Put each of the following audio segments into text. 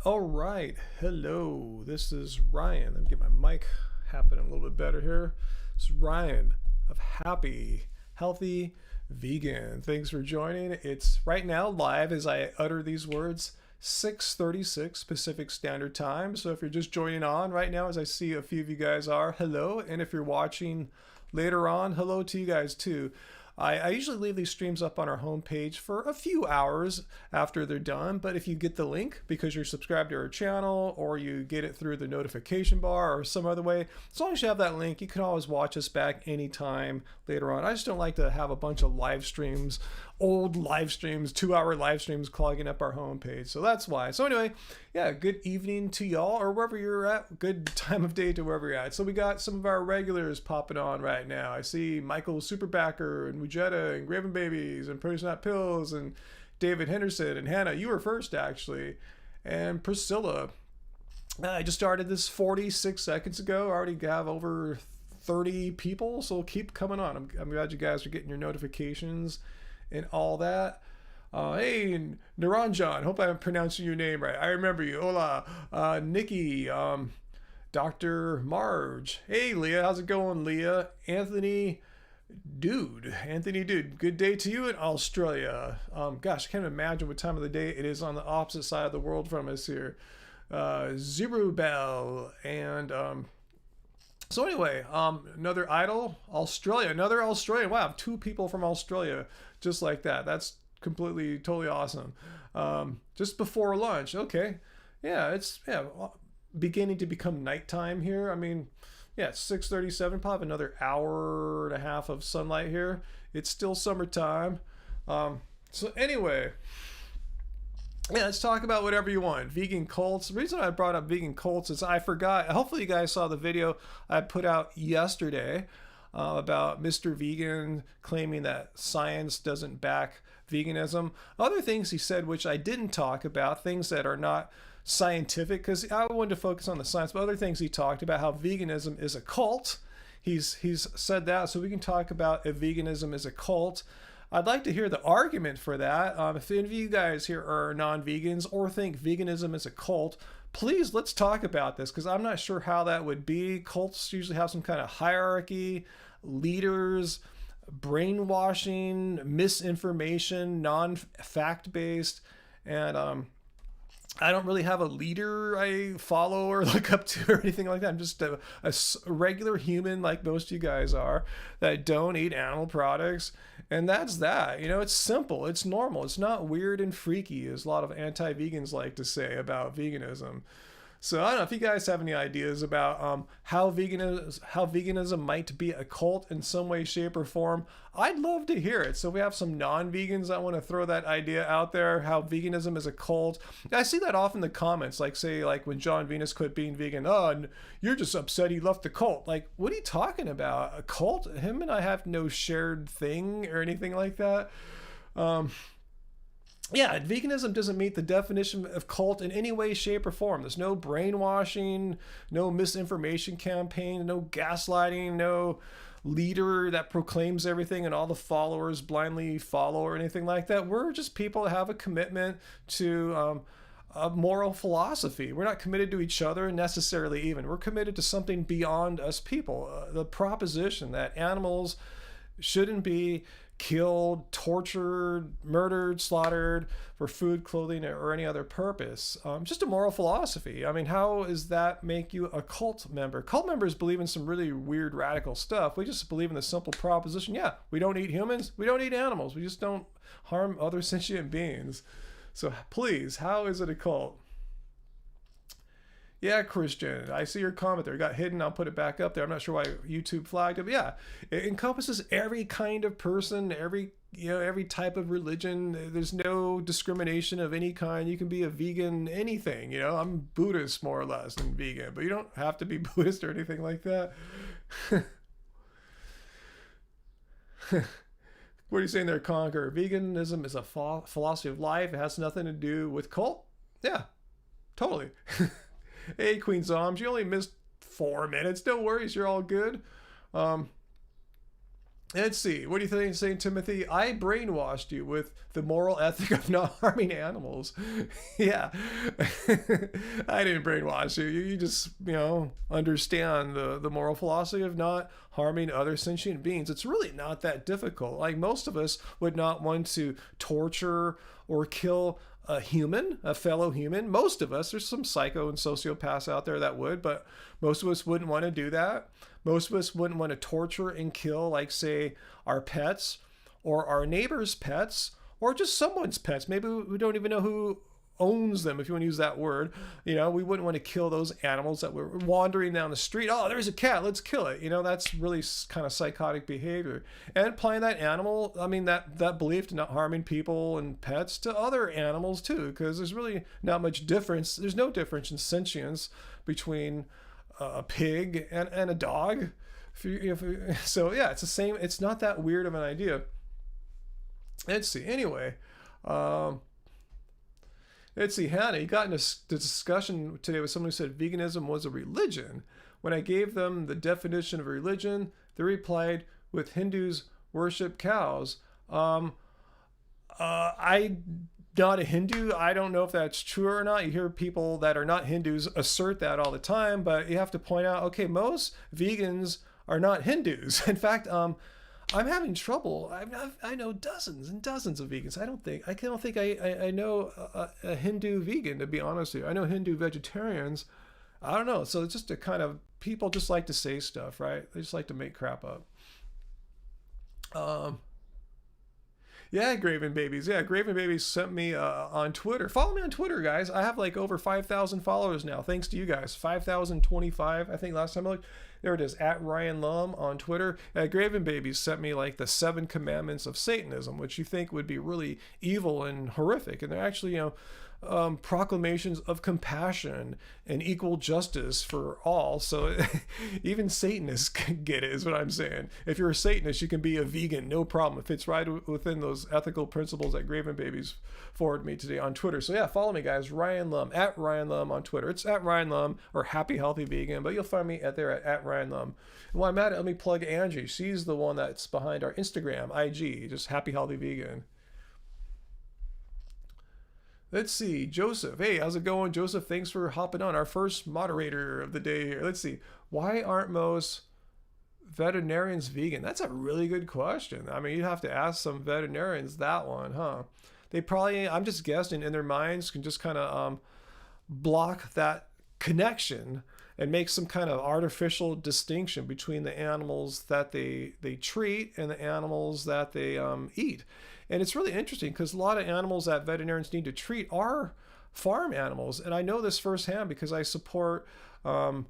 All right, hello. This is Ryan. Let me get my mic happening a little bit better here. It's Ryan of Happy, Healthy Vegan. Thanks for joining. It's right now live as I utter these words, 6:36 Pacific Standard Time. So if you're just joining on right now, as I see a few of you guys are, hello. And if you're watching later on, hello to you guys too. I usually leave these streams up on our homepage for a few hours after they're done, but if you get the link because you're subscribed to our channel or you get it through the notification bar or some other way, as long as you have that link, you can always watch us back anytime later on. I just don't like to have a bunch of live streams, old live streams, 2-hour live streams clogging up our homepage. So that's why. So anyway, yeah, good evening to y'all or wherever you're at. Good time of day to wherever you're at. So we got some of our regulars popping on right now. I see Michael Superbacker and Mujetta and Graven Babies and Person Not Pills and David Henderson and Hannah. You were first actually. And Priscilla. I just started this 46 seconds ago. I already have over 30 people, so keep coming on. I'm glad you guys are getting your notifications and all that. Hey, Naranjan, hope I'm pronouncing your name right. I remember you. Hola. Nikki, Dr. Marge. Hey, Leah, how's it going, Leah? Anthony Dude, good day to you in Australia. Gosh, I can't imagine what time of the day it is on the opposite side of the world from us here. Zerubel, and so anyway, another idol, Australia, another Australian. Wow, 2 people from Australia, just like that. That's completely, totally awesome. Just before lunch, okay. Yeah, it's beginning to become nighttime here. I mean, yeah, it's 6:37. Probably another hour and a half of sunlight here. It's still summertime. So anyway. Yeah, let's talk about whatever you want. Vegan cults. The reason I brought up vegan cults is I forgot. Hopefully, you guys saw the video I put out yesterday about Mr. Vegan claiming that science doesn't back veganism. Other things he said, which I didn't talk about, things that are not scientific, because I wanted to focus on the science, but other things he talked about, how veganism is a cult. He's said that, so we can talk about if veganism is a cult. I'd like to hear the argument for that. If any of you guys here are non-vegans or think veganism is a cult, please let's talk about this, because I'm not sure how that would be. Cults usually have some kind of hierarchy, leaders, brainwashing, misinformation, non-fact based, and I don't really have a leader I follow or look up to or anything like that. I'm just a regular human like most of you guys are that don't eat animal products. And that's that. You know, it's simple. It's normal. It's not weird and freaky, as a lot of anti-vegans like to say about veganism. So I don't know if you guys have any ideas about how veganism might be a cult in some way, shape, or form. I'd love to hear it. So we have some non-vegans. I want to throw that idea out there. How veganism is a cult. I see that often in the comments, like say like when John Venus quit being vegan. Oh, and you're just upset he left the cult. Like, what are you talking about? A cult? Him and I have no shared thing or anything like that. Yeah, veganism doesn't meet the definition of cult in any way, shape, or form. There's no brainwashing, no misinformation campaign, no gaslighting, no leader that proclaims everything and all the followers blindly follow or anything like that. We're just people that have a commitment to a moral philosophy. We're not committed to each other necessarily even. We're committed to something beyond us people. The proposition that animals shouldn't be killed, tortured, murdered, slaughtered for food, clothing, or any other purpose. Just a moral philosophy. I mean, how does that make you a cult member? Cult members believe in some really weird, radical stuff. We just believe in the simple proposition, yeah, we don't eat humans, we don't eat animals, we just don't harm other sentient beings. So please, how is it a cult? Yeah, Christian, I see your comment there. It got hidden. I'll put it back up there. I'm not sure why YouTube flagged it, but yeah, it encompasses every kind of person, every type of religion. There's no discrimination of any kind. You can be a vegan, anything. I'm Buddhist more or less and vegan, but you don't have to be Buddhist or anything like that. What are you saying there, Conquer? Veganism is a philosophy of life. It has nothing to do with cult. Yeah, totally. Hey, Queen Zombs, you only missed 4 minutes. No worries, you're all good. Let's see. What do you think, St. Timothy? I brainwashed you with the moral ethic of not harming animals. Yeah. I didn't brainwash you. You just, understand the moral philosophy of not harming other sentient beings. It's really not that difficult. Like, most of us would not want to torture or kill a human, a fellow human. Most of us, there's some psycho and sociopaths out there that would, but most of us wouldn't want to do that. Most of us wouldn't want to torture and kill, like, say, our pets or our neighbor's pets or just someone's pets. Maybe we don't even know who owns them, if you want to use that word. We wouldn't want to kill those animals that were wandering down the street. Oh, there's a cat, let's kill it. That's really kind of psychotic behavior. And applying that animal, that belief to not harming people and pets to other animals too, because there's really not much difference. There's no difference in sentience between a pig and a dog. So yeah, it's the same. It's not that weird of an idea. Let's see. Anyway, let's see. Hannah, you got into the discussion today with someone who said veganism was a religion. When I gave them the definition of a religion, they replied, "With Hindus worship cows." I not a Hindu. I don't know if that's true or not. You hear people that are not Hindus assert that all the time, but you have to point out, okay, most vegans are not Hindus. In fact, I'm having trouble. I know dozens and dozens of vegans. I don't think I know a Hindu vegan, to be honest with you. I know Hindu vegetarians. I don't know. So it's just a kind of, people just like to say stuff, right? They just like to make crap up. Yeah, Graven Babies. Yeah, Graven Babies sent me on Twitter. Follow me on Twitter, guys. I have like over 5,000 followers now, thanks to you guys. 5,025, I think last time I looked. There it is, at Ryan Lum on Twitter. Graven Babies sent me like the 7 commandments of Satanism, which you think would be really evil and horrific. And they're actually, proclamations of compassion and equal justice for all. So even Satanists can get it, is what I'm saying. If you're a Satanist, you can be a vegan, no problem. It fits right within those ethical principles that Graven Babies forwarded me today on Twitter. So yeah, follow me, guys. Ryan Lum, at Ryan Lum on Twitter. It's at Ryan Lum or Happy Healthy Vegan, but you'll find me at Ryan Lum. And while I'm at it, let me plug Angie. She's the one that's behind our Instagram, IG, just Happy Healthy Vegan. Let's see, Joseph. Hey, how's it going, Joseph? Thanks for hopping on. Our first moderator of the day here. Let's see. Why aren't most veterinarians vegan? That's a really good question. You'd have to ask some veterinarians that one, huh? They probably, I'm just guessing, in their minds can just kind of block that connection and make some kind of artificial distinction between the animals that they treat and the animals that they eat. And it's really interesting because a lot of animals that veterinarians need to treat are farm animals. And I know this firsthand because I support, through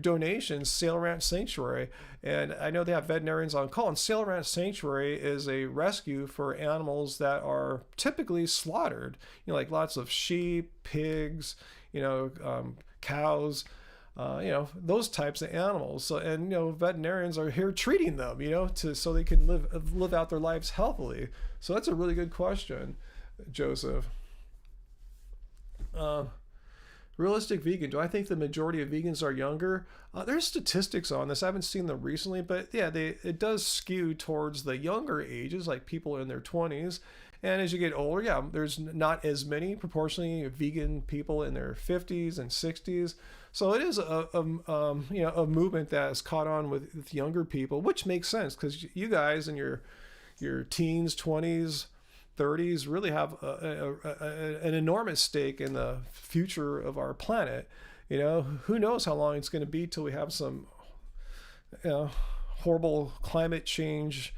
donations, Sail Ranch Sanctuary. And I know they have veterinarians on call. And Sail Ranch Sanctuary is a rescue for animals that are typically slaughtered. like lots of sheep, pigs, cows, those types of animals. So, and veterinarians are here treating them, so they can live out their lives healthily. So that's a really good question, Joseph. Realistic vegan. Do I think the majority of vegans are younger? There's statistics on this. I haven't seen them recently, but yeah, it does skew towards the younger ages, like people in their 20s. And as you get older, yeah, there's not as many proportionally vegan people in their 50s and 60s. So it is a movement that has caught on with younger people, which makes sense because you guys in your teens, 20s, 30s really have an enormous stake in the future of our planet. Who knows how long it's going to be till we have some horrible climate change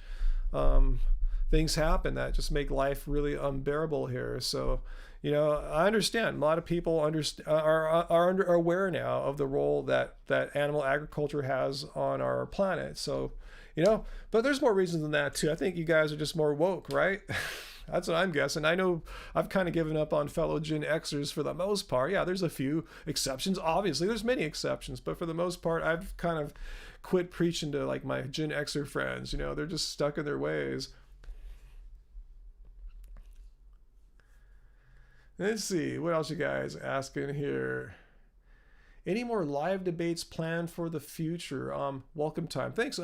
things happen that just make life really unbearable here. So, I understand a lot of people are aware now of the role that animal agriculture has on our planet. So, but there's more reasons than that too. I think you guys are just more woke, right? That's what I'm guessing. I know I've kind of given up on fellow Gen Xers for the most part. Yeah, there's a few exceptions. Obviously, there's many exceptions, but for the most part, I've kind of quit preaching to like my Gen Xer friends. They're just stuck in their ways. Let's see, what else you guys asking here? Any more live debates planned for the future? Welcome time. Thanks.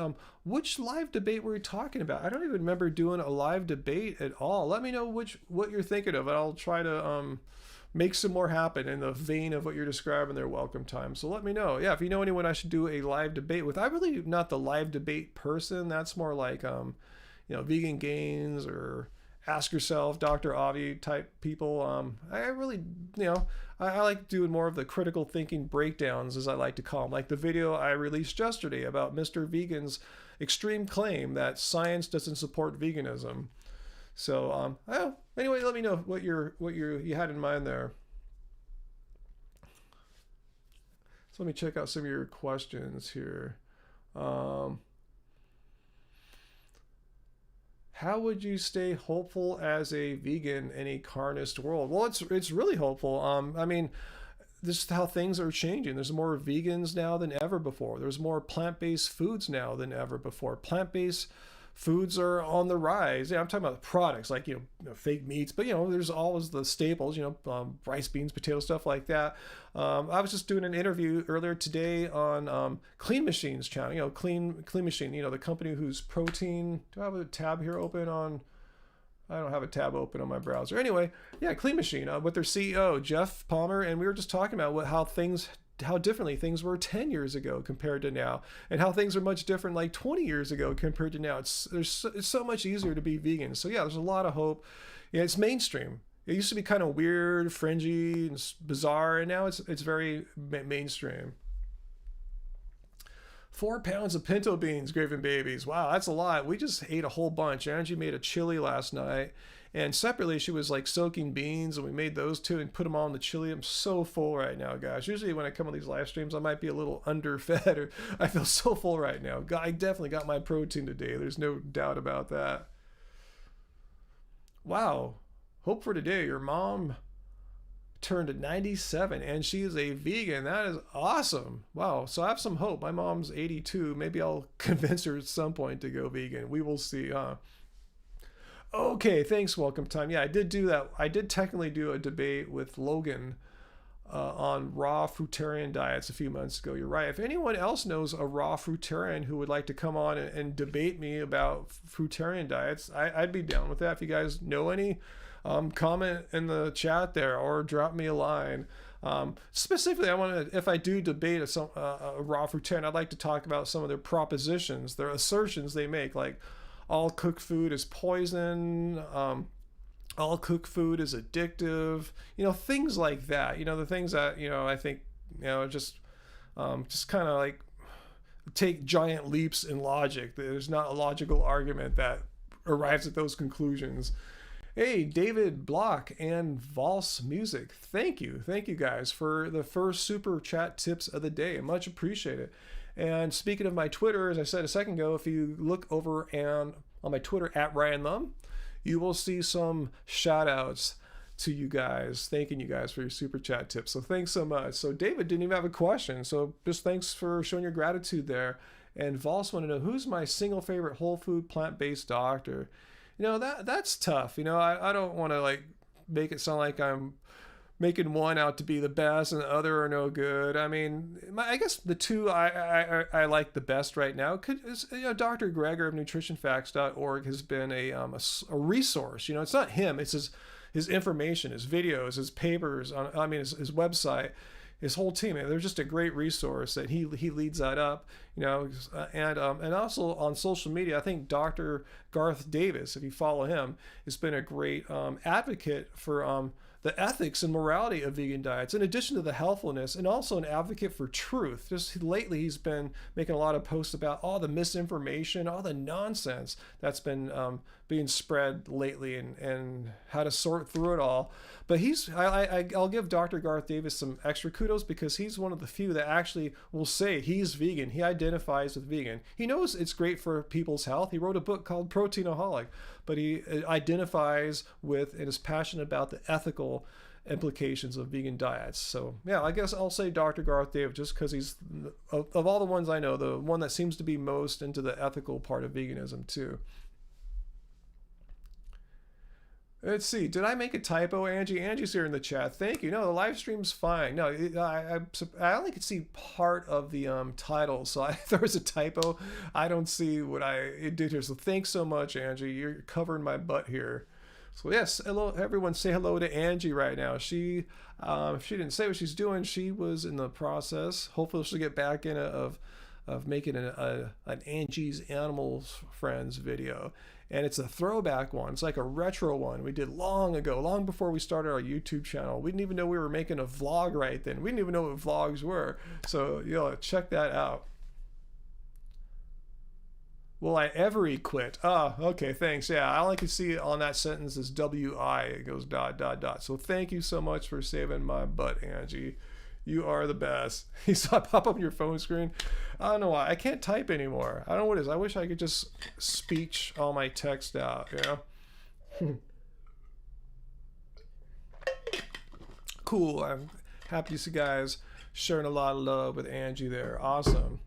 Which live debate were we talking about? I don't even remember doing a live debate at all. Let me know what you're thinking of, and I'll try to make some more happen in the vein of what you're describing there, welcome time. So let me know. Yeah, if you know anyone I should do a live debate with. I'm really not the live debate person. That's more like Vegan Gains or Ask Yourself, Dr. Avi type people. I really, I like doing more of the critical thinking breakdowns, as I like to call them, like the video I released yesterday about Mr. Vegan's extreme claim that science doesn't support veganism. So anyway, let me know what you had in mind there. So let me check out some of your questions here. How would you stay hopeful as a vegan in a carnist world? Well, it's really hopeful. I mean, this is how things are changing. There's more vegans now than ever before. There's more plant-based foods now than ever before. Plant-based foods are on the rise. Yeah, I'm talking about products like fake meats, but there's always the staples. Rice, beans, potato, stuff like that. I was just doing an interview earlier today on Clean Machine's channel. Clean Machine. The company whose protein. Do I have a tab here open on? I don't have a tab open on my browser. Anyway, yeah, Clean Machine with their CEO Jeff Palmer, and we were just talking about how differently things were 10 years ago compared to now, and how things are much different like 20 years ago compared to now. It's so much easier to be vegan. So yeah, there's a lot of hope. Yeah, it's mainstream. It used to be kind of weird, fringy, and bizarre, and now it's very mainstream. 4 pounds of pinto beans, Graven Babies. Wow, that's a lot. We just ate a whole bunch. Angie made a chili last night, and separately she was like soaking beans, and we made those too and put them all in the chili. I'm so full right now, guys. Usually when I come on these live streams, I might be a little underfed, or I feel so full right now. I definitely got my protein today. There's no doubt about that. Wow. Hope for today. Your mom turned 97 and she is a vegan. That is awesome. Wow. So I have some hope. My mom's 82. Maybe I'll convince her at some point to go vegan. We will see, huh? Okay, thanks, welcome time. Yeah, I did do that. I did technically do a debate with Logan on raw fruitarian diets a few months ago. You're right. If anyone else knows a raw fruitarian who would like to come on and debate me about fruitarian diets, I'd be down with that. If you guys know any, comment in the chat there or drop me a line. Specifically, I want to, if I do debate a raw fruitarian, I'd like to talk about some of their propositions, their assertions they make, like all cooked food is poison, all cooked food is addictive, things like that. The things that, I think, just kind of like take giant leaps in logic. There's not a logical argument that arrives at those conclusions. Hey, David Block and Valse Music. Thank you guys for the first super chat tips of the day. Much appreciated. And speaking of my Twitter, as I said a second ago, if you look over on my Twitter at Ryan Lum, you will see some shout outs to you guys, thanking you guys for your super chat tips. So thanks so much. So David didn't even have a question. So just thanks for showing your gratitude there. And Valse want to know, who's my single favorite whole food plant-based doctor? That's tough. I don't want to make it sound like I'm making one out to be the best and the other are no good. I mean, I guess the two I like the best right now is Dr. Greger of nutritionfacts.org has been a resource. It's not him, it's his information, his videos, his papers, his website, his whole team. They're just a great resource that he leads that up, and also on social media, I think Dr. Garth Davis, if you follow him, has been a great advocate for the ethics and morality of vegan diets, in addition to the healthfulness, and also an advocate for truth. Just lately, he's been making a lot of posts about all the misinformation, all the nonsense that's been being spread lately, and how to sort through it all. But I'll give Dr. Garth Davis some extra kudos, because he's one of the few that actually will say he's vegan. He identifies with vegan. He knows it's great for people's health. He wrote a book called Proteinaholic, but he identifies with and is passionate about the ethical implications of vegan diets. So yeah, I guess I'll say Dr. Garth Davis, just because he's, of all the ones I know, the one that seems to be most into the ethical part of veganism too. Let's see. Did I make a typo, Angie? Angie's here in the chat. Thank you. No, the live stream's fine. No, I only could see part of the title, so if there was a typo, I don't see what I did here. So thanks so much, Angie. You're covering my butt here. So yes, hello everyone. Say hello to Angie right now. If she didn't say what she's doing, she was in the process. Hopefully she'll get back in of making an Angie's Animals Friends video. And it's a throwback one. It's like a retro one we did long ago, long before we started our YouTube channel. We didn't even know we were making a vlog right then. We didn't even know what vlogs were. So, check that out. Will I ever quit? Ah, okay, thanks. Yeah, I only can see it on that sentence as WI. It goes ... So thank you so much for saving my butt, Angie. You are the best. You saw it pop up on your phone screen. I don't know why. I can't type anymore. I don't know what it is. I wish I could just speech all my text out, Cool. I'm happy to see guys sharing a lot of love with Angie there. Awesome.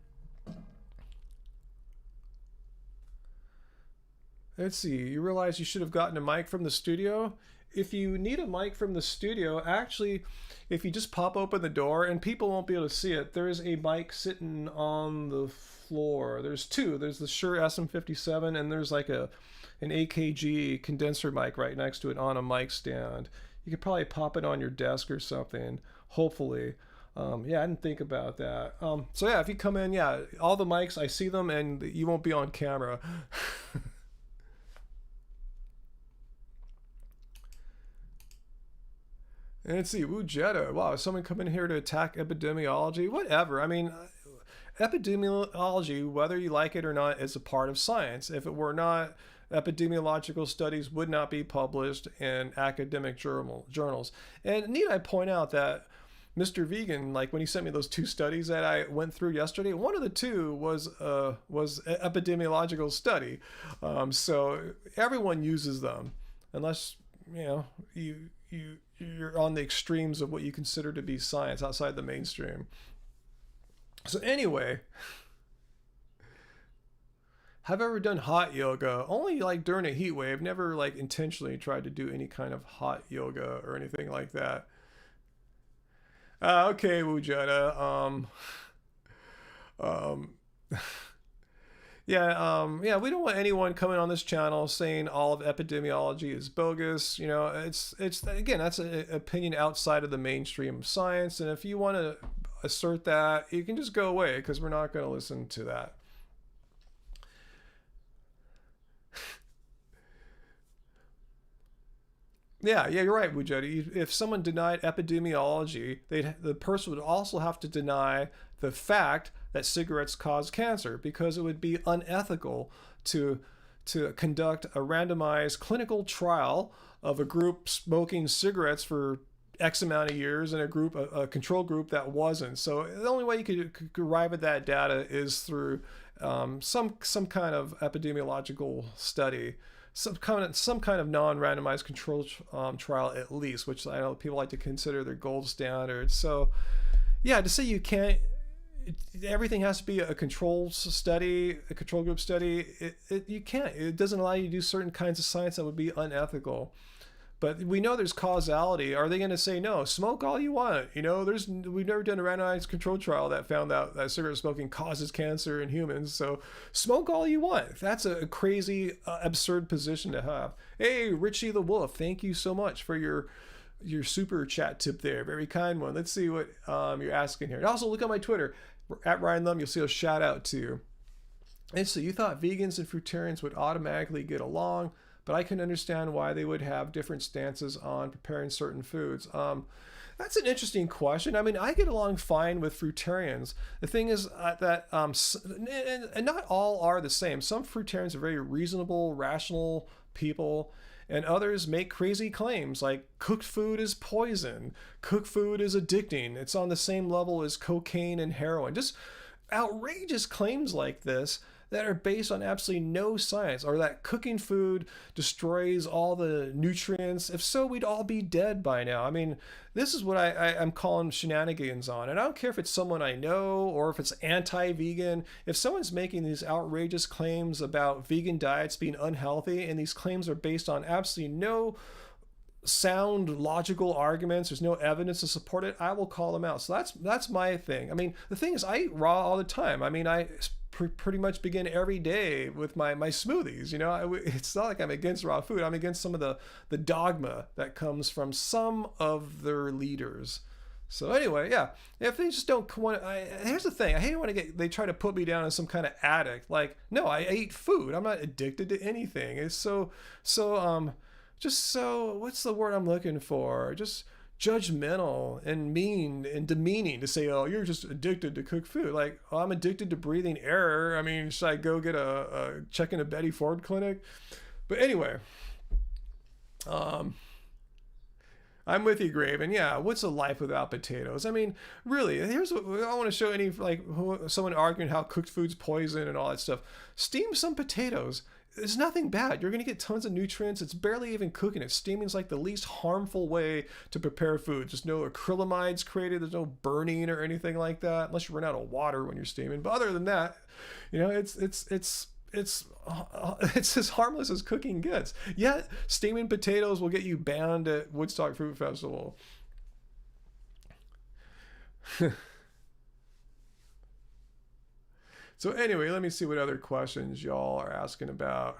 Let's see. You realize you should have gotten a mic from the studio? If you need a mic from the studio, actually, if you just pop open the door, and people won't be able to see it, there's a mic sitting on the floor. There's two. There's the Shure SM57, and there's like an AKG condenser mic right next to it on a mic stand. You could probably pop it on your desk or something, hopefully. Yeah, I didn't think about that. So yeah, if you come in, yeah, all the mics, I see them, and you won't be on camera. And let's see, Jetta. Wow, is someone coming here to attack epidemiology? Whatever. I mean, epidemiology, whether you like it or not, is a part of science. If it were not, epidemiological studies would not be published in academic journals. And need I point out that Mr. Vegan, like when he sent me those two studies that I went through yesterday, one of the two was an epidemiological study. So everyone uses them, unless you're on the extremes of what you consider to be science outside the mainstream. So anyway, have I ever done hot yoga? Only like during a heat wave. Never like intentionally tried to do any kind of hot yoga or anything like that. Okay, Wujetta. Yeah, we don't want anyone coming on this channel saying all of epidemiology is bogus. It's again, that's an opinion outside of the mainstream of science. And if you want to assert that, you can just go away because we're not going to listen to that. Yeah, you're right, Wujeti. If someone denied epidemiology, the person would also have to deny the fact that cigarettes cause cancer, because it would be unethical to conduct a randomized clinical trial of a group smoking cigarettes for X amount of years and a control group that wasn't. So the only way you could arrive at that data is through some kind of epidemiological study. Some kind of non-randomized control trial at least, which I know people like to consider their gold standard. So yeah, to say you can't, everything has to be a control study, a control group study, you can't. It doesn't allow you to do certain kinds of science that would be unethical. But we know there's causality. Are they going to say, no, smoke all you want? We've never done a randomized control trial that found out that cigarette smoking causes cancer in humans. So smoke all you want. That's a crazy, absurd position to have. Hey, Richie the Wolf, thank you so much for your super chat tip there. Very kind one. Let's see what you're asking here. And also look at my Twitter, at Ryan Lum. You'll see a shout out to you. And so you thought vegans and fruitarians would automatically get along, but I can understand why they would have different stances on preparing certain foods. That's an interesting question. I mean, I get along fine with fruitarians. The thing is that, and not all are the same. Some fruitarians are very reasonable, rational people, and others make crazy claims like cooked food is poison, cooked food is addicting, it's on the same level as cocaine and heroin. Just outrageous claims like this that are based on absolutely no science, or that cooking food destroys all the nutrients. If so, we'd all be dead by now. I mean, this is what I'm calling shenanigans on. And I don't care if it's someone I know or if it's anti-vegan. If someone's making these outrageous claims about vegan diets being unhealthy, and these claims are based on absolutely no sound logical arguments, there's no evidence to support it, I will call them out. So that's my thing. I mean, the thing is, I eat raw all the time. I mean, I pretty much begin every day with my smoothies. You know, it's not like I'm against raw food. I'm against some of the dogma that comes from some of their leaders. So anyway, yeah, if they just don't want, here's the thing. I hate when they try to put me down as some kind of addict. Like, no, I eat food. I'm not addicted to anything. It's just so, what's the word I'm looking for? Just judgmental and mean and demeaning to say, oh, you're just addicted to cooked food. Like, oh, I'm addicted to breathing air. I mean, should I go get a check in a Betty Ford clinic? But anyway, I'm with you, Graven. Yeah, what's a life without potatoes? I mean, really, here's what I want to show any, like, someone arguing how cooked food's poison and all that stuff. Steam some potatoes. There's nothing bad. You're going to get tons of nutrients. It's barely even cooking it. Steaming is like the least harmful way to prepare food. There's no acrylamides created. There's no burning or anything like that, unless you run out of water when you're steaming. But other than that, you know, it's as harmless as cooking gets. Yet steaming potatoes will get you banned at Woodstock Fruit Festival. So anyway, let me see what other questions y'all are asking about.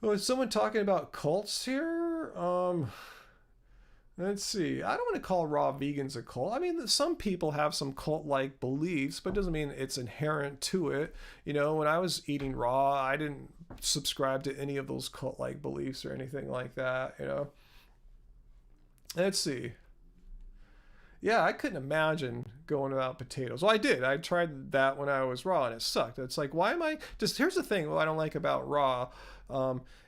Oh, is someone talking about cults here? Let's see. I don't want to call raw vegans a cult. I mean, some people have some cult-like beliefs, but it doesn't mean it's inherent to it. You know, when I was eating raw, I didn't subscribe to any of those cult-like beliefs or anything like that, you know. Let's see. Yeah, I couldn't imagine going without potatoes. Well, I did. I tried that when I was raw, and it sucked. It's like, why am I just? Here's the thing. What I don't like about raw,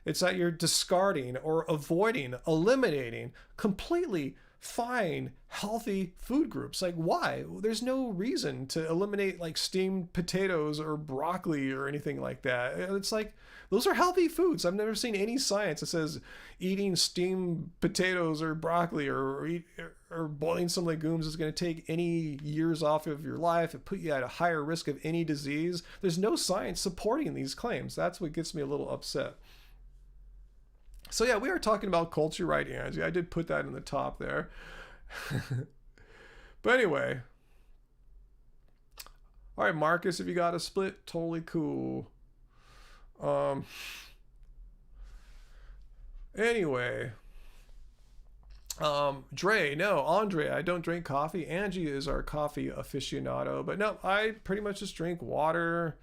it's that you're discarding or avoiding, eliminating completely fine, healthy food groups. Like, why? There's no reason to eliminate like steamed potatoes or broccoli or anything like that. It's like, those are healthy foods. I've never seen any science that says eating steamed potatoes or broccoli or boiling some legumes is going to take any years off of your life and put you at a higher risk of any disease. There's no science supporting these claims. That's what gets me a little upset. So yeah, we are talking about culture, right, Angie? I did put that in the top there. But anyway. All right, Marcus, if you got a split, totally cool. Anyway, Dre, no, Andre, I don't drink coffee. Angie is our coffee aficionado, but no, I pretty much just drink water,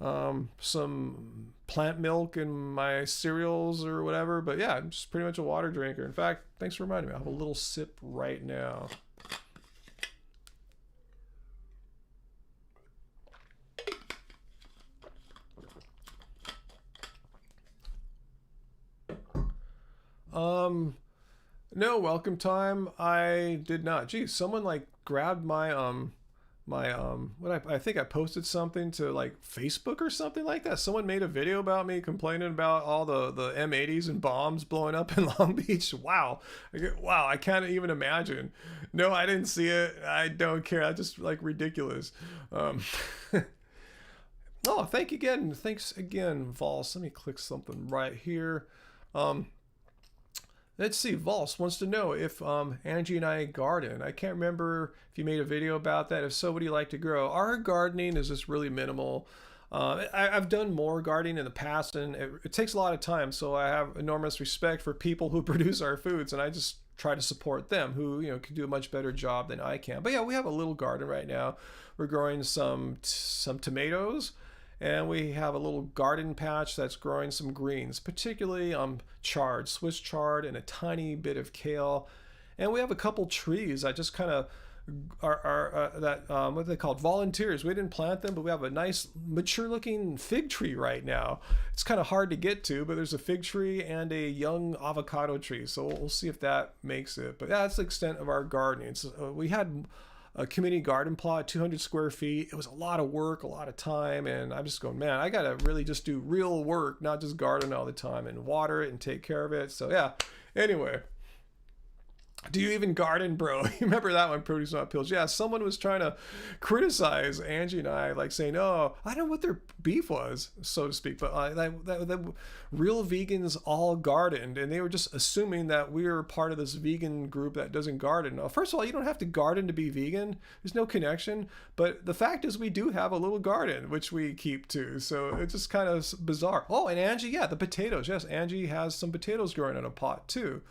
some plant milk in my cereals or whatever. But yeah, I'm just pretty much a water drinker. In fact, thanks for reminding me. I'll have a little sip right now. No, welcome time. I did not. Geez, someone like grabbed my I think I posted something to like Facebook or something like that. Someone made a video about me complaining about all the M80s and bombs blowing up in Long Beach. Wow. Wow, I can't even imagine. No, I didn't see it. I don't care. I just like ridiculous. Oh, thank you again. Thanks again, Vols. Let me click something right here. Let's see, Vols wants to know if Angie and I garden. I can't remember if you made a video about that. If so, what do you like to grow? Our gardening is just really minimal. I've done more gardening in the past, and it takes a lot of time, so I have enormous respect for people who produce our foods, and I just try to support them who, you know, can do a much better job than I can. But yeah, we have a little garden right now. We're growing some tomatoes. And we have a little garden patch that's growing some greens, particularly chard, Swiss chard, and a tiny bit of kale. And we have a couple trees that just kind of what are they called? Volunteers. We didn't plant them, but we have a nice mature-looking fig tree right now. It's kind of hard to get to, but there's a fig tree and a young avocado tree. So we'll see if that makes it. But yeah, that's the extent of our gardening. We had a community garden plot, 200 square feet. It was a lot of work, a lot of time. And I'm just going, man, I got to really just do real work, not just garden all the time and water it and take care of it. So yeah, anyway. Do you even garden, bro? You remember that one, Produce Not Pills? Yeah, someone was trying to criticize Angie and I, like saying, oh, I don't know what their beef was, so to speak, but that real vegans all gardened, and they were just assuming that we were part of this vegan group that doesn't garden. Now, first of all, you don't have to garden to be vegan. There's no connection, but the fact is we do have a little garden, which we keep too, so it's just kind of bizarre. Oh, and Angie, yeah, the potatoes. Yes, Angie has some potatoes growing in a pot too.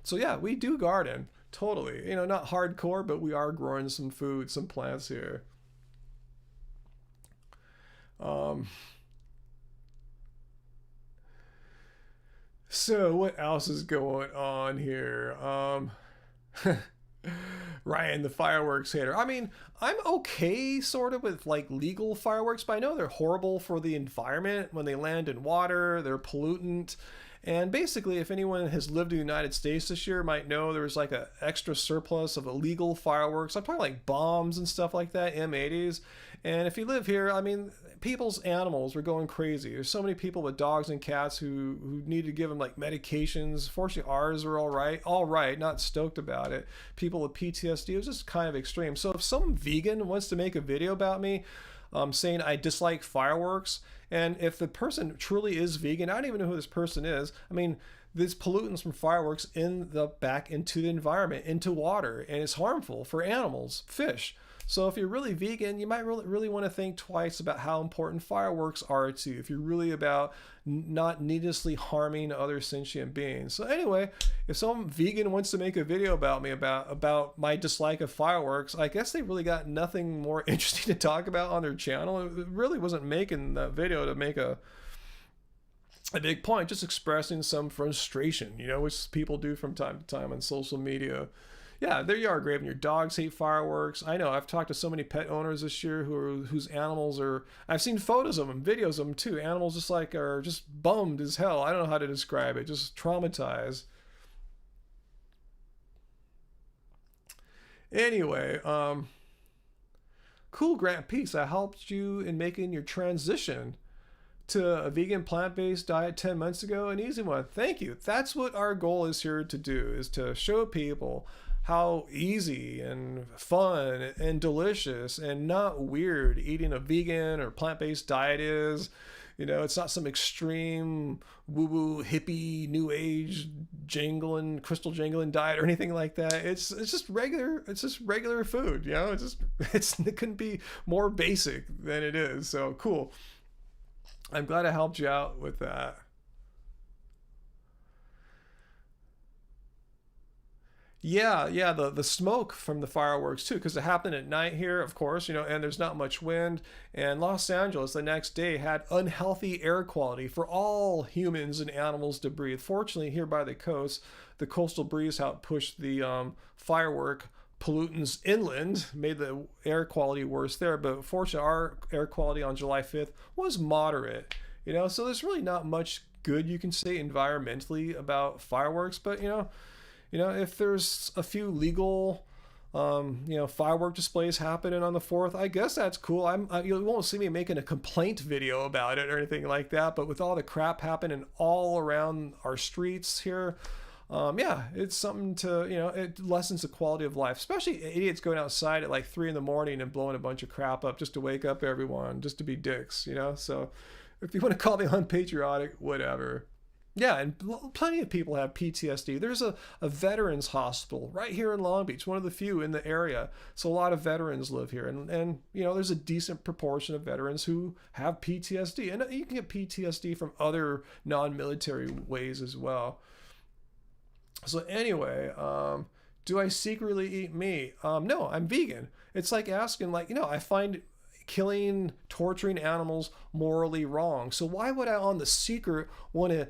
So yeah, we do garden, totally. You know, not hardcore, but we are growing some food, some plants here. So what else is going on here? Ryan, the fireworks hater. I mean, I'm okay sort of with like legal fireworks, but I know they're horrible for the environment when they land in water, they're pollutant. And basically, if anyone has lived in the United States this year, might know there was like an extra surplus of illegal fireworks. I'm talking like bombs and stuff like that, M80s. And if you live here, I mean, people's animals were going crazy. There's so many people with dogs and cats who need to give them like medications. Fortunately, ours are all right, not stoked about it. People with PTSD, it was just kind of extreme. So if some vegan wants to make a video about me, saying I dislike fireworks, and if the person truly is vegan, I don't even know who this person is. I mean, there's pollutants from fireworks back into the environment, into water, and it's harmful for animals, fish. So if you're really vegan, you might really want to think twice about how important fireworks are to you, if you're really about not needlessly harming other sentient beings. So anyway, if some vegan wants to make a video about me, about my dislike of fireworks, I guess they really got nothing more interesting to talk about on their channel. It really wasn't making that video to make a big point, just expressing some frustration, you know, which people do from time to time on social media. Yeah, there you are, Graven. Your dogs hate fireworks. I know. I've talked to so many pet owners this year whose animals are. I've seen photos of them, videos of them too. Animals just are just bummed as hell. I don't know how to describe it. Just traumatized. Anyway, cool, Grant Peace. I helped you in making your transition to a vegan plant-based diet 10 months ago. An easy one. Thank you. That's what our goal is here to do, is to show people how easy and fun and delicious and not weird eating a vegan or plant-based diet is. You know, it's not some extreme woo-woo hippie new age crystal jangling diet or anything like that. It's just regular food, you know. It couldn't be more basic than it is. So cool. I'm glad I helped you out with that. Yeah, the smoke from the fireworks too, because it happened at night here, of course, you know, and there's not much wind. And Los Angeles the next day had unhealthy air quality for all humans and animals to breathe. Fortunately, here by the coast, the coastal breeze helped push the firework pollutants inland, made the air quality worse there. But fortunately, our air quality on July 5th was moderate, you know, so there's really not much good you can say environmentally about fireworks. But you know, if there's a few legal, firework displays happening on the 4th, I guess that's cool. You won't see me making a complaint video about it or anything like that. But with all the crap happening all around our streets here, it's something to, you know, it lessens the quality of life, especially idiots going outside at like 3 a.m. and blowing a bunch of crap up just to wake up everyone, just to be dicks, you know. So if you want to call me unpatriotic, whatever. Yeah, and plenty of people have PTSD. There's a veterans hospital right here in Long Beach, one of the few in the area. So a lot of veterans live here. And you know, there's a decent proportion of veterans who have PTSD. And you can get PTSD from other non-military ways as well. So anyway, do I secretly eat meat? No, I'm vegan. It's like asking, like, you know, I find killing, torturing animals morally wrong. So why would I on the secret want to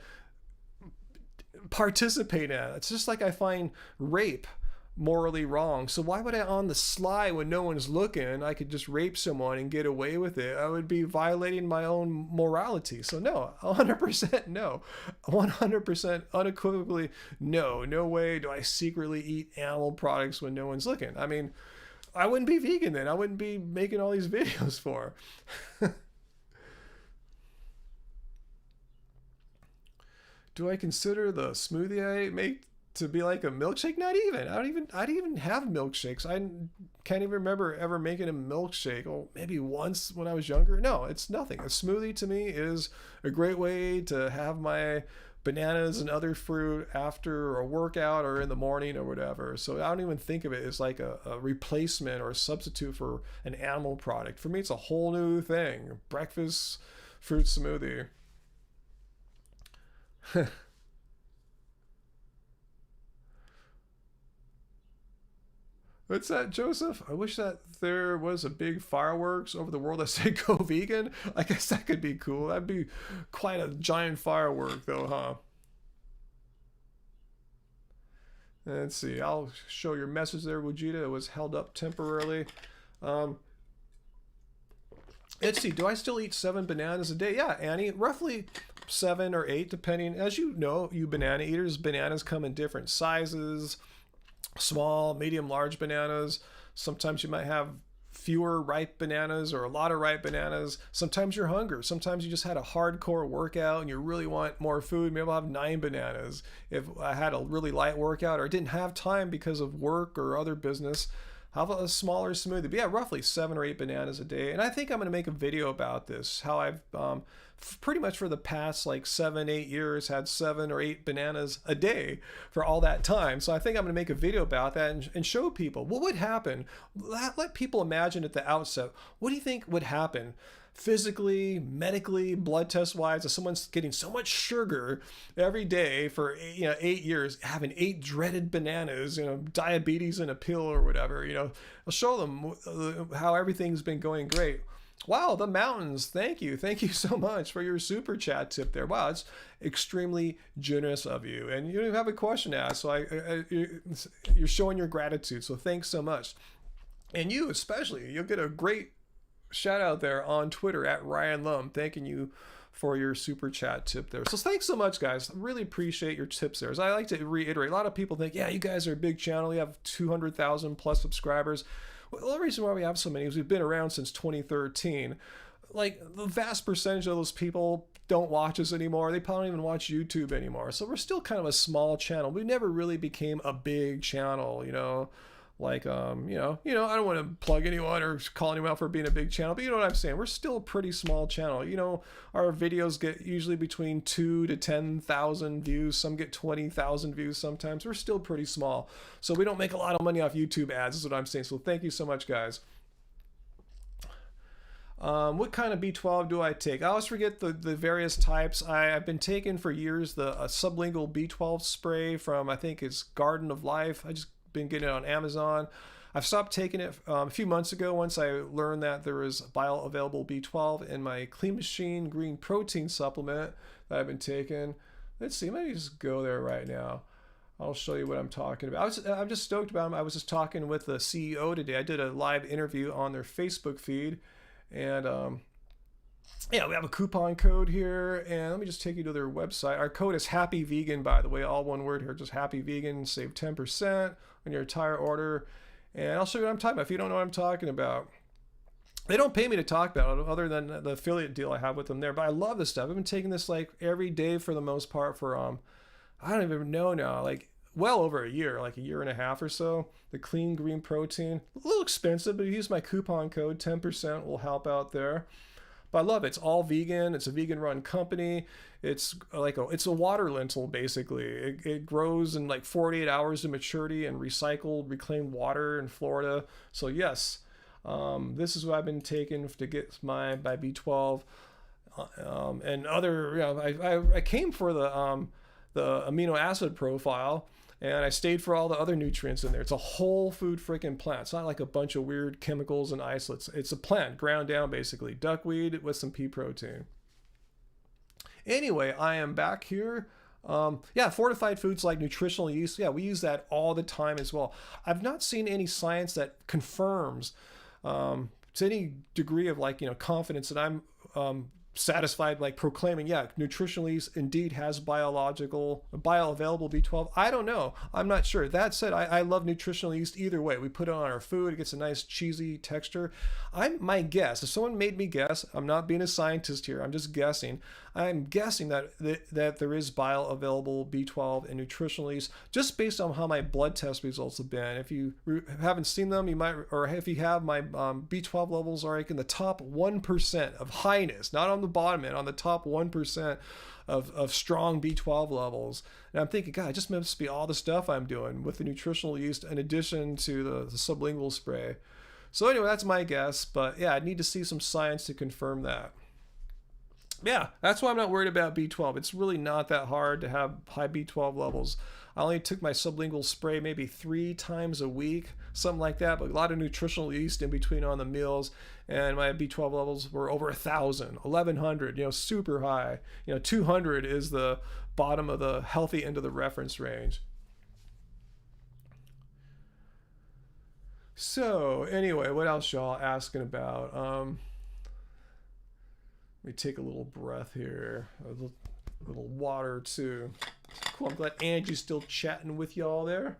participate in it? It's just like I find rape morally wrong. So why would I on the sly, when no one's looking, I could just rape someone and get away with it? I would be violating my own morality. So no, 100% no. 100% unequivocally no. No way do I secretly eat animal products when no one's looking. I mean, I wouldn't be vegan then. I wouldn't be making all these videos for. Do I consider the smoothie I make to be like a milkshake? Not even. I don't even have milkshakes. I can't even remember ever making a milkshake. Oh, maybe once when I was younger. No, it's nothing. A smoothie to me is a great way to have my bananas and other fruit after a workout or in the morning or whatever. So I don't even think of it as like a replacement or a substitute for an animal product. For me, it's a whole new thing. Breakfast fruit smoothie. What's that, Joseph? I wish that there was a big fireworks over the world that said go vegan. I guess that could be cool. That'd be quite a giant firework, though, huh? Let's see. I'll show your message there, Wujita. It was held up temporarily. Um, let's see. Do I still eat 7 bananas a day? Yeah, Annie. Roughly 7 or 8, depending. As you know, you banana eaters, bananas come in different sizes. Small, medium, large bananas. Sometimes you might have fewer ripe bananas or a lot of ripe bananas. Sometimes you're hungry. Sometimes you just had a hardcore workout and you really want more food. Maybe I'll have 9 bananas. If I had a really light workout or didn't have time because of work or other business, have a smaller smoothie. But yeah, roughly 7 or 8 bananas a day. And I think I'm going to make a video about this, how I've pretty much for the past like 7-8 years had 7 or 8 bananas a day for all that time. So I think I'm going to make a video about that and show people what would happen. Let people imagine at the outset, what do you think would happen physically, medically, blood test wise, if someone's getting so much sugar every day for 8 years, having 8 dreaded bananas, diabetes in a pill or whatever. I'll show them how everything's been going great. Wow, the mountains. Thank you so much for your super chat tip there. Wow, it's extremely generous of you, and you have a question to ask, so you're showing your gratitude, so thanks so much. And you especially, you'll get a great shout out there on Twitter at Ryan Lum, thanking you for your super chat tip there. So thanks so much, guys. Really appreciate your tips there. As I like to reiterate, a lot of people think, yeah, you guys are a big channel. You have 200,000 plus subscribers. Well, the reason why we have so many is we've been around since 2013. Like, the vast percentage of those people don't watch us anymore. They probably don't even watch YouTube anymore. So we're still kind of a small channel. We never really became a big channel, Like, I don't want to plug anyone or call anyone out for being a big channel, but you know what I'm saying? We're still a pretty small channel. Our videos get usually between 2 to 10,000 views. Some get 20,000 views sometimes. We're still pretty small. So we don't make a lot of money off YouTube ads, is what I'm saying. So thank you so much, guys. What kind of B12 do I take? I always forget the various types. I've been taking for years the sublingual B12 spray from, I think it's Garden of Life. I just been getting it on Amazon. I've stopped taking it a few months ago once I learned that there is bioavailable B12 in my Clean Machine green protein supplement that I've been taking. Let's see, maybe just go there right now. I'll show you what I'm talking about. I'm just stoked about them. I was just talking with the CEO today. I did a live interview on their Facebook feed, and yeah, we have a coupon code here, and let me just take you to their website. Our code is Happy Vegan, by the way, all one word here, just Happy Vegan. Save 10% on your entire order, and I'll show you what I'm talking about if you don't know what I'm talking about. They don't pay me to talk about it other than the affiliate deal I have with them there, but I love this stuff. I've been taking this like every day for the most part for I don't even know now, like well over a year, like a year and a half or so. The clean green protein, a little expensive, but use my coupon code, 10% will help out there. But I love it. It's all vegan. It's a vegan-run company. It's a water lentil, basically. It grows in like 48 hours to maturity and recycled, reclaimed water in Florida. So yes, this is what I've been taking to get my B12 and other. I came for the amino acid profile. And I stayed for all the other nutrients in there. It's a whole food freaking plant. It's not like a bunch of weird chemicals and isolates. It's a plant, ground down basically. Duckweed with some pea protein. Anyway, I am back here. Yeah, fortified foods like nutritional yeast. Yeah, we use that all the time as well. I've not seen any science that confirms to any degree of confidence that I'm satisfied, like proclaiming, yeah, Nutritionally indeed has bioavailable B12. I don't know. I'm not sure. That said, I love Nutritional Yeast either way. We put it on our food. It gets a nice cheesy texture. My guess, if someone made me guess, I'm not being a scientist here. I'm just guessing. I'm guessing that there is bioavailable B12 in Nutritional Yeast just based on how my blood test results have been. If you haven't seen them, you might, or if you have, my B12 levels are like in the top 1% of highness, not on the bottom end, on the top 1% of strong B12 levels. And I'm thinking, God, it just must be all the stuff I'm doing with the Nutritional Yeast in addition to the sublingual spray. So anyway, that's my guess. But yeah, I need to see some science to confirm that. Yeah, that's why I'm not worried about B12. It's really not that hard to have high B12 levels. I only took my sublingual spray maybe 3 times a week, something like that, but a lot of Nutritional Yeast in between on the meals, and my B12 levels were over 1,000, 1,100, super high. 200 is the bottom of the healthy end of the reference range. So anyway, what else y'all asking about? Let me take a little breath here, a little water too. Cool, I'm glad Angie's still chatting with y'all there.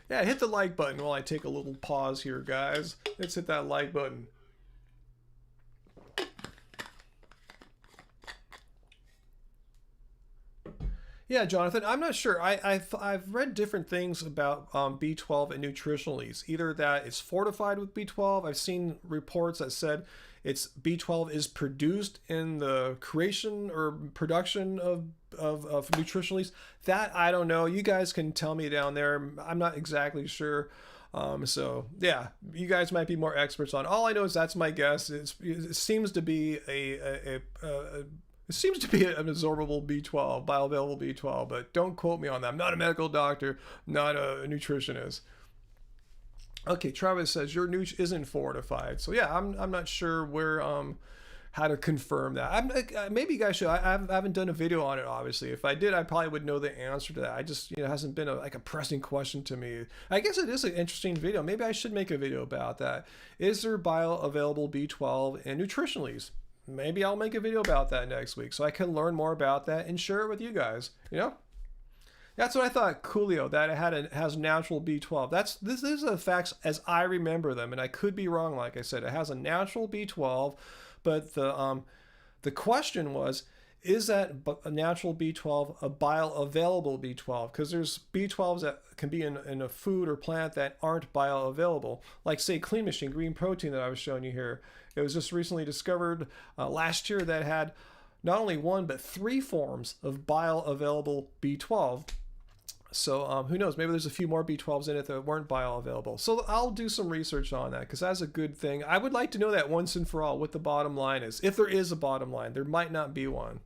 Yeah, hit the like button while I take a little pause here, guys. Let's hit that like button. Yeah, Jonathan, I'm not sure. I've read different things about B12 and Nutritional Yeast. Either that it's fortified with B12. I've seen reports that said it's B12 is produced in the creation or production of Nutritional Yeast. That I don't know. You guys can tell me down there. I'm not exactly sure. So yeah, you guys might be more experts on. All I know is that's my guess. It seems to be it seems to be an absorbable B12, bioavailable B12, but don't quote me on that. I'm not a medical doctor, not a nutritionist. Okay, Travis says your nooch isn't fortified. So yeah, I'm not sure where how to confirm that. Maybe you guys should. I haven't done a video on it, obviously. If I did, I probably would know the answer to that. I just, it hasn't been a pressing question to me. I guess it is an interesting video. Maybe I should make a video about that. Is there bioavailable B12 and Nutritional Yeast? Maybe I'll make a video about that next week so I can learn more about that and share it with you guys. That's what I thought. Coolio, that it has natural B12. This is the facts as I remember them, and I could be wrong. Like I said, it has a natural B12, but the question was, is that a natural B12 a bioavailable B12? Because there's B12s that can be in a food or plant that aren't bioavailable, like say Clean Machine green protein that I was showing you here. It was just recently discovered last year that had not only 1 but 3 forms of bioavailable B12. So who knows? Maybe there's a few more B12s in it that weren't bioavailable. So I'll do some research on that because that's a good thing. I would like to know that once and for all what the bottom line is. If there is a bottom line, there might not be one.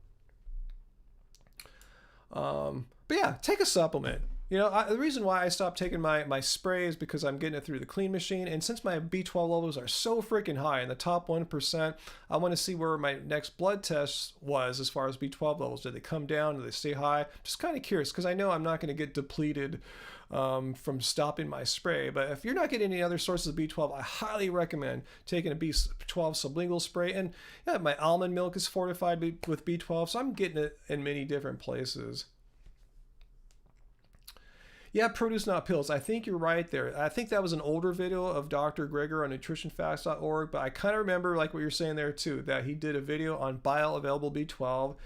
But yeah, take a supplement. The reason why I stopped taking my spray is because I'm getting it through the Clean Machine. And since my B12 levels are so freaking high in the top 1%, I want to see where my next blood test was as far as B12 levels. Did they come down? Did they stay high? Just kind of curious because I know I'm not going to get depleted from stopping my spray. But if you're not getting any other sources of B12, I highly recommend taking a B12 sublingual spray. And yeah, my almond milk is fortified with B12, so I'm getting it in many different places. Yeah, produce not pills. I think you're right there. I think that was an older video of Dr. Greger on nutritionfacts.org, but I kind of remember like what you're saying there too, that he did a video on bioavailable B12.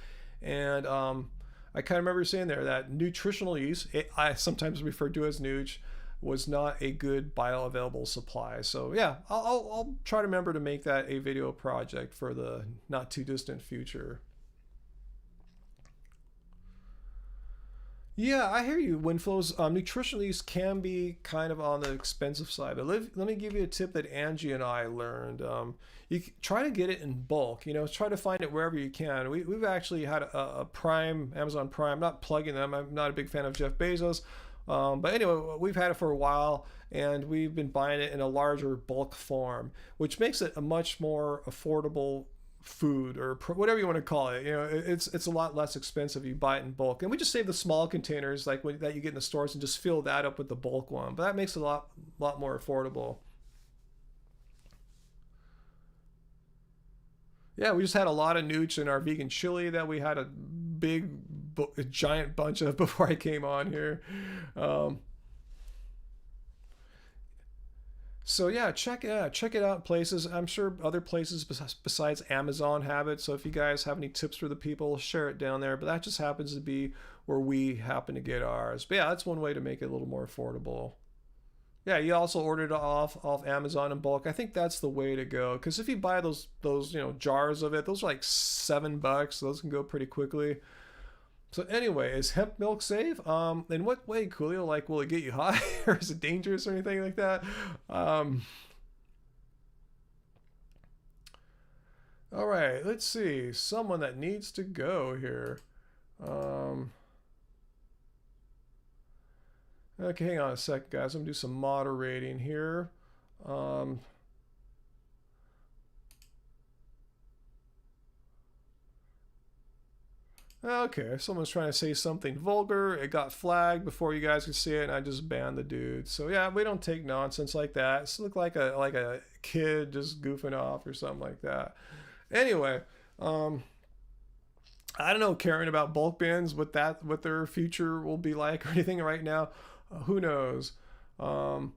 And I kind of remember saying there that Nutritional Yeast, I sometimes refer to as Nooch, was not a good bioavailable supply. So yeah, I'll try to remember to make that a video project for the not too distant future. Yeah, I hear you, Winflows. Nutritional Yeast can be kind of on the expensive side, but let me give you a tip that Angie and I learned. You try to get it in bulk. Try to find it wherever you can. We've actually had a Prime, Amazon Prime. I'm not plugging them. I'm not a big fan of Jeff Bezos. But anyway, we've had it for a while, and we've been buying it in a larger bulk form, which makes it a much more affordable food or whatever you want to call it. It's a lot less expensive. You buy it in bulk, and we just save the small containers that you get in the stores and just fill that up with the bulk one. But that makes it a lot more affordable. Yeah, we just had a lot of nooch in our vegan chili that we had a giant bunch of before I came on here. Um, so yeah, check it out. Places I'm sure other places besides Amazon have it. So if you guys have any tips for the people, share it down there. But that just happens to be where we happen to get ours. But yeah, that's one way to make it a little more affordable. Yeah, you also ordered it off Amazon in bulk. I think that's the way to go. Because if you buy those jars of it, those are like $7. Those can go pretty quickly. So anyway, is hemp milk safe? In what way, Coolio? Like, will it get you high, or is it dangerous or anything like that? Um, all right, let's see. Someone that needs to go here. Um, okay, hang on a second, guys. I'm gonna do some moderating here. Um, Okay, someone's trying to say something vulgar. It got flagged before you guys could see it, and I just banned the dude. So yeah, we don't take nonsense like that. It's look like a kid just goofing off or something like that. Anyway, um, I don't know, caring about bulk bins, what their future will be like or anything right now. Who knows? Um,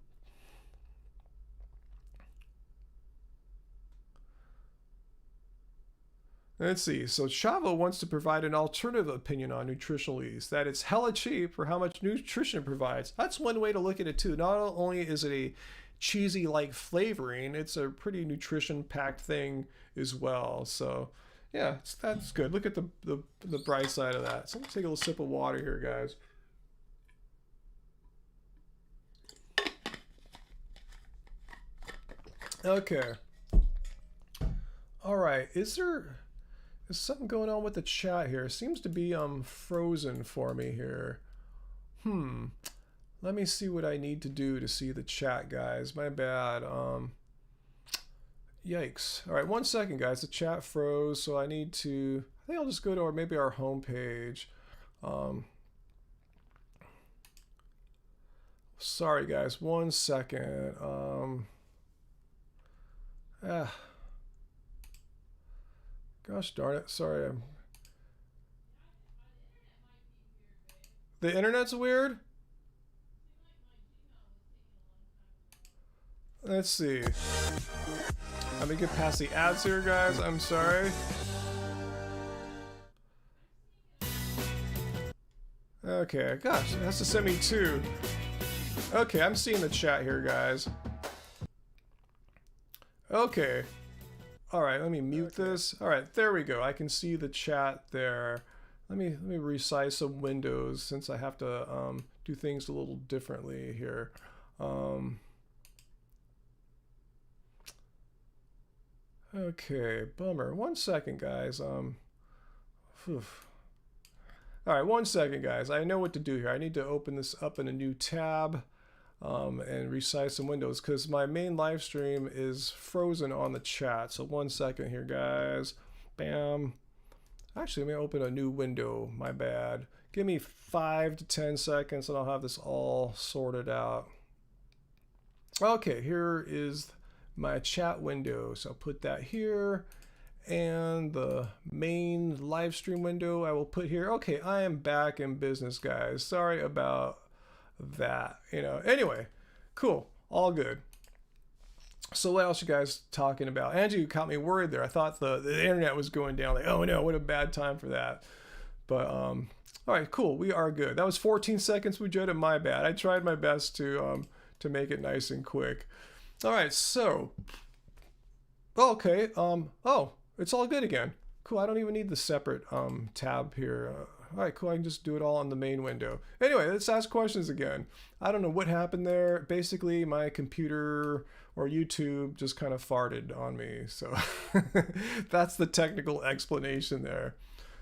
Let's see. So Chavo wants to provide an alternative opinion on nutritional ease, that it's hella cheap for how much nutrition it provides. That's one way to look at it too. Not only is it a cheesy like flavoring, it's a pretty nutrition packed thing as well. So yeah, that's good. Look at the bright side of that. So let me take a little sip of water here, guys. Okay. All right. Is something going on with the chat here? It seems to be frozen for me here. Hmm. Let me see what I need to do to see the chat, guys. My bad. Yikes. All right, one second, guys. The chat froze, so I need to. I think I'll just go to maybe our home page. Um, Sorry, guys. One second. Ah, Gosh darn it. Sorry. The internet's weird. Let's see. Let me get past the ads here, guys. I'm sorry. Okay, gosh, it has to send me two. Okay, I'm seeing the chat here, guys. Okay. Alright, let me mute this. Alright, there we go. I can see the chat there. Let me resize some windows since I have to do things a little differently here. Okay, bummer. One second, guys. Alright, one second, guys. I know what to do here. I need to open this up in a new tab and resize some windows because my main live stream is frozen on the chat. So one second here, guys. Bam. Actually, let me open a new window. My bad. Give me 5 to 10 seconds and I'll have this all sorted out. Okay, here is my chat window. So I'll put that here. And the main live stream window I will put here. Okay, I am back in business, guys. Sorry about that. Anyway, cool. All good. So what else you guys talking about? Angie caught me worried there. I thought the internet was going down. Like, oh no, what a bad time for that. But all right, cool. We are good. That was 14 seconds, Wujeta. My bad. I tried my best to make it nice and quick. All right, so okay. Oh, it's all good again. Cool. I don't even need the separate tab here. All right, cool. I can just do it all on the main window. Anyway, let's ask questions again. I don't know what happened there. Basically, my computer or YouTube just kind of farted on me. So that's the technical explanation there.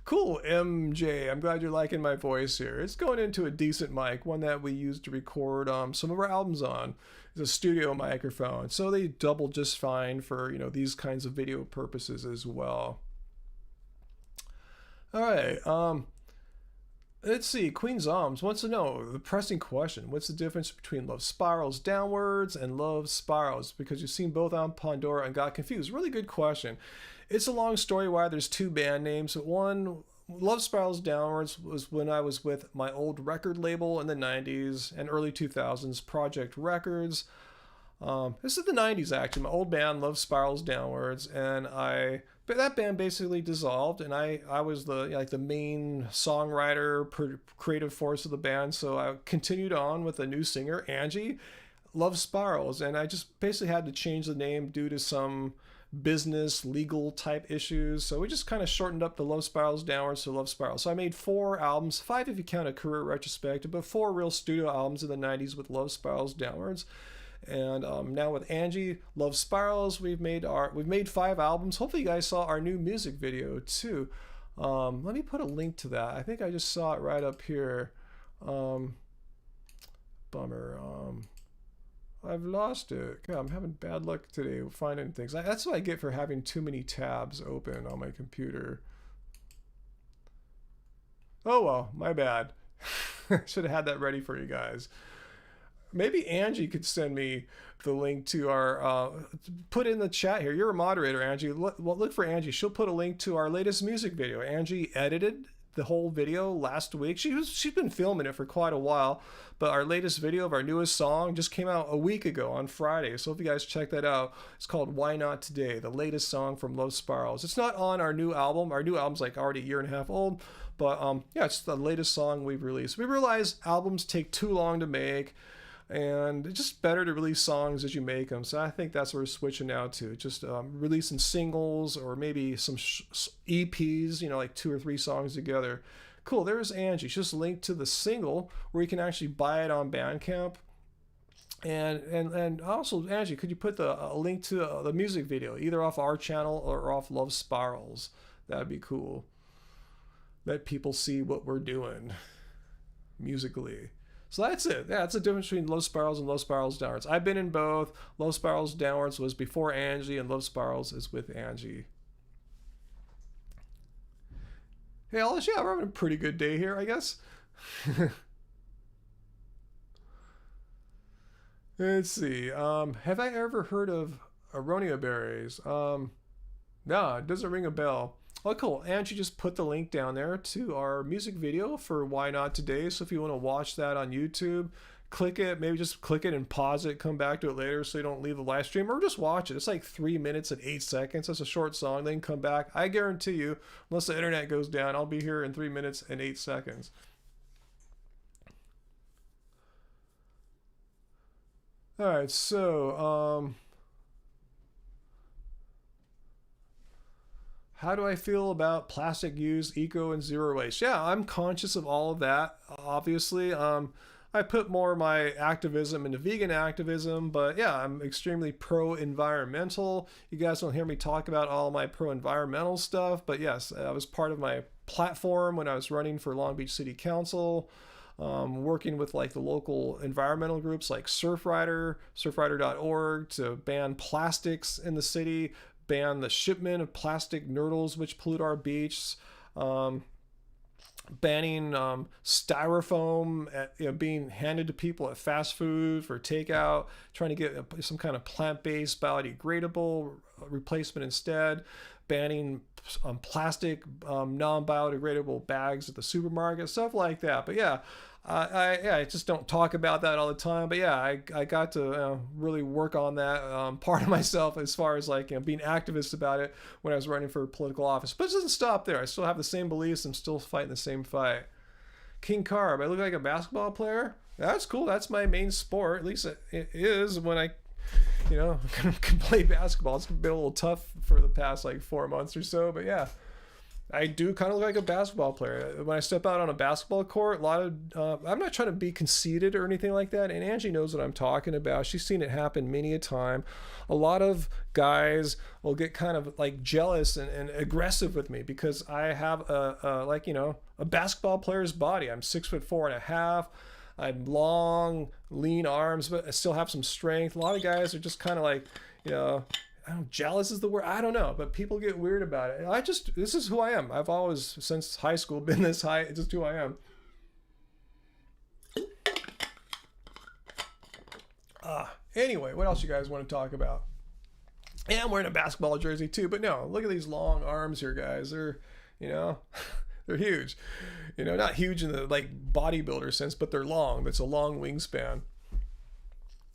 Cool, MJ. I'm glad you're liking my voice here. It's going into a decent mic, one that we use to record some of our albums on. It's a studio microphone, so they double just fine for these kinds of video purposes as well. All right. Let's see. Queen Zoms wants to know the pressing question: what's the difference between love spirals downwards and love spirals? Because you've seen both on Pandora and got confused. Really good question. It's a long story why there's two band names. One, Love Spirals Downwards, was when I was with my old record label in the 90s and early 2000s, Project Records. This is the 90s actually. My old band, Love Spirals Downwards, and but that band basically dissolved, and I was the main songwriter, creative force of the band. So I continued on with a new singer, Angie, Love Spirals, and I just basically had to change the name due to some business legal type issues. So we just kind of shortened up the Love Spirals Downwards to Love Spirals. So I made 4 albums, 5 if you count a career retrospective, but 4 real studio albums in the 90s with Love Spirals Downwards. And now with Angie, Love Spirals, we've made 5 albums. Hopefully you guys saw our new music video too. Let me put a link to that. I think I just saw it right up here. Bummer. I've lost it. God, I'm having bad luck today finding things. That's what I get for having too many tabs open on my computer. Oh well, my bad. Should have had that ready for you guys. Maybe Angie could send me the link to our, put in the chat here. You're a moderator, Angie. Look for Angie. She'll put a link to our latest music video. Angie edited the whole video last week. She's been filming it for quite a while, but our latest video of our newest song just came out a week ago on Friday. So if you guys check that out, it's called Why Not Today, the latest song from Love Spirals. It's not on our new album. Our new album's like already a year and a half old, but yeah, it's the latest song we've released. We realize albums take too long to make, and it's just better to release songs as you make them. So I think that's what we're switching now to, just releasing singles or maybe some EPs, like 2 or 3 songs together. Cool, there's Angie. She's just linked to the single where you can actually buy it on Bandcamp. And also, Angie, could you put a link to the music video, either off our channel or off Love Spirals? That'd be cool. Let people see what we're doing musically. So that's it. Yeah, that's the difference between Love Spirals and Love Spirals Downwards. I've been in both. Love Spirals Downwards was before Angie, and Love Spirals is with Angie. Hey, Alice, yeah, we're having a pretty good day here, I guess. Let's see. Have I ever heard of Aronia berries? No, it doesn't ring a bell. Oh, cool. Angie just put the link down there to our music video for Why Not Today. So if you want to watch that on YouTube, click it. Maybe just click it and pause it. Come back to it later so you don't leave the live stream. Or just watch it. It's like 3 minutes and 8 seconds. That's a short song. Then come back. I guarantee you, unless the internet goes down, I'll be here in 3 minutes and 8 seconds. All right, so how do I feel about plastic use, eco, and zero waste? Yeah, I'm conscious of all of that, obviously. I put more of my activism into vegan activism, but yeah, I'm extremely pro-environmental. You guys don't hear me talk about all my pro-environmental stuff, but yes, that was part of my platform when I was running for Long Beach City Council, working with like the local environmental groups like Surfrider, surfrider.org, to ban plastics in the city, ban the shipment of plastic nurdles which pollute our beach, banning styrofoam being handed to people at fast food for takeout, trying to get some kind of plant-based biodegradable replacement instead, banning plastic non-biodegradable bags at the supermarket, stuff like that. But yeah, I just don't talk about that all the time. But yeah, I got to really work on that part of myself as far as like being activist about it when I was running for political office. But it doesn't stop there. I still have the same beliefs. I'm still fighting the same fight. King Carb, I look like a basketball player. That's cool. That's my main sport. At least it is when I can play basketball. It's been a little tough for the past like 4 months or so, but yeah, I do kind of look like a basketball player. When I step out on a basketball court, I'm not trying to be conceited or anything like that, and Angie knows what I'm talking about. She's seen it happen many a time. A lot of guys will get kind of like jealous and aggressive with me because I have a basketball player's body. I'm 6'4.5". I'm long, lean arms, but I still have some strength. A lot of guys are just kind of like, jealous is the word. I don't know, but people get weird about it. This is who I am. I've always, since high school, been this high. It's just who I am. Anyway, what else you guys want to talk about? And I'm wearing a basketball jersey too. But no, look at these long arms here, guys. They're, you know, they're huge. You know, not huge in the like bodybuilder sense, but they're long. That's a long wingspan.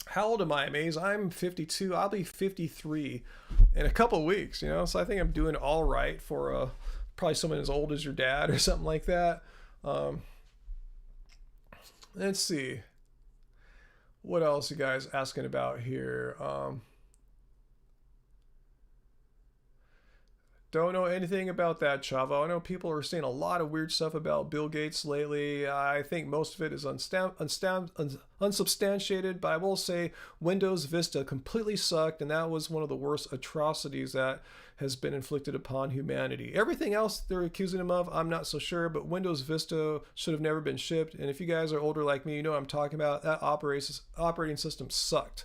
How old am I, Maze? I'm 52. I'll be 53 in a couple weeks, you know? So I think I'm doing all right for probably someone as old as your dad or something like that. Let's see. What else you guys asking about here? Don't know anything about that, Chavo. I know people are saying a lot of weird stuff about Bill Gates lately. I think most of it is unsubstantiated, but I will say Windows Vista completely sucked, and that was one of the worst atrocities that has been inflicted upon humanity. Everything else they're accusing him of, I'm not so sure, but Windows Vista should have never been shipped. And if you guys are older like me, you know what I'm talking about. That operating system sucked.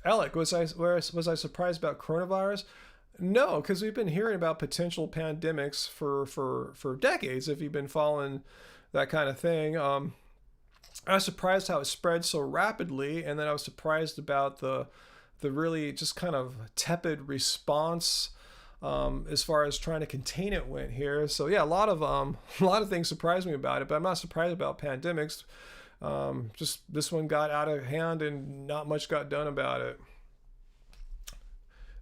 Alec, was I surprised about coronavirus? No, because we've been hearing about potential pandemics for decades. If you've been following that kind of thing, I was surprised how it spread so rapidly, and then I was surprised about the really just kind of tepid response as far as trying to contain it went here. So yeah, a lot of things surprised me about it, but I'm not surprised about pandemics. Just this one got out of hand and not much got done about it.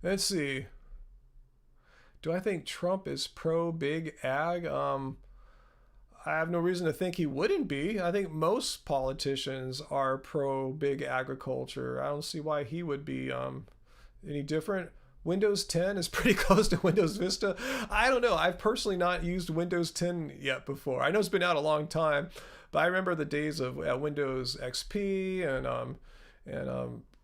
Let's see. Do I think Trump is pro big ag? I have no reason to think he wouldn't be. I think most politicians are pro big agriculture. I don't see why he would be any different. Windows 10 is pretty close to Windows Vista. I don't know. I've personally not used Windows 10 yet before. I know it's been out a long time, but I remember the days of Windows XP and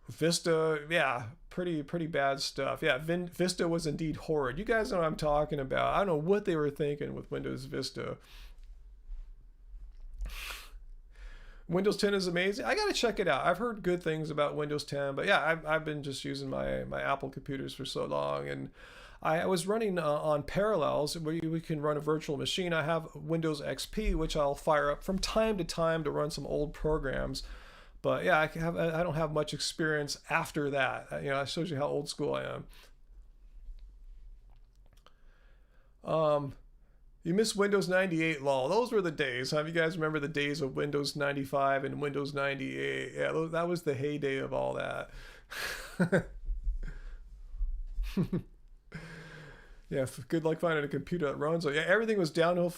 Vista. Yeah, pretty bad stuff. Yeah, Vista was indeed horrid. You guys know what I'm talking about. I don't know what they were thinking with Windows Vista. Windows 10 is amazing. I gotta check it out. I've heard good things about Windows 10, but yeah, I've been just using my Apple computers for so long, and I was running on Parallels where we can run a virtual machine. I have Windows XP, which I'll fire up from time to time to run some old programs. But yeah, I don't have much experience after that. You know, that shows you how old school I am. You miss Windows 98, lol. Those were the days. Have you guys remember the days of Windows 95 and Windows 98? Yeah, that was the heyday of all that. Yeah, good luck finding a computer that runs. So yeah, everything was downhill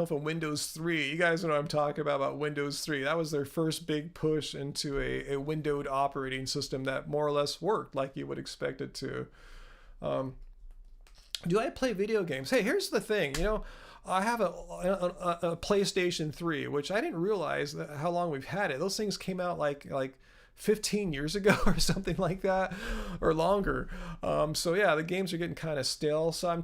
from Windows 3. You guys know what I'm talking about Windows 3. That was their first big push into a windowed operating system that more or less worked like you would expect it to. Do I play video games? Hey, here's the thing. You know, I have a PlayStation 3, which I didn't realize how long we've had it. Those things came out like 15 years ago or something like that, or longer. So yeah, the games are getting kind of stale. So I want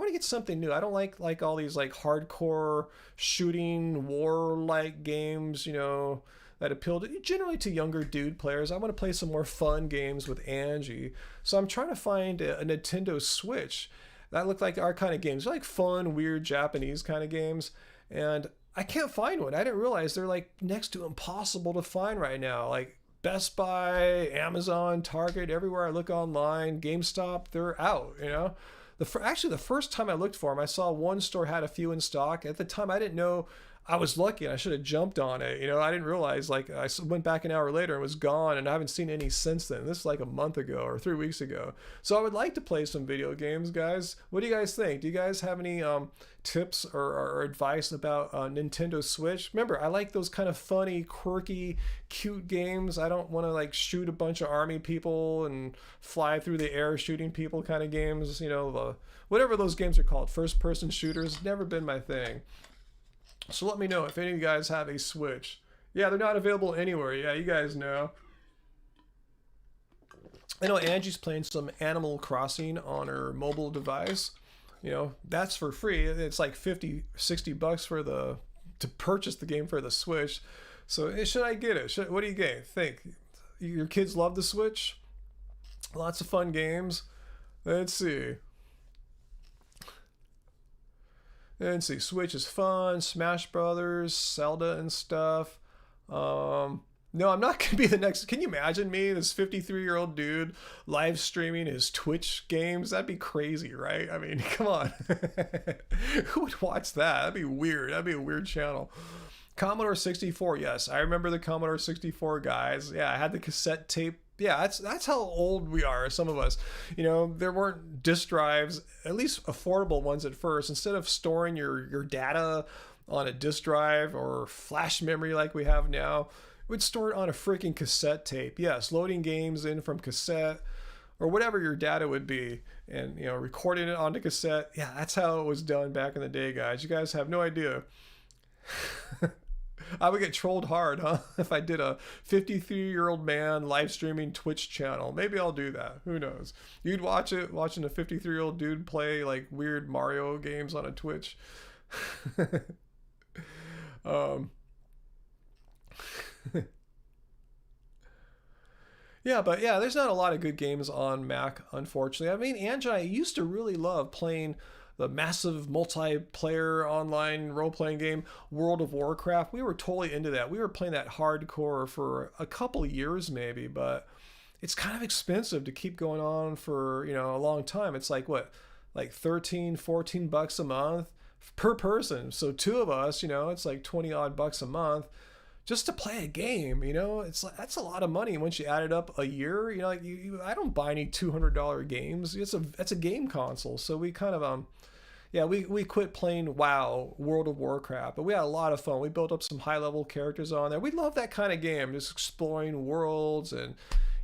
to get something new. I don't like all these like hardcore shooting war-like games, you know, that appeal generally to younger dude players. I want to play some more fun games with Angie. So I'm trying to find a Nintendo Switch that look like our kind of games. They're like fun, weird Japanese kind of games. And I can't find one. I didn't realize they're like next to impossible to find right now. Like Best Buy, Amazon, Target, everywhere I look online, GameStop, they're out, you know? Actually, the first time I looked for them, I saw one store had a few in stock. At the time, I didn't know. I was lucky and I should have jumped on it. You know, I didn't realize, like, I went back an hour later and was gone, and I haven't seen any since then. This is like a month ago or 3 weeks ago. So I would like to play some video games, guys. What do you guys think? Do you guys have any tips or advice about Nintendo Switch? Remember, I like those kind of funny, quirky, cute games. I don't want to, like, shoot a bunch of army people and fly through the air shooting people kind of games. You know, whatever those games are called. First-person shooters. Never been my thing. So let me know if any of you guys have a Switch. Yeah, they're not available anywhere. Yeah, you guys know. I know Angie's playing some Animal Crossing on her mobile device. You know, that's for free. It's like 50, 60 bucks to purchase the game for the Switch. So should I get it? What do you think? Your kids love the Switch? Lots of fun games. Let's see. And see, Switch is fun, Smash Brothers, Zelda and stuff. No, I'm not gonna be the next. Can you imagine me, this 53-year-old dude, live streaming his Twitch games? That'd be crazy, right? I mean, come on. Who would watch that? That'd be weird. That'd be a weird channel. Commodore 64, yes, I remember the Commodore 64, guys. Yeah, I had the cassette tape. Yeah, that's how old we are, some of us. You know, there weren't disk drives, at least affordable ones at first. Instead of storing your data on a disk drive or flash memory like we have now, we'd store it on a freaking cassette tape. Yes, loading games in from cassette or whatever your data would be, and you know, recording it onto cassette. Yeah, that's how it was done back in the day, guys. You guys have no idea. I would get trolled hard, huh? If I did a 53-year-old man live streaming Twitch channel. Maybe I'll do that. Who knows? You'd watch it, watching a 53-year-old dude play like weird Mario games on a Twitch. Yeah, but yeah, there's not a lot of good games on Mac, unfortunately. I mean, Angie and I used to really love playing the massive multiplayer online role-playing game World of Warcraft. We were totally into that. We were playing that hardcore for a couple of years maybe, but it's kind of expensive to keep going on for, you know, a long time. It's like what, like 13, 14 bucks a month per person. So two of us, you know, it's like 20 odd bucks a month just to play a game. You know, it's like, that's a lot of money once you add it up a year. You know, like I don't buy any $200 games. It's a game console. So we kind of yeah, we quit playing WoW, World of Warcraft, but we had a lot of fun. We built up some high level characters on there. We love that kind of game, just exploring worlds, and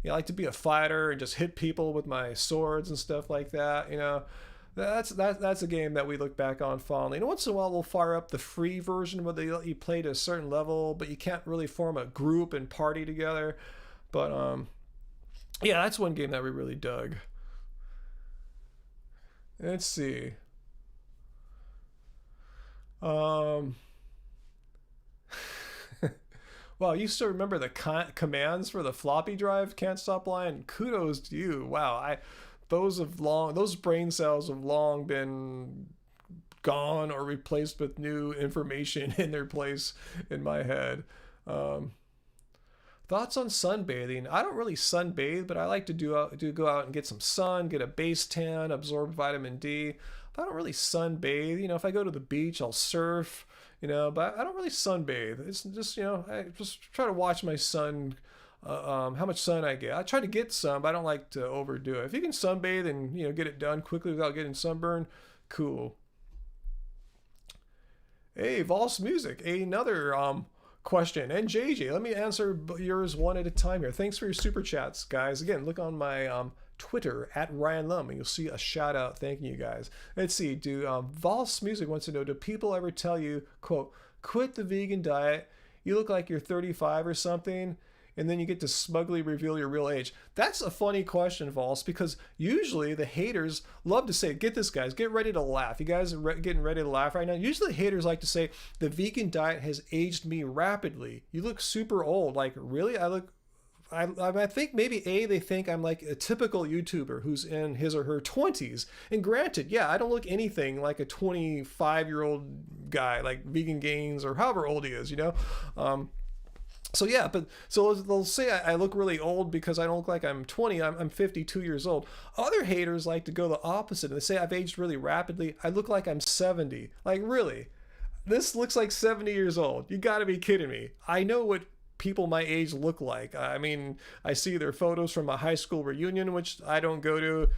you know, I like to be a fighter and just hit people with my swords and stuff like that. You know, that's a game that we look back on fondly. And once in a while, we'll fire up the free version where they let you play to a certain level, but you can't really form a group and party together. But yeah, that's one game that we really dug. Let's see. Well, you still remember the commands for the floppy drive? Can't stop lying. Kudos to you. Wow, those brain cells have long been gone or replaced with new information in their place in my head. Thoughts on sunbathing? I don't really sunbathe, but I like to go out and get some sun, get a base tan, absorb vitamin D. But I don't really sunbathe. You know, if I go to the beach, I'll surf. You know, but I don't really sunbathe. It's just, you know, I just try to watch my sun, how much sun I get. I try to get some, but I don't like to overdo it. If you can sunbathe and, you know, get it done quickly without getting sunburn, cool. Hey, Vols Music, another question. And JJ, let me answer yours one at a time here. Thanks for your super chats, guys. Again, look on my Twitter at Ryan Lum, and you'll see a shout out thanking you guys. Let's see. Vols Music wants to know, do people ever tell you, quote, quit the vegan diet, you look like you're 35 or something, and then you get to smugly reveal your real age? That's a funny question, Vols, because usually the haters love to say, get this, guys, get ready to laugh. You guys are getting ready to laugh right now. Usually the haters like to say, the vegan diet has aged me rapidly. You look super old. Like, really? I think maybe they think I'm like a typical YouTuber who's in his or her 20s. And granted, yeah, I don't look anything like a 25-year-old guy like Vegan Gains or however old he is, you know? So yeah, but so they'll say I look really old because I don't look like I'm 20. I'm 52 years old. Other haters like to go the opposite, and they say I've aged really rapidly. I look like I'm 70. Like, really? This looks like 70 years old. You got to be kidding me. I know what people my age look like. I mean, I see their photos from a high school reunion, which I don't go to.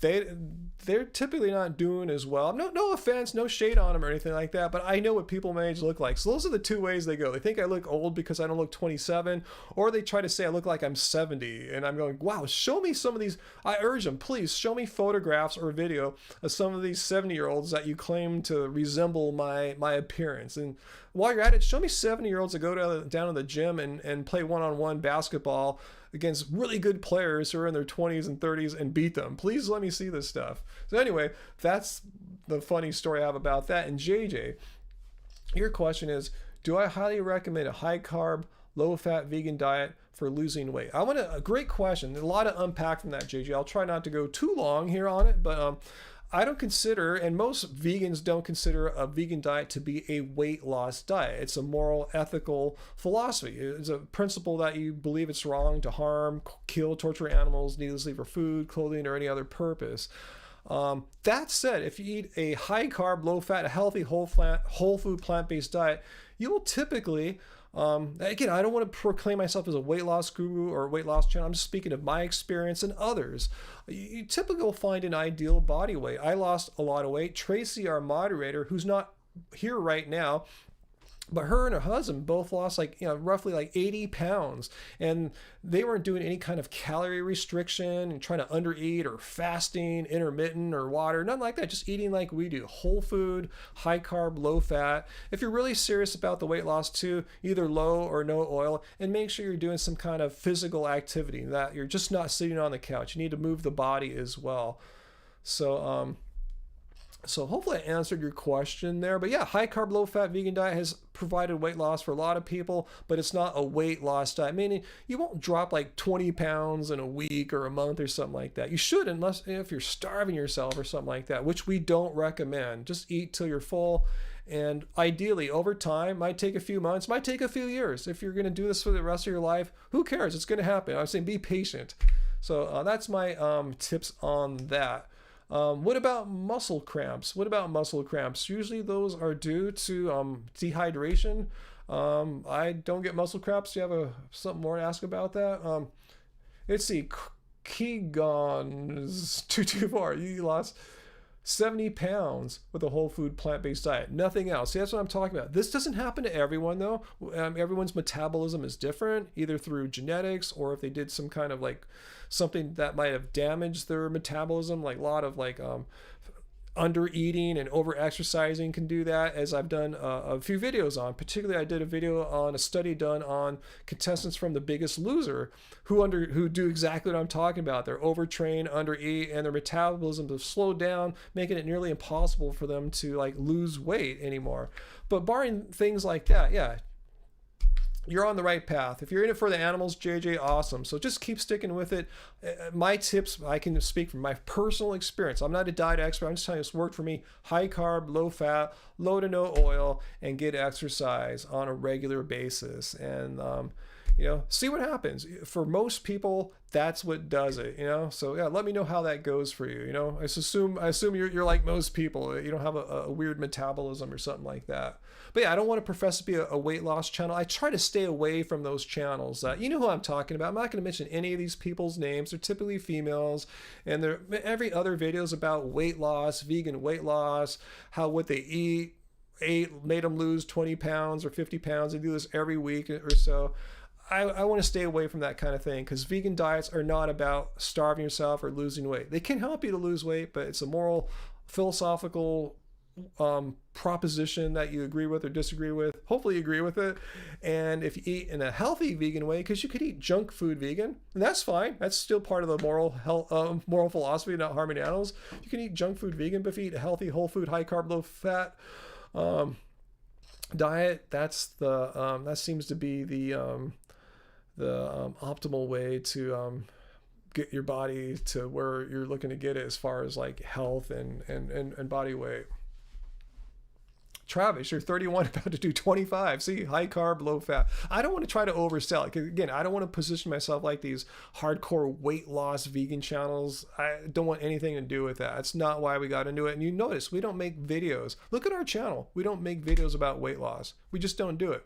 They're typically not doing as well. No offense, no shade on them or anything like that, but I know what people my age look like. So those are the two ways they go. They think I look old because I don't look 27, or they try to say I look like I'm 70, and I'm going, wow, show me some of these. I urge them, please show me photographs or video of some of these 70-year-olds that you claim to resemble my appearance. And while you're at it, show me 70-year-olds that go down to the gym and play one-on-one basketball against really good players who are in their 20s and 30s and beat them. Please let me see this stuff. So anyway, that's the funny story I have about that. And JJ, your question is, do I highly recommend a high carb, low fat vegan diet for losing weight? A great question. A lot to unpack from that, JJ. I'll try not to go too long here on it, but I don't consider, and most vegans don't consider a vegan diet to be a weight loss diet. It's a moral, ethical philosophy. It's a principle that you believe it's wrong to harm, kill, torture animals needlessly for food, clothing, or any other purpose. That said, if you eat a high carb, low fat, a healthy, whole food, plant based diet, you will typically, again, I don't want to proclaim myself as a weight loss guru or weight loss channel. I'm just speaking of my experience and others. You typically will find an ideal body weight. I lost a lot of weight. Tracy, our moderator, who's not here right now, but her and her husband both lost roughly like 80 pounds, and they weren't doing any kind of calorie restriction and trying to undereat or fasting, intermittent or water, nothing like that. Just eating like we do, whole food, high carb, low fat. If you're really serious about the weight loss too, either low or no oil, and make sure you're doing some kind of physical activity, that you're just not sitting on the couch. You need to move the body as well. So hopefully I answered your question there. But yeah, high carb, low fat vegan diet has provided weight loss for a lot of people, but it's not a weight loss diet, meaning you won't drop like 20 pounds in a week or a month or something like that. You should, unless if you're starving yourself or something like that, which we don't recommend. Just eat till you're full. And ideally, over time, might take a few months, might take a few years. If you're going to do this for the rest of your life, who cares? It's going to happen. I'm saying be patient. So that's my tips on that. What about muscle cramps? Usually those are due to dehydration. I don't get muscle cramps. Do you have something more to ask about that? Let's see. Keegan's 224. You lost 70 pounds with a whole food plant-based diet. Nothing else. See, that's what I'm talking about. This doesn't happen to everyone though. Everyone's metabolism is different, either through genetics or if they did some kind of like something that might have damaged their metabolism, like a lot of like under eating and over exercising can do that, as I've done a few videos on. Particularly I did a video on a study done on contestants from The Biggest Loser who do exactly what I'm talking about. They're overtrained, undereat, and their metabolism has slowed down, making it nearly impossible for them to like lose weight anymore. But barring things like that, yeah, you're on the right path. If you're in it for the animals, JJ, awesome. So just keep sticking with it. My tips, I can speak from my personal experience. I'm not a diet expert. I'm just telling you it's worked for me. High carb, low fat, low to no oil, and get exercise on a regular basis. And, see what happens. For most people, that's what does it, So yeah, let me know how that goes for you. I assume you're like most people. You don't have a weird metabolism or something like that. But yeah, I don't want to profess to be a weight loss channel. I try to stay away from those channels. You know who I'm talking about. I'm not going to mention any of these people's names. They're typically females, and every other video is about weight loss, vegan weight loss, how what they eat made them lose 20 pounds or 50 pounds. They do this every week or so. I want to stay away from that kind of thing, because vegan diets are not about starving yourself or losing weight. They can help you to lose weight, but it's a moral, philosophical proposition that you agree with or disagree with. Hopefully you agree with it. And if you eat in a healthy vegan way, because you could eat junk food vegan, and that's fine. That's still part of the moral philosophy, not harming animals. You can eat junk food vegan, but if you eat a healthy, whole food, high carb, low fat diet, that seems to be the optimal way to get your body to where you're looking to get it as far as like health and body weight. Travis, you're 31, about to do 25. See, high carb, low fat. I don't want to try to oversell it. Again, I don't want to position myself like these hardcore weight loss vegan channels. I don't want anything to do with that. That's not why we got into it. And you notice we don't make videos. Look at our channel. We don't make videos about weight loss. We just don't do it.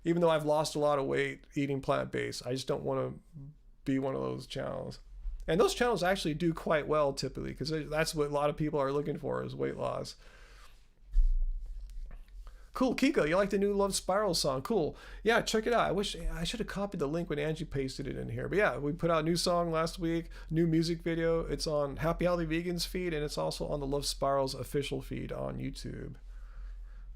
Even though I've lost a lot of weight eating plant-based, I just don't want to be one of those channels. And those channels actually do quite well typically, because that's what a lot of people are looking for, is weight loss. Cool, Kiko, you like the new Love Spiral song? Cool. Yeah, check it out. I wish I should have copied the link when Angie pasted it in here. But yeah, we put out a new song last week, new music video. It's on Happy Healthy Vegans feed, and it's also on the Love Spirals official feed on YouTube.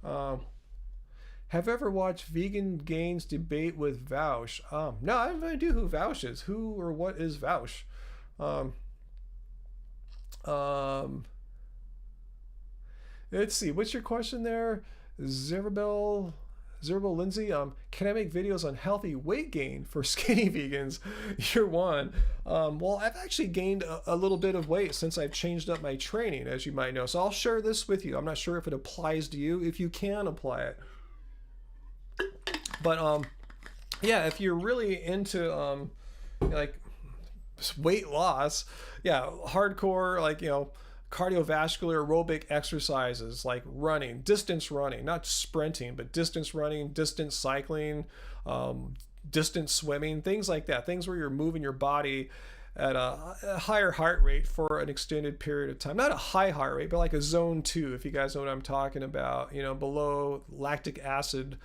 Have you ever watched Vegan Gains debate with Vaush? No, I have no idea who Vaush is. Who or what is Vaush? Let's see. What's your question there? Zerubbabel Zerbo Lindsay, can I make videos on healthy weight gain for skinny vegans? Year one. Well, I've actually gained a little bit of weight since I've changed up my training, as you might know. So I'll share this with you. I'm not sure if it applies to you, if you can apply it. But yeah, if you're really into like weight loss, yeah, hardcore, like, cardiovascular aerobic exercises like running, distance running, not sprinting, but distance running, distance cycling, distance swimming, things like that. Things where you're moving your body at a higher heart rate for an extended period of time. Not a high heart rate, but like a zone 2, if you guys know what I'm talking about, below lactic acid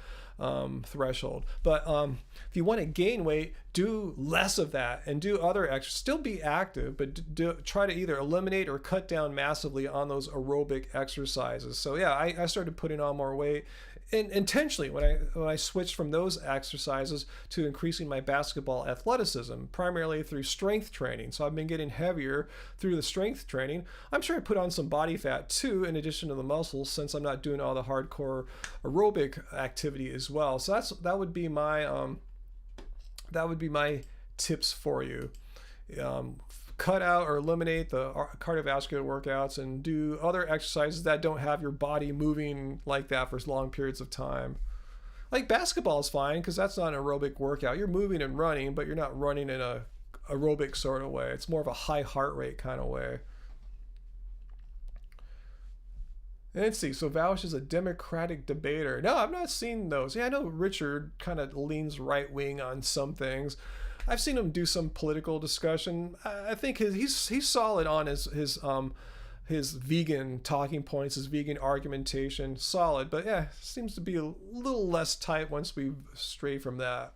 threshold. But if you want to gain weight, do less of that and do other exercises. Still be active, but try to either eliminate or cut down massively on those aerobic exercises. So yeah, I started putting on more weight intentionally when I switched from those exercises to increasing my basketball athleticism, primarily through strength training. So I've been getting heavier through the strength training. I'm sure I put on some body fat too, in addition to the muscles, since I'm not doing all the hardcore aerobic activity as well. So that would be my tips for you. Cut out or eliminate the cardiovascular workouts and do other exercises that don't have your body moving like that for long periods of time. Like basketball is fine because that's not an aerobic workout. You're moving and running, but you're not running in a aerobic sort of way. It's more of a high heart rate kind of way. And let's see. So Vaush is a Democratic debater. No, I've not seen those. Yeah, I know Richard kind of leans right wing on some things. I've seen him do some political discussion. I think he's solid on his vegan talking points, his vegan argumentation, solid. But yeah, seems to be a little less tight once we stray from that.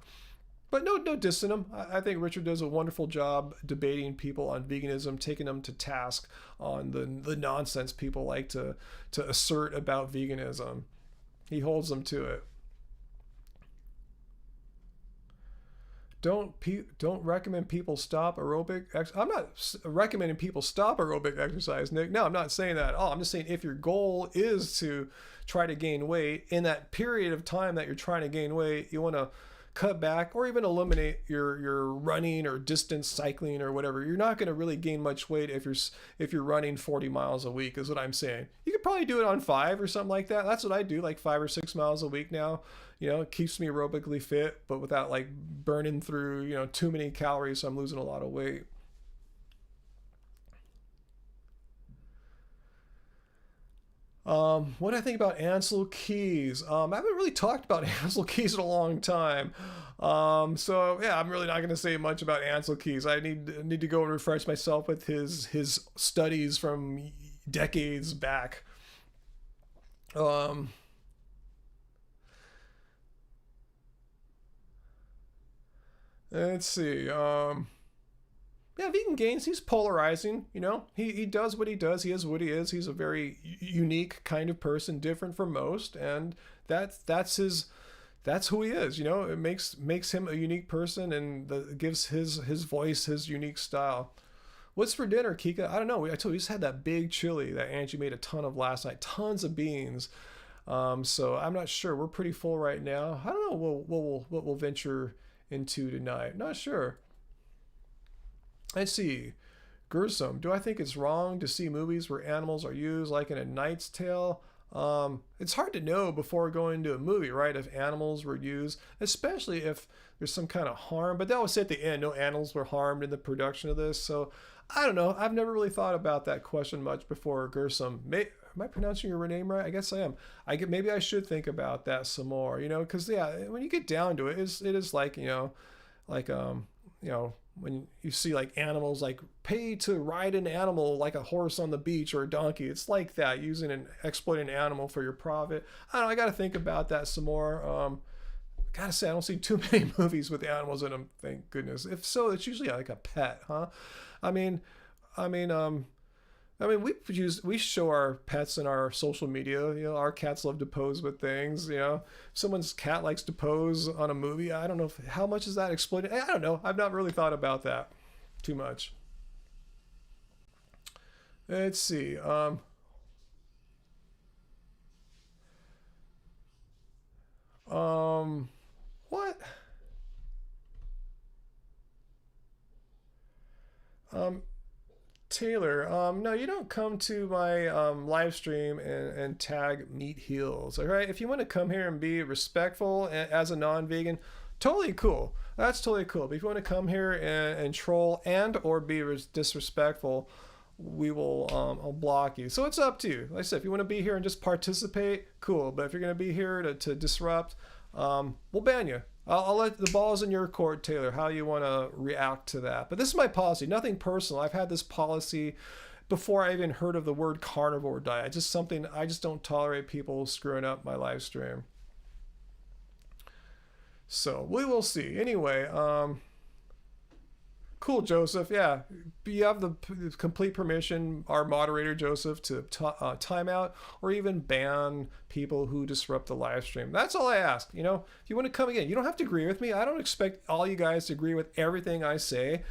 But no dissing him. I think Richard does a wonderful job debating people on veganism, taking them to task on the nonsense people like to assert about veganism. He holds them to it. Don't recommend people stop aerobic I'm not recommending people stop aerobic exercise, Nick. No, I'm not saying that at all. I'm just saying if your goal is to try to gain weight, in that period of time that you're trying to gain weight, you want to cut back or even eliminate your running or distance cycling or whatever. You're not going to really gain much weight if you're running 40 miles a week, is what I'm saying. You could probably do it on 5 or something like that. That's what I do, like 5 or 6 miles a week now. It keeps me aerobically fit, but without like burning through, too many calories, so I'm losing a lot of weight. What do I think about Ansel Keys? I haven't really talked about Ansel Keys in a long time. So yeah, I'm really not going to say much about Ansel Keys. I need to go and refresh myself with his studies from decades back. Um, let's see. Yeah, Vegan Gains, he's polarizing, He does what he does, he is what he is. He's a very unique kind of person, different from most, and that's who he is, It makes him a unique person and gives his voice, his unique style. What's for dinner, Kika? I don't know. I told you, we just had that big chili that Angie made a ton of last night. Tons of beans. So I'm not sure. We're pretty full right now. I don't know what we'll venture into tonight. Not sure. Let's see. Gruesome. Do I think it's wrong to see movies where animals are used like in A Knight's Tale? It's hard to know before going to a movie, right? If animals were used, especially if there's some kind of harm. But that was at the end. No animals were harmed in the production of this. So I don't know. I've never really thought about that question much before, Gruesome. Am I pronouncing your name right? I guess I am. Maybe I should think about that some more. Because yeah, when you get down to it, it is like like when you see like animals like pay to ride an animal like a horse on the beach or a donkey. It's like that, using and exploiting an animal for your profit. I don't know, I got to think about that some more. Gotta say, I don't see too many movies with animals in them, thank goodness. If so, it's usually like a pet, huh? I mean, I mean, um, we show our pets in our social media. Our cats love to pose with things. If someone's cat likes to pose on a movie, I don't know how much is that exploited. I don't know. I've not really thought about that too much. Let's see. What? Um, Taylor, no, you don't come to my live stream and tag meat heels. All right, if you want to come here and be respectful as a non-vegan, totally cool. That's totally cool. But if you want to come here and troll and or be disrespectful, we will I'll block you. So it's up to you. Like I said, if you want to be here and just participate, cool. But if you're gonna be here to disrupt, we'll ban you. I'll let the ball's in your court, Taylor, how you want to react to that. But this is my policy, nothing personal. I've had this policy before I even heard of the word carnivore diet. Just something, I just don't tolerate people screwing up my live stream. So we will see. Anyway, cool, Joseph. Yeah, you have the complete permission, our moderator Joseph, to time out or even ban people who disrupt the live stream. That's all I ask. You know, if you want to come again, you don't have to agree with me. I don't expect all you guys to agree with everything I say,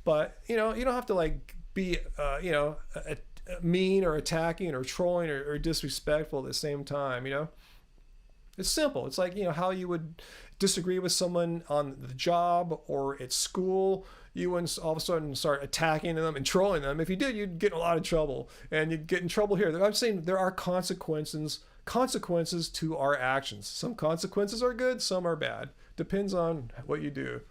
but you know, you don't have to like be, mean or attacking or trolling or disrespectful at the same time. You know. It's simple. It's like, you know, how you would disagree with someone on the job or at school. You wouldn't all of a sudden start attacking them and trolling them. If you did, you'd get in a lot of trouble. And you'd get in trouble here. I'm saying there are consequences to our actions. Some consequences are good, some are bad. Depends on what you do.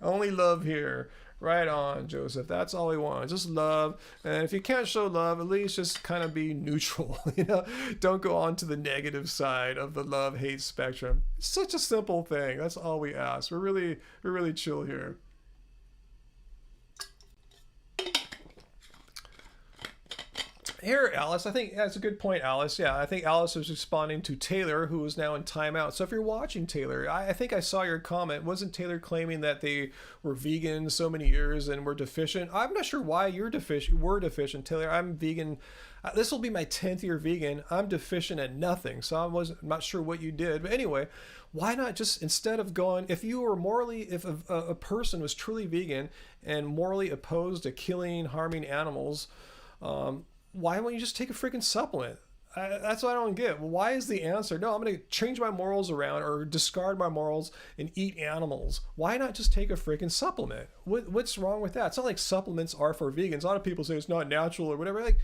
Only love here. Right on, Joseph. That's all we want. Just love. And if you can't show love, at least just kind of be neutral. You know, don't go on to the negative side of the love-hate spectrum. It's such a simple thing. That's all we ask. We're really chill here. Here, Alice, I think that's a good point, Alice. Yeah, I think Alice was responding to Taylor, who is now in timeout. So if you're watching Taylor, I think I saw your comment. Wasn't Taylor claiming that they were vegan so many years and were deficient? I'm not sure why you're deficient. We're deficient, Taylor. I'm vegan. This will be my 10th year vegan. I'm deficient at nothing, so I'm not sure what you did. But anyway, why not just, instead of going, if you were morally, if a person was truly vegan and morally opposed to killing, harming animals, why won't you just take a freaking supplement? That's what I don't get. Why is the answer, no, I'm going to change my morals around or discard my morals and eat animals? Why not just take a freaking supplement? What's wrong with that? It's not like supplements are for vegans. A lot of people say it's not natural or whatever. Like,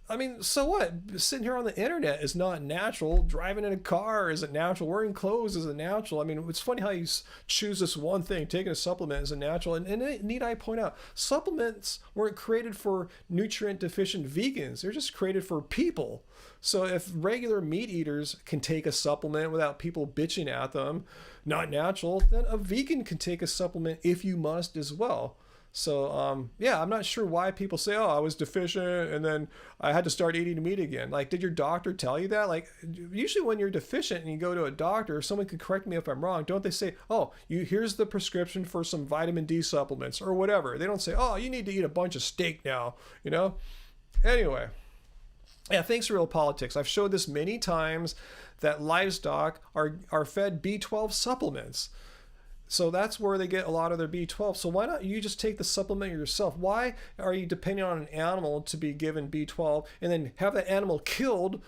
I mean, so what? Sitting here on the internet is not natural. Driving in a car isn't natural. Wearing clothes isn't natural. I mean, it's funny how you choose this one thing. Taking a supplement isn't natural. And need I point out, supplements weren't created for nutrient deficient vegans. They're just created for people. So if regular meat eaters can take a supplement without people bitching at them, not natural, then a vegan can take a supplement if you must as well. So, yeah, I'm not sure why people say, oh, I was deficient and then I had to start eating meat again. Like, did your doctor tell you that? Like, usually when you're deficient and you go to a doctor, someone could correct me if I'm wrong. Don't they say, oh, here's the prescription for some vitamin D supplements or whatever. They don't say, oh, you need to eat a bunch of steak now, you know? Anyway, yeah, thanks, Real Politics. I've showed this many times that livestock are fed B12 supplements. So that's where they get a lot of their B12. So why not you just take the supplement yourself? Why are you depending on an animal to be given B12 and then have that animal killed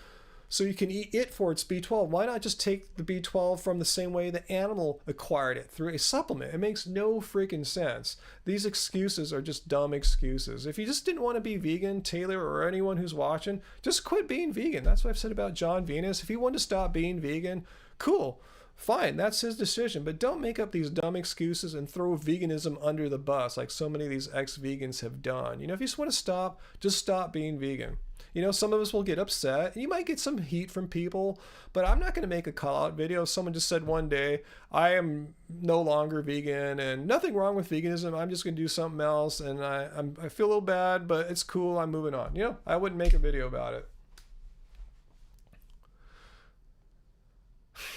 so you can eat it for its B12? Why not just take the B12 from the same way the animal acquired it, through a supplement? It makes no freaking sense. These excuses are just dumb excuses. If you just didn't want to be vegan, Taylor or anyone who's watching, just quit being vegan. That's what I've said about John Venus. If he wanted to stop being vegan, cool. Fine, that's his decision, but don't make up these dumb excuses and throw veganism under the bus like so many of these ex-vegans have done. You know, if you just want to stop, just stop being vegan. You know, some of us will get upset. You might get some heat from people, but I'm not going to make a call-out video. Someone just said one day, I am no longer vegan and nothing wrong with veganism. I'm just going to do something else, and I feel a little bad, but it's cool. I'm moving on. You know, I wouldn't make a video about it.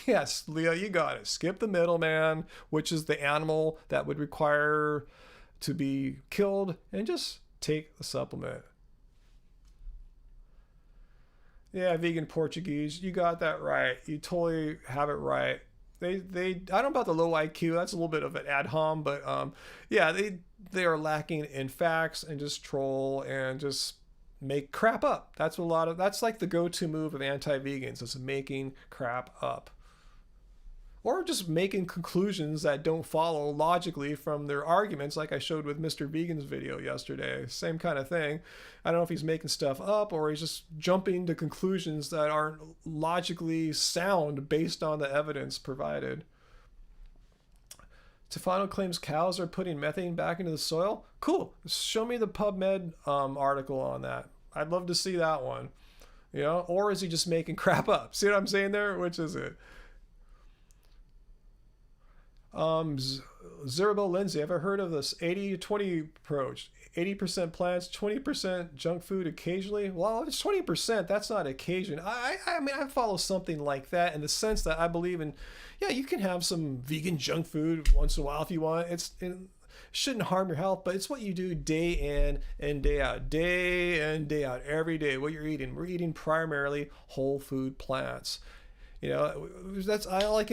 Yes, Leah, you got it. Skip the middleman, which is the animal that would require to be killed, and just take the supplement. Yeah, vegan Portuguese, you got that right. You totally have it right. They I don't know about the low IQ. That's a little bit of an ad hom, but yeah, they are lacking in facts and just troll and just make crap up. That's like the go-to move of anti-vegans is making crap up. Or just making conclusions that don't follow logically from their arguments, like I showed with Mr. Vegan's video yesterday. Same kind of thing. I don't know if he's making stuff up or he's just jumping to conclusions that aren't logically sound based on the evidence provided. Tefano claims cows are putting methane back into the soil. Cool. Show me the PubMed article on that. I'd love to see that one. You know, or is he just making crap up? See what I'm saying there? Which is it? Zerabel Lindsay, have I heard of this 80-20 approach? 80% plants, 20% junk food occasionally. Well, if it's 20%, that's not occasion. I mean, I follow something like that in the sense that I believe in, yeah, you can have some vegan junk food once in a while if you want. It shouldn't harm your health, but it's what you do day in and day out, every day, what you're eating. We're eating primarily whole food plants. You know, that's I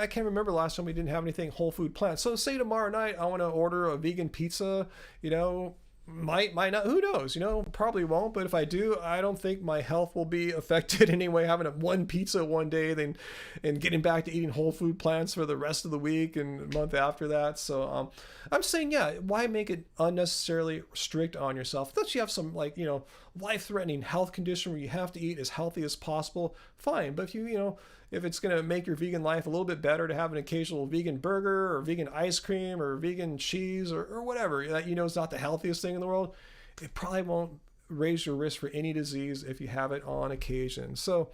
can't remember the last time we didn't have anything whole food plants. So say tomorrow night I want to order a vegan pizza, you know, might not, who knows, you know, probably won't, but if I do, I don't think my health will be affected anyway, having one pizza one day then and getting back to eating whole food plants for the rest of the week and month after that. So I'm saying, yeah, why make it unnecessarily strict on yourself? Unless you have some, like, you know, life-threatening health condition where you have to eat as healthy as possible, fine. But if you know, if it's going to make your vegan life a little bit better to have an occasional vegan burger or vegan ice cream or vegan cheese or whatever that you know is not the healthiest thing in the world, it probably won't raise your risk for any disease if you have it on occasion. So,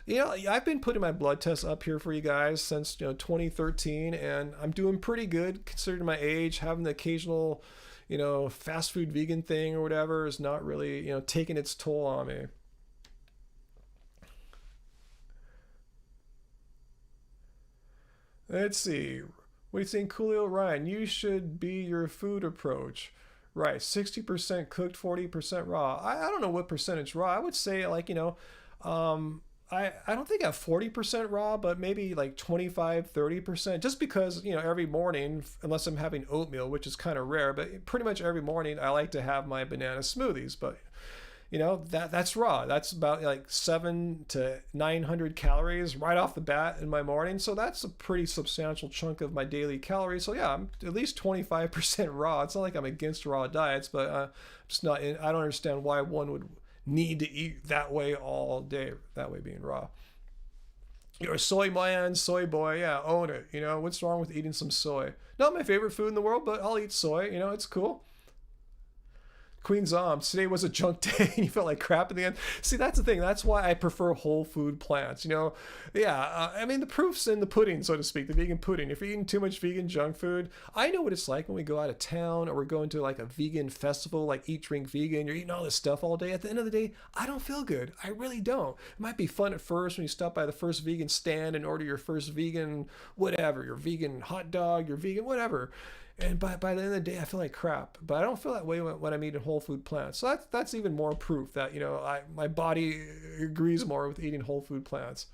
you know, I've been putting my blood tests up here for you guys since, you know, 2013, and I'm doing pretty good considering my age. Having the occasional, you know, fast food vegan thing or whatever is not really, you know, taking its toll on me. Let's see. What do you think, Coolio Ryan? You should be your food approach. Right, 60% cooked, 40% raw. I don't know what percentage raw. I would say, like, you know, I don't think I have 40% raw, but maybe like 25, 30%. Just because, you know, every morning, unless I'm having oatmeal, which is kind of rare, but pretty much every morning I like to have my banana smoothies. But you know, that's raw. That's about like 7 to 900 calories right off the bat in my morning. So that's a pretty substantial chunk of my daily calories. So yeah, I'm at least 25% raw. It's not like I'm against raw diets, but just not. I don't understand why one would need to eat that way all day. That way being raw. You're a soy man, soy boy. Yeah, own it. You know, what's wrong with eating some soy? Not my favorite food in the world, but I'll eat soy. You know, it's cool. Queen Zom, today was a junk day and you felt like crap in the end. See, that's the thing. That's why I prefer whole food plants. You know, yeah, I mean, the proof's in the pudding, so to speak, the vegan pudding. If you're eating too much vegan junk food, I know what it's like when we go out of town or we're going to like a vegan festival, like Eat, Drink, Vegan. You're eating all this stuff all day. At the end of the day, I don't feel good. I really don't. It might be fun at first when you stop by the first vegan stand and order your first vegan whatever, your vegan hot dog, your vegan whatever. And by the end of the day, I feel like crap. But I don't feel that way when I'm eating whole food plants. So that's even more proof that, you know, my body agrees more with eating whole food plants.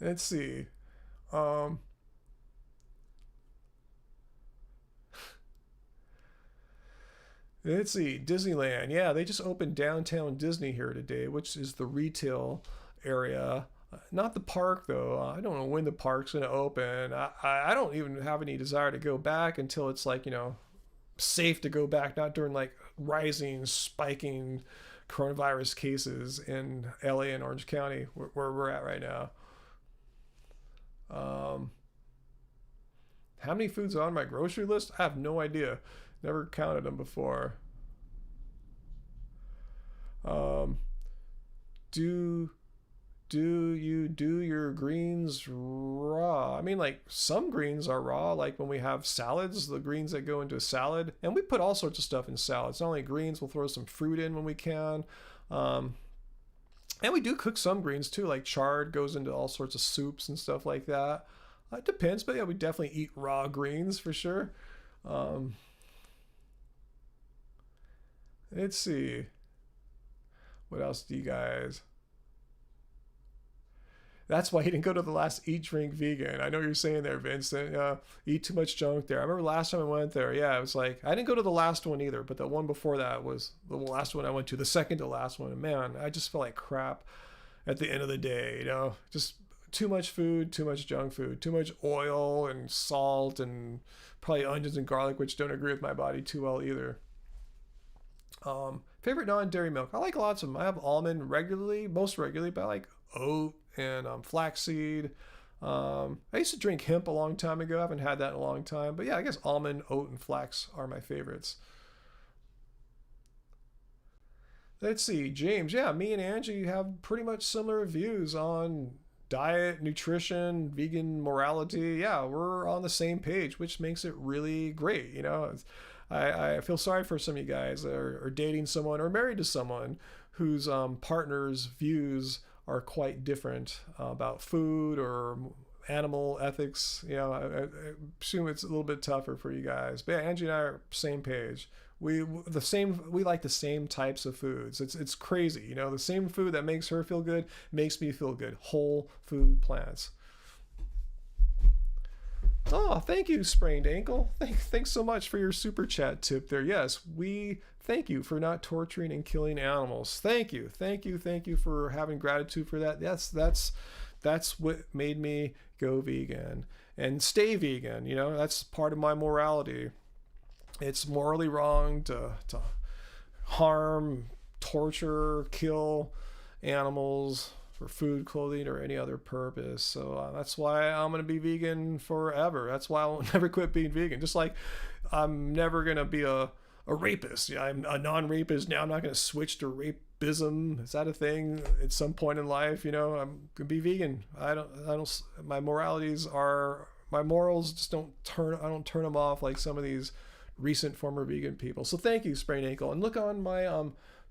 Let's see. Um, let's see. Disneyland. Yeah, they just opened downtown Disney here today, which is the retail area. Not the park though. I don't know when the park's gonna open. I don't even have any desire to go back until it's like, you know, safe to go back. Not during like rising, spiking coronavirus cases in LA and Orange County where we're at right now. Um, how many foods are on my grocery list? I have no idea. Never counted them before. Um, do you do your greens raw? I mean, like some greens are raw, like when we have salads, the greens that go into a salad, and we put all sorts of stuff in salads. Not only greens, we'll throw some fruit in when we can. Um, and we do cook some greens too, like chard goes into all sorts of soups and stuff like that. It depends, but yeah, we definitely eat raw greens for sure. Um, let's see. What else do you guys? That's why he didn't go to the last Eat Drink Vegan. I know you're saying there, Vince. Eat too much junk there. I remember last time I went there. Yeah, it was like I didn't go to the last one either, but the one before that was the last one I went to. The second to last one. And man, I just felt like crap at the end of the day. Just too much food, too much junk food, too much oil and salt and probably onions and garlic, which don't agree with my body too well either. Favorite non-dairy milk. I like lots of them. I have almond regularly, most regularly, but I like oat and flaxseed. I used to drink hemp a long time ago. I haven't had that in a long time. But yeah, I guess almond, oat, and flax are my favorites. Let's see, James. Yeah, me and Angie have pretty much similar views on diet, nutrition, vegan morality. Yeah, we're on the same page, which makes it really great. I feel sorry for some of you guys that are dating someone or married to someone whose partner's views are quite different about food or animal ethics. I assume it's a little bit tougher for you guys. But yeah, Angie and I are same page. We like the same types of foods. It's crazy. The same food that makes her feel good makes me feel good. Whole food plants. Oh, thank you, Sprained Ankle. Thanks so much for your super chat tip there. Yes, we thank you for not torturing and killing animals. Thank you for having gratitude for that. That's what made me go vegan and stay vegan. That's part of my morality. It's morally wrong to harm, torture, kill animals for food, clothing, or any other purpose. So that's why I'm going to be vegan forever. That's why I'll never quit being vegan. Just like I'm never going to be a rapist. Yeah, I'm a non-rapist now. I'm not going to switch to rapism. Is that a thing at some point in life? I'm going to be vegan. My morals just I don't turn them off like some of these recent former vegan people. So thank you, Sprained Ankle. And look on my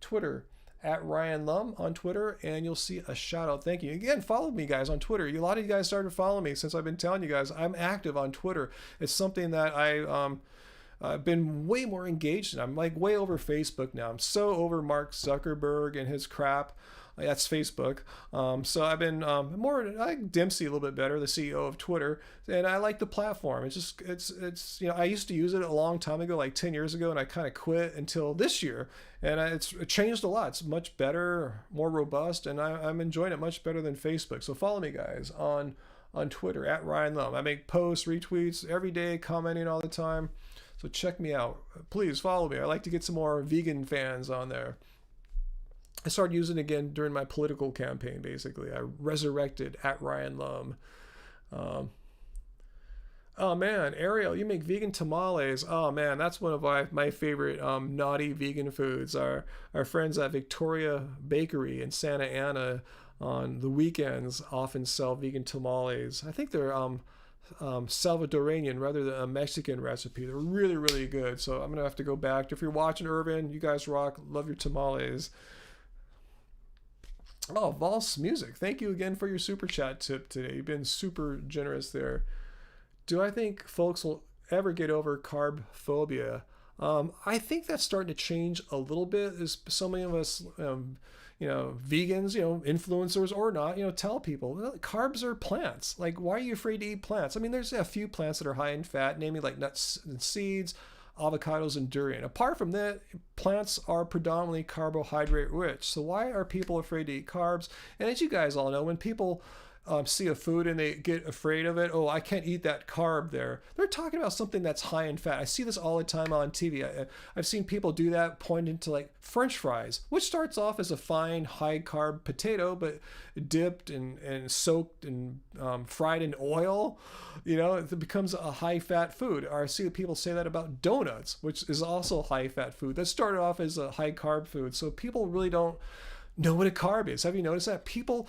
Twitter at Ryan Lum on Twitter, and you'll see a shout out. Thank you. Again, follow me, guys, on Twitter. A lot of you guys started following me since I've been telling you guys I'm active on Twitter. It's something that I've been way more engaged in. I'm like way over Facebook now. I'm so over Mark Zuckerberg and his crap. That's Facebook. So I've been more. I like Dempsey a little bit better, the CEO of Twitter, and I like the platform. It's I used to use it a long time ago, like 10 years ago, and I kind of quit until this year, and it's changed a lot. It's much better, more robust, and I'm enjoying it much better than Facebook. So follow me, guys, on Twitter at Ryan Lum. I make posts, retweets every day, commenting all the time. So check me out. Please follow me. I like to get some more vegan fans on there. I started using it again during my political campaign, basically. I resurrected at Ryan Lum. Oh man, Ariel, you make vegan tamales. Oh man, that's one of my favorite naughty vegan foods. Our friends at Victoria Bakery in Santa Ana on the weekends often sell vegan tamales. I think they're Salvadorian rather than a Mexican recipe. They're really, really good. So I'm going to have to go back. If you're watching, Irvin, you guys rock. Love your tamales. Oh, Valse Music. Thank you again for your super chat tip today. You've been super generous there. Do I think folks will ever get over carb phobia? I think that's starting to change a little bit. As so many of us, vegans, influencers or not, tell people carbs are plants. Like, why are you afraid to eat plants? I mean, there's a few plants that are high in fat, namely like nuts and seeds, avocados, and durian. Apart from that, plants are predominantly carbohydrate rich. So why are people afraid to eat carbs? And as you guys all know, when people see a food and they get afraid of it, oh, I can't eat that carb there. They're talking about something that's high in fat. I see this all the time on TV. I've seen people do that, pointing to like French fries, which starts off as a fine high carb potato, but dipped and soaked and fried in oil, it becomes a high fat food. Or I see people say that about donuts, which is also high fat food. That started off as a high carb food. So people really don't know what a carb is. Have you noticed that? People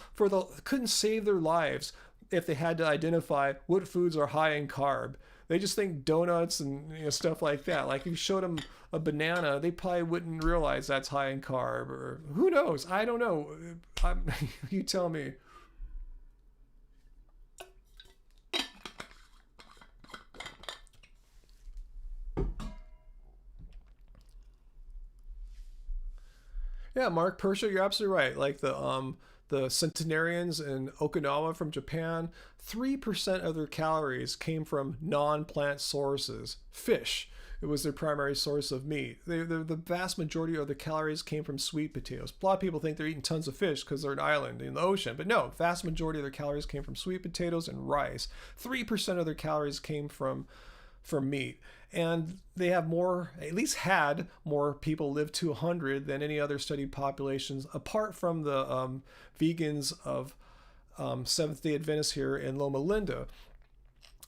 couldn't save their lives if they had to identify what foods are high in carb. They just think donuts and stuff like that. Like if you showed them a banana, they probably wouldn't realize that's high in carb, or who knows? I don't know. You tell me. Yeah, Mark Persha, you're absolutely right. Like the the centenarians in Okinawa from Japan, 3% of their calories came from non-plant sources, fish. It was their primary source of meat. The vast majority of the calories came from sweet potatoes. A lot of people think they're eating tons of fish because they're an island in the ocean, but no, vast majority of their calories came from sweet potatoes and rice. 3% of their calories came from meat. And they have more, at least had more people live to 100 than any other studied populations, apart from the vegans of Seventh-day Adventists here in Loma Linda.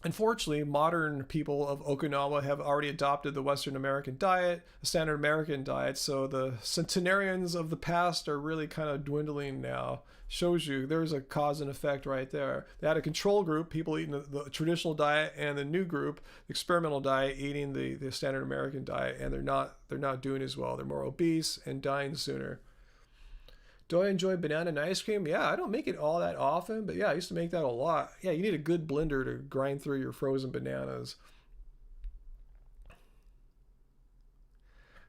Unfortunately, modern people of Okinawa have already adopted the Western American diet, the standard American diet, so the centenarians of the past are really kind of dwindling now. Shows you there's a cause and effect right there. They had a control group, people eating the traditional diet, and the new group, the experimental diet, eating the standard American diet, and they're not doing as well. They're more obese and dying sooner. Do I enjoy banana and ice cream? Yeah, I don't make it all that often, but yeah, I used to make that a lot. Yeah, you need a good blender to grind through your frozen bananas.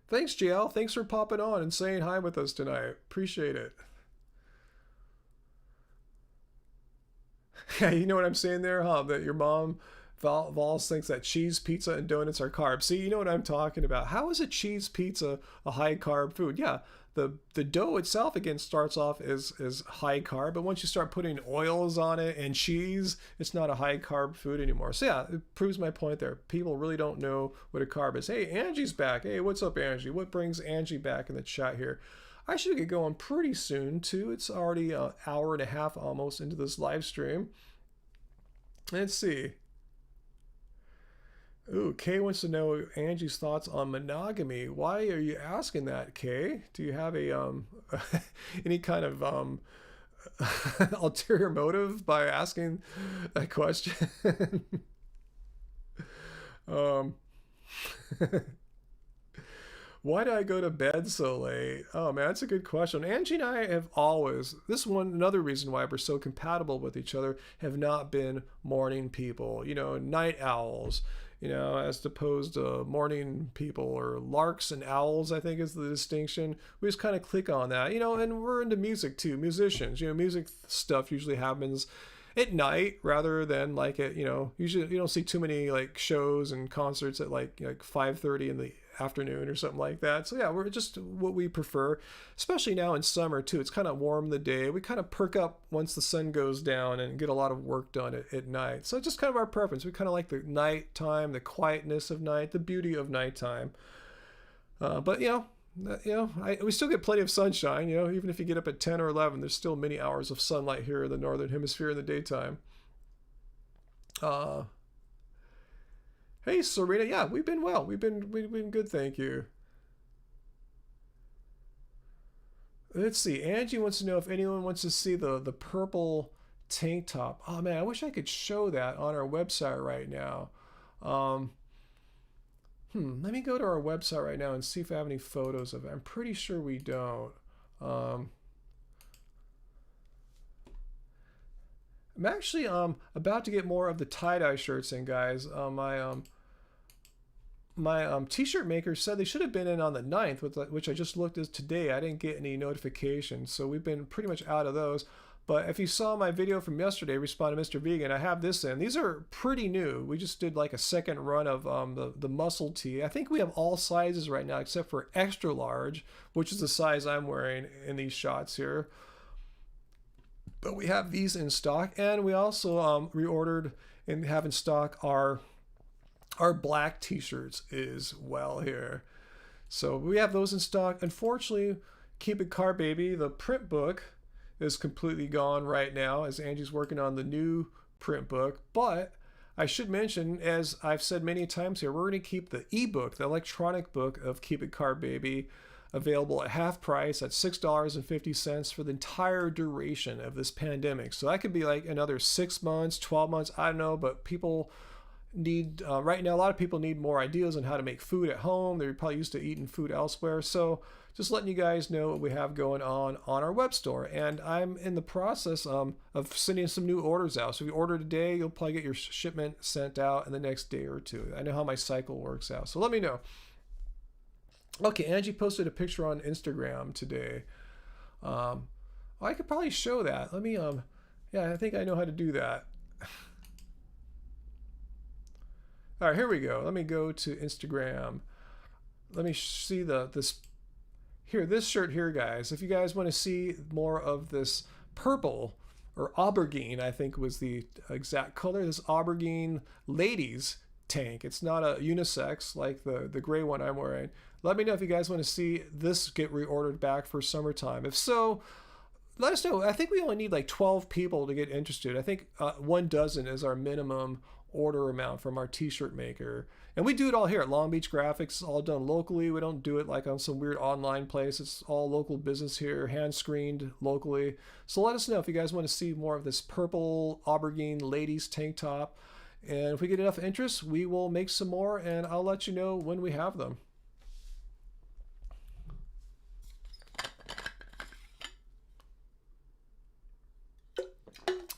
Thanks, JL. Thanks for popping on and saying hi with us tonight. Appreciate it. Yeah, you know what I'm saying there, huh? That your mom, Vols, thinks that cheese, pizza, and donuts are carbs. See, you know what I'm talking about. How is a cheese pizza a high carb food? Yeah, the dough itself again starts off as high carb, but once you start putting oils on it and cheese, it's not a high carb food anymore. So yeah, it proves my point there. People really don't know what a carb is. Hey, Angie's back. Hey, what's up, Angie? What brings Angie back in the chat here? I should get going pretty soon too. It's already an hour and a half almost into this live stream. Let's see. Ooh, Kay wants to know Angie's thoughts on monogamy. Why are you asking that, Kay? Do you have a any kind of ulterior motive by asking that question? Why do I go to bed so late? Oh man, that's a good question. Angie and I have always, this one, another reason why we're so compatible with each other, have not been morning people, night owls, as opposed to morning people, or larks and owls, I think is the distinction. We just kind of click on that, and we're into music too, musicians, music stuff usually happens at night rather than like at, usually you don't see too many like shows and concerts at like 5:30 in the afternoon or something like that. So yeah, we're just what we prefer, especially now in summer too. It's kind of warm in the day. We kind of perk up once the sun goes down and get a lot of work done at night. So it's just kind of our preference. We kind of like the nighttime, the quietness of night, the beauty of nighttime. But we still get plenty of sunshine. Even if you get up at 10 or 11, there's still many hours of sunlight here in the northern hemisphere in the daytime. Hey, Serena. Yeah, we've been well. We've been good, thank you. Let's see. Angie wants to know if anyone wants to see the purple tank top. Oh man, I wish I could show that on our website right now. Let me go to our website right now and see if I have any photos of it. I'm pretty sure we don't. I'm actually about to get more of the tie-dye shirts in, guys. My t-shirt maker said they should have been in on the 9th, which I just looked at today. I didn't get any notifications, so we've been pretty much out of those. But if you saw my video from yesterday, Respond to Mr. Vegan, I have this in. These are pretty new. We just did like a second run of the muscle tee. I think we have all sizes right now except for extra large, which is the size I'm wearing in these shots here. But we have these in stock, and we also reordered and have in stock our black t-shirts as well here. So we have those in stock. Unfortunately, Keep It Carb Baby, the print book, is completely gone right now as Angie's working on the new print book. But I should mention, as I've said many times here, we're going to keep the ebook, the electronic book of Keep It Carb Baby, available at half price at $6.50 for the entire duration of this pandemic. So that could be like another 6 months, 12 months, I don't know, but people need, right now, a lot of people need more ideas on how to make food at home. They're probably used to eating food elsewhere. So just letting you guys know what we have going on our web store. And I'm in the process of sending some new orders out. So if you order today, you'll probably get your shipment sent out in the next day or two. I know how my cycle works out. So let me know. Okay, Angie posted a picture on Instagram today. Oh, I could probably show that. Let me yeah, I think I know how to do that. All right, here we go. Let me go to Instagram. Let me see this here, this shirt here, guys. If you guys want to see more of this purple or aubergine, I think was the exact color, this aubergine ladies tank. It's not a unisex like the gray one I'm wearing. Let me know if you guys want to see this get reordered back for summertime. If so, let us know. I think we only need like 12 people to get interested. I think 12 is our minimum order amount from our t-shirt maker. And we do it all here at Long Beach Graphics. It's all done locally. We don't do it like on some weird online place. It's all local business here, hand screened locally. So let us know if you guys want to see more of this purple aubergine ladies tank top. And if we get enough interest, we will make some more, and I'll let you know when we have them.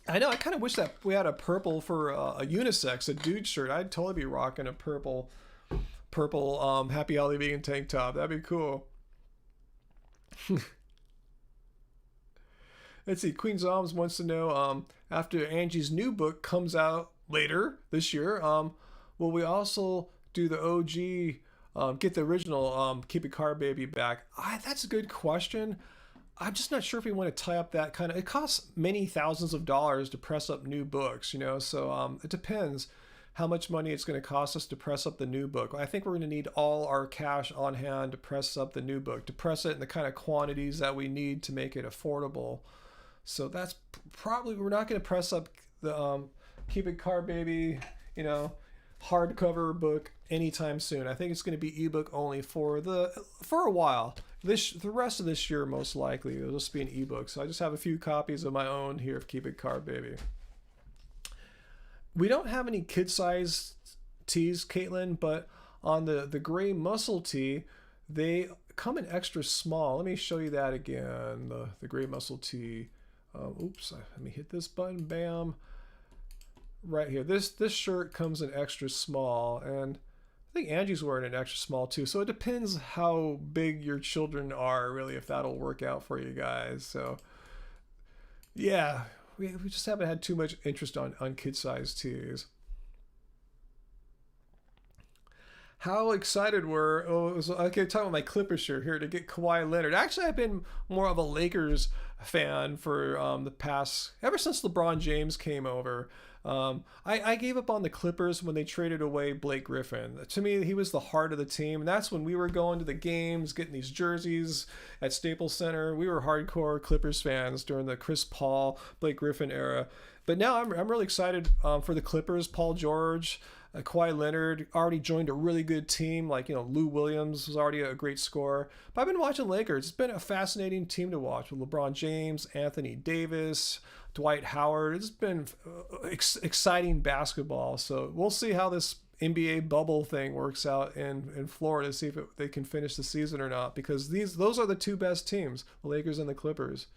I know. I kind of wish that we had a purple for a unisex, a dude shirt. I'd totally be rocking a purple Happy Holly Vegan tank top. That'd be cool. Let's see. Queen Zoms wants to know after Angie's new book comes out later this year, will we also do the OG, get the original Keep It Car Baby back? That's a good question. I'm just not sure if we want to tie up that kind of. It costs many thousands of dollars to press up new books, you know. So it depends how much money it's going to cost us to press up the new book. I think we're going to need all our cash on hand to press up the new book, to press it in the kind of quantities that we need to make it affordable. So that's probably, we're not going to press up the Keep It Car Baby, you know, hardcover book anytime soon. I think it's going to be ebook only for a while. The rest of this year, most likely, it'll just be an ebook. So I just have a few copies of my own here of Keep It Car Baby. We don't have any kid size tees, Caitlin, but on the gray muscle tee, they come in extra small. Let me show you that again. The gray muscle tee. Oops, let me hit this button. Bam. Right here. This shirt comes in extra small, and I think Angie's wearing an extra small too. So it depends how big your children are, really, if that'll work out for you guys. So yeah, we just haven't had too much interest on kid size tees. How excited were, okay, talking about my Clippers shirt here to get Kawhi Leonard. Actually, I've been more of a Lakers fan for ever since LeBron James came over. I gave up on the Clippers when they traded away Blake Griffin. To me, he was the heart of the team. And that's when we were going to the games, getting these jerseys at Staples Center. We were hardcore Clippers fans during the Chris Paul, Blake Griffin era. But now I'm really excited for the Clippers. Paul George, Kawhi Leonard already joined a really good team. Like, you know, Lou Williams was already a great scorer. But I've been watching Lakers. It's been a fascinating team to watch with LeBron James, Anthony Davis, Dwight Howard. It's been exciting basketball. So we'll see how this NBA bubble thing works out in Florida, see if they can finish the season or not, because those are the two best teams, the Lakers and the Clippers.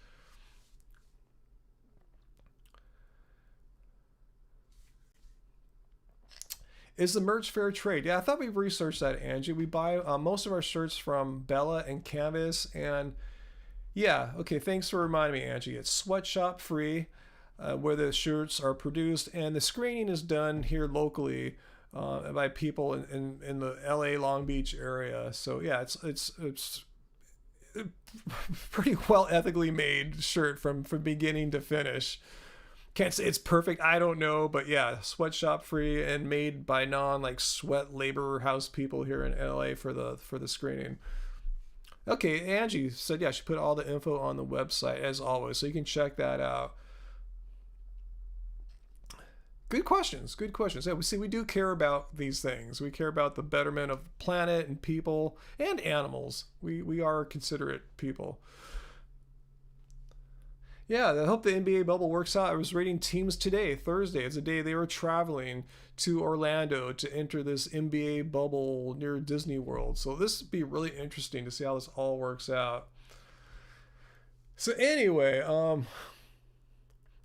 Is the merch fair trade? Yeah, I thought we researched that, Angie. We buy most of our shirts from Bella and Canvas, and yeah, okay, thanks for reminding me, Angie. It's sweatshop free, where the shirts are produced, and the screening is done here locally by people in the LA Long Beach area. So yeah, it's pretty well ethically made shirt from beginning to finish. Can't say it's perfect, I don't know, but yeah, sweatshop free and made by like sweat labor house people here in LA for the screening. Okay, Angie said yeah, she put all the info on the website as always, so you can check that out. Good questions. Yeah, we do care about these things. We care about the betterment of the planet and people and animals. We are considerate people. Yeah, I hope the NBA bubble works out. I was reading teams today, Thursday. It's a day they were traveling to Orlando to enter this NBA bubble near Disney World. So this would be really interesting to see how this all works out. So anyway,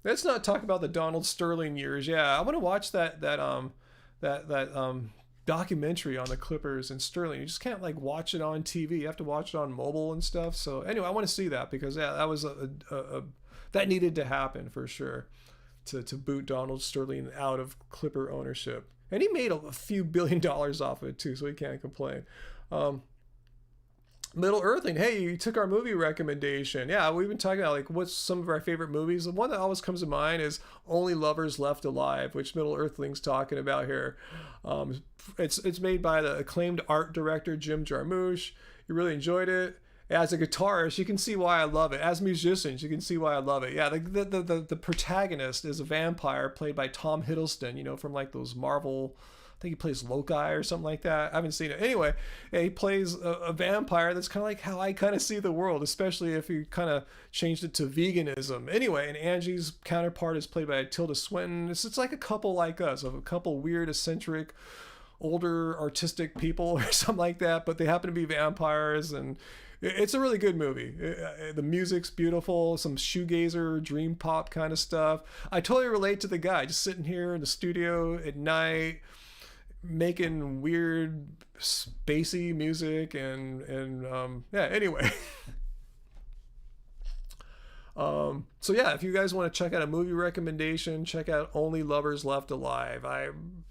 let's not talk about the Donald Sterling years. Yeah, I want to watch that documentary on the Clippers and Sterling. You just can't like watch it on TV. You have to watch it on mobile and stuff. So anyway, I want to see that because yeah, that was that needed to happen for sure to boot Donald Sterling out of Clipper ownership. And he made a few $billion off of it too, so he can't complain. Middle Earthing, hey, you took our movie recommendation. Yeah, we've been talking about like what's some of our favorite movies. The one that always comes to mind is Only Lovers Left Alive, which Middle Earthling's talking about here. It's made by the acclaimed art director Jim Jarmusch. You really enjoyed it. As a guitarist, you can see why I love it. As musicians, you can see why I love it. Yeah, the protagonist is a vampire played by Tom Hiddleston, you know, from like those Marvel, I think he plays Loki or something like that. I haven't seen it. Anyway, yeah, he plays a vampire that's kind of like how I kind of see the world, especially if you kind of changed it to veganism. Anyway, and Angie's counterpart is played by Tilda Swinton. It's like a couple like us, of a couple weird, eccentric, older, artistic people or something like that, but they happen to be vampires, and it's a really good movie. The music's beautiful, some shoegazer, dream pop kind of stuff. I totally relate to the guy just sitting here in the studio at night, making weird spacey music and yeah, anyway. So yeah, if you guys want to check out a movie recommendation, check out Only Lovers Left Alive.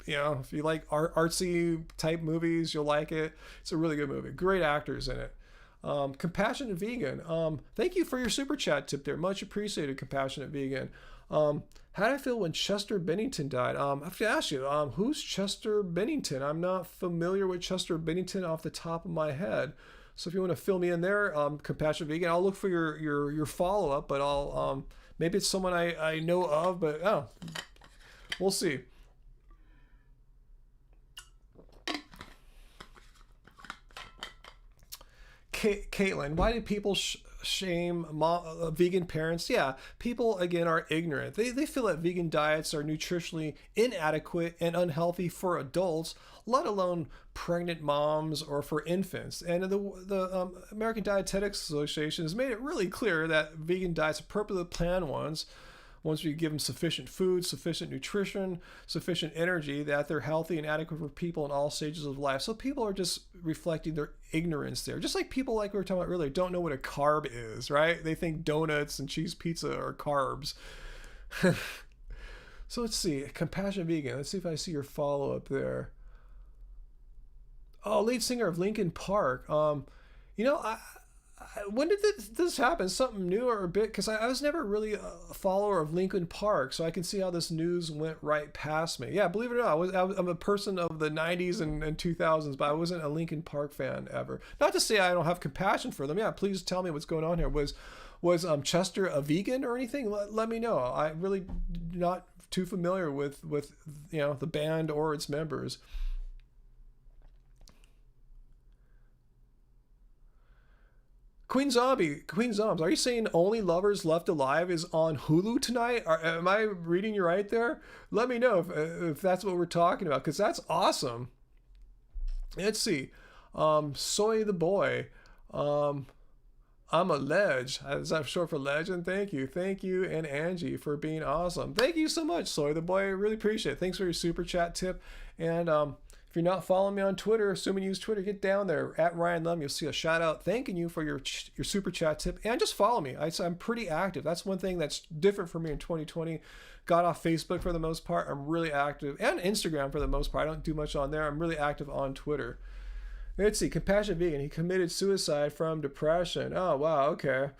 If you like artsy type movies, you'll like it. It's a really good movie. Great actors in it. Compassionate Vegan. Thank you for your super chat tip there. Much appreciated, Compassionate Vegan. How did I feel when Chester Bennington died? I have to ask you, who's Chester Bennington? I'm not familiar with Chester Bennington off the top of my head. So if you want to fill me in there, Compassionate Vegan, I'll look for your follow up, but I'll maybe it's someone I know of, but we'll see. Caitlin, why do people shame vegan parents? Yeah, people again are ignorant. They feel that vegan diets are nutritionally inadequate and unhealthy for adults, let alone pregnant moms or for infants. And the American Dietetics Association has made it really clear that vegan diets, appropriately planned ones, once we give them sufficient food, sufficient nutrition, sufficient energy, that they're healthy and adequate for people in all stages of life. So people are just reflecting their ignorance there. Just like people, like we were talking about earlier, don't know what a carb is, right? They think donuts and cheese pizza are carbs. So let's see. Compassionate Vegan. Let's see if I see your follow-up there. Oh, lead singer of Linkin Park. When did this happen? Something new or a bit? Because I was never really a follower of Linkin Park, so I can see how this news went right past me. Yeah, believe it or not, I'm a person of the 90s and 2000s, but I wasn't a Linkin Park fan ever. Not to say I don't have compassion for them. Yeah, please tell me what's going on here. Was Chester a vegan or anything? Let me know. I really not too familiar with the band or its members. Queen Zombs, are you saying Only Lovers Left Alive is on Hulu tonight? Am I reading you right there? Let me know if that's what we're talking about, because that's awesome. Let's see. Soy the Boy. I'm a ledge. Is that short for legend? Thank you, and Angie for being awesome. Thank you so much, Soy the Boy. I really appreciate it. Thanks for your super chat tip. And if you're not following me on Twitter, assuming you use Twitter, get down there at Ryan Lum. You'll see a shout out thanking you for your super chat tip, and just follow me. I'm pretty active. That's one thing that's different for me in 2020. Got off Facebook for the most part. I'm really active, and Instagram for the most part. I don't do much on there. I'm really active on Twitter. Let's see. Compassionate Vegan. He committed suicide from depression. Oh wow. Okay.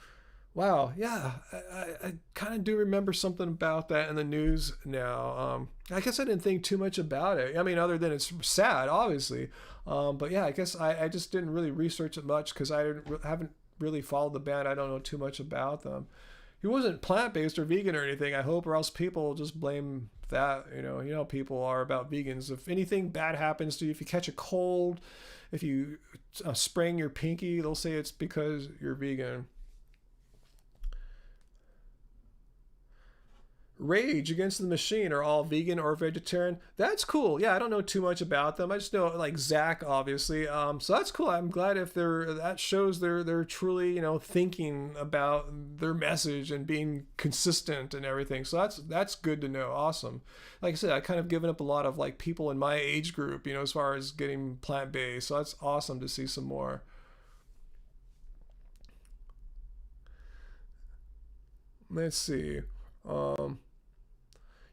Wow, yeah, I kind of do remember something about that in the news now. I guess I didn't think too much about it. I mean, other than it's sad, obviously. But yeah, I guess I just didn't really research it much because I haven't really followed the band. I don't know too much about them. He wasn't plant-based or vegan or anything, I hope, or else people will just blame that. You know, people are about vegans. If anything bad happens to you, if you catch a cold, if you sprain your pinky, they'll say it's because you're vegan. Rage Against the Machine are all vegan or vegetarian. That's cool. Yeah, I don't know too much about them. I just know like Zach, obviously. So that's cool. I'm glad if that shows they're truly thinking about their message and being consistent and everything. So that's good to know. Awesome. Like I said, I kind of given up a lot of like people in my age group, as far as getting plant based. So that's awesome to see some more. Let's see. Um,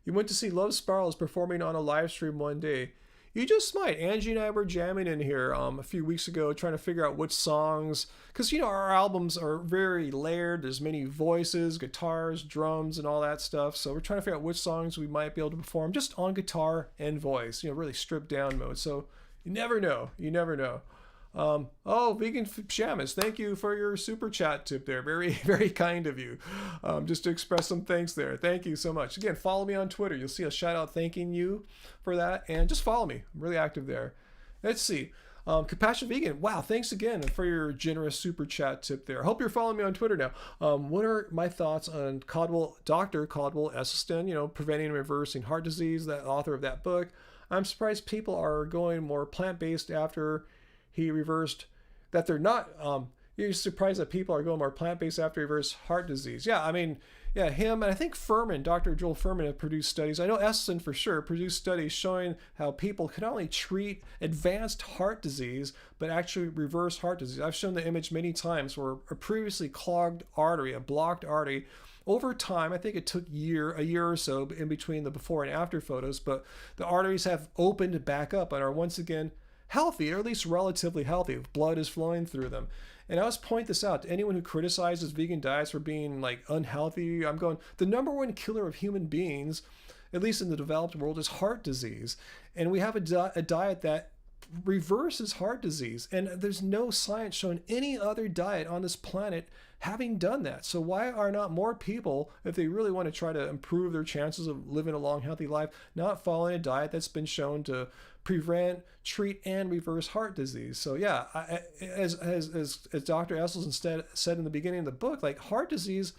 You went to see Love Sparrows performing on a live stream one day. You just might. Angie and I were jamming in here a few weeks ago, trying to figure out which songs, because our albums are very layered. There's many voices, guitars, drums, and all that stuff. So we're trying to figure out which songs we might be able to perform just on guitar and voice. Really stripped down mode. So you never know. You never know. Oh, Vegan Shamus, thank you for your super chat tip there. Very, very kind of you. Just to express some thanks there. Thank you so much. Again, follow me on Twitter. You'll see a shout out thanking you for that. And just follow me. I'm really active there. Let's see. Compassion Vegan, wow, thanks again for your generous super chat tip there. I hope you're following me on Twitter now. What are my thoughts on Dr. Caldwell Esselstyn, preventing and reversing heart disease, that author of that book? I'm surprised people are going more plant-based after he reversed that. They're not. You're surprised that people are going more plant-based after he reversed heart disease. Yeah, I mean, yeah, him and I think Furman, Dr. Joel Furman, have produced studies. I know Esselstyn for sure produced studies showing how people can not only treat advanced heart disease, but actually reverse heart disease. I've shown the image many times where a previously clogged artery, a blocked artery, over time, I think it took a year or so in between the before and after photos, but the arteries have opened back up and are once again healthy, or at least relatively healthy. Blood is flowing through them. And I always point this out to anyone who criticizes vegan diets for being like unhealthy. I'm going, the number one killer of human beings, at least in the developed world, is heart disease. And we have a diet that reverses heart disease. And there's no science showing any other diet on this planet having done that. So why are not more people, if they really want to try to improve their chances of living a long, healthy life, not following a diet that's been shown to prevent, treat, and reverse heart disease? So yeah, as Dr. Esselstyn said in the beginning of the book, like heart disease,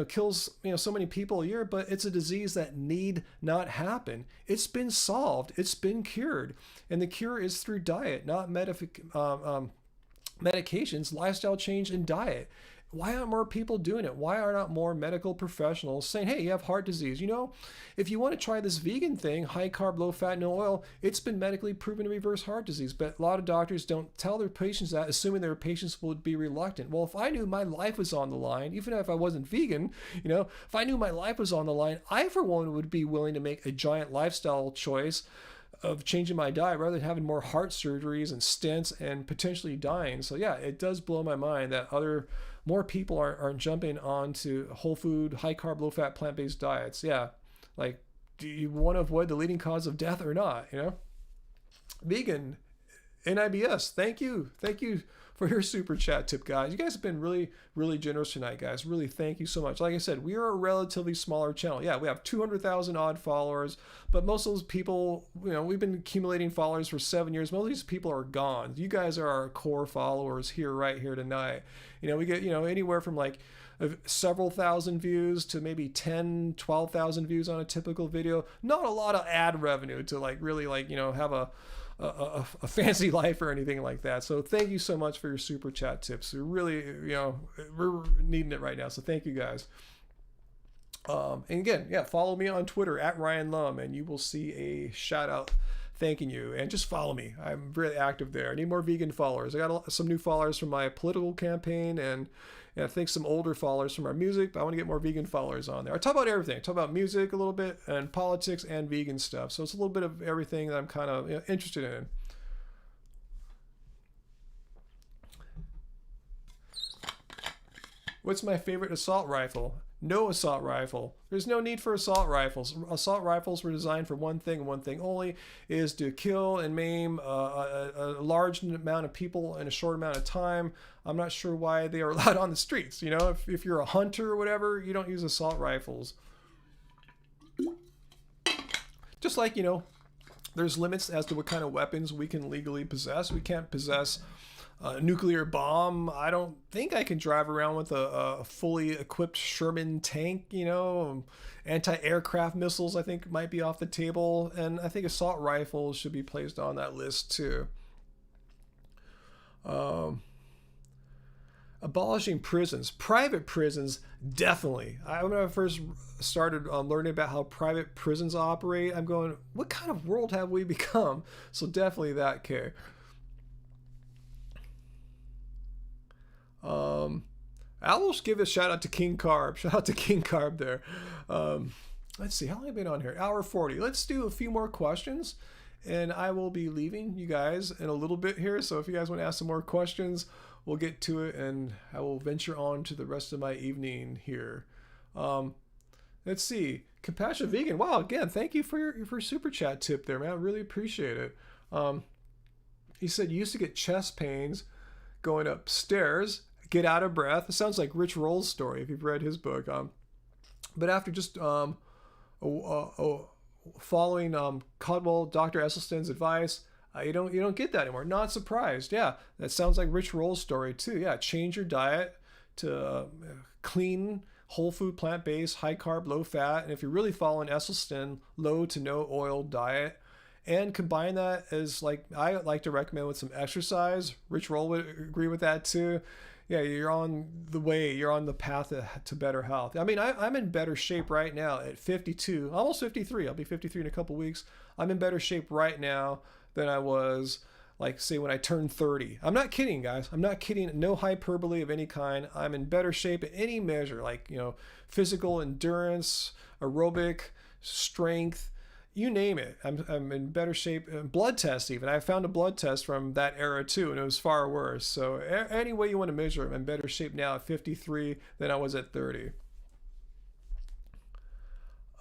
kills so many people a year, but it's a disease that need not happen. It's been solved. It's been cured, and the cure is through diet, not medications, lifestyle change, and diet. Why aren't more people doing it? Why are not more medical professionals saying, hey, you have heart disease? If you want to try this vegan thing, high carb, low fat, no oil, it's been medically proven to reverse heart disease. But a lot of doctors don't tell their patients that, assuming their patients would be reluctant. Well, if I knew my life was on the line, even if I wasn't vegan, if I knew my life was on the line, I, for one, would be willing to make a giant lifestyle choice of changing my diet rather than having more heart surgeries and stents and potentially dying. So yeah, it does blow my mind that more people aren't jumping onto whole food, high carb, low fat, plant-based diets. Yeah, like, do you want to avoid the leading cause of death or not? Vegan NIBS, thank you for your super chat tip, guys. You guys have been really, really generous tonight, guys. Really, thank you so much. Like I said, we are a relatively smaller channel. Yeah, we have 200,000 odd followers, but most of those people, we've been accumulating followers for 7 years. Most of these people are gone. You guys are our core followers right here tonight. We get, anywhere from like several thousand views to maybe 10, 12,000 views on a typical video. Not a lot of ad revenue to like really like, have a fancy life or anything like that. So thank you so much for your super chat tips. We're really, we're needing it right now. So thank you guys. And again, yeah, follow me on Twitter at Ryan Lum, and you will see a shout out thanking you. And just follow me. I'm really active there. I need more vegan followers. I got some new followers from my political campaign, and I think some older followers from our music, but I want to get more vegan followers on there. I talk about everything. I talk about music a little bit, and politics, and vegan stuff. So it's a little bit of everything that I'm kind of interested in. What's my favorite assault rifle? No assault rifle. There's no need for assault rifles. Assault rifles were designed for one thing and one thing only, is to kill and maim a large amount of people in a short amount of time. I'm not sure why they are allowed on the streets. If you're a hunter or whatever, you don't use assault rifles. Just like, there's limits as to what kind of weapons we can legally possess. We can't possess nuclear bomb. I don't think I can drive around with a fully equipped Sherman tank, you know. Anti-aircraft missiles, I think, might be off the table. And I think assault rifles should be placed on that list, too. Abolishing prisons. Private prisons, definitely. When I first started learning about how private prisons operate, I'm going, what kind of world have we become? So definitely that, Kay. I will give a shout out to King Carb. Shout out to King Carb there. Let's see, how long have I been on here? Hour 40. Let's do a few more questions, and I will be leaving you guys in a little bit here. So if you guys want to ask some more questions, we'll get to it, and I will venture on to the rest of my evening here. Let's see. Compassionate Vegan. Wow, again, thank you for your super chat tip there, man. I really appreciate it. He said you used to get chest pains going upstairs, get out of breath. It sounds like Rich Roll's story if you've read his book. But after just following Caldwell, Dr. Esselstyn's advice, you don't get that anymore. Not surprised. Yeah, that sounds like Rich Roll's story too. Yeah, change your diet to clean, whole food, plant-based, high carb, low fat, and if you're really following Esselstyn, low to no oil diet. And combine that as, like, I like to recommend with some exercise. Rich Roll would agree with that too. Yeah, you're on the way. You're on the path to better health. I mean, I'm in better shape right now at 52, almost 53. I'll be 53 in a couple weeks. I'm in better shape right now than I was, like, say, when I turned 30. I'm not kidding, guys. I'm not kidding. No hyperbole of any kind. I'm in better shape at any measure, like, you know, physical endurance, aerobic, strength, you name it. I'm in better shape. Blood test even. I found a blood test from that era too, and it was far worse. So any way you want to measure it, I'm in better shape now at 53 than I was at 30.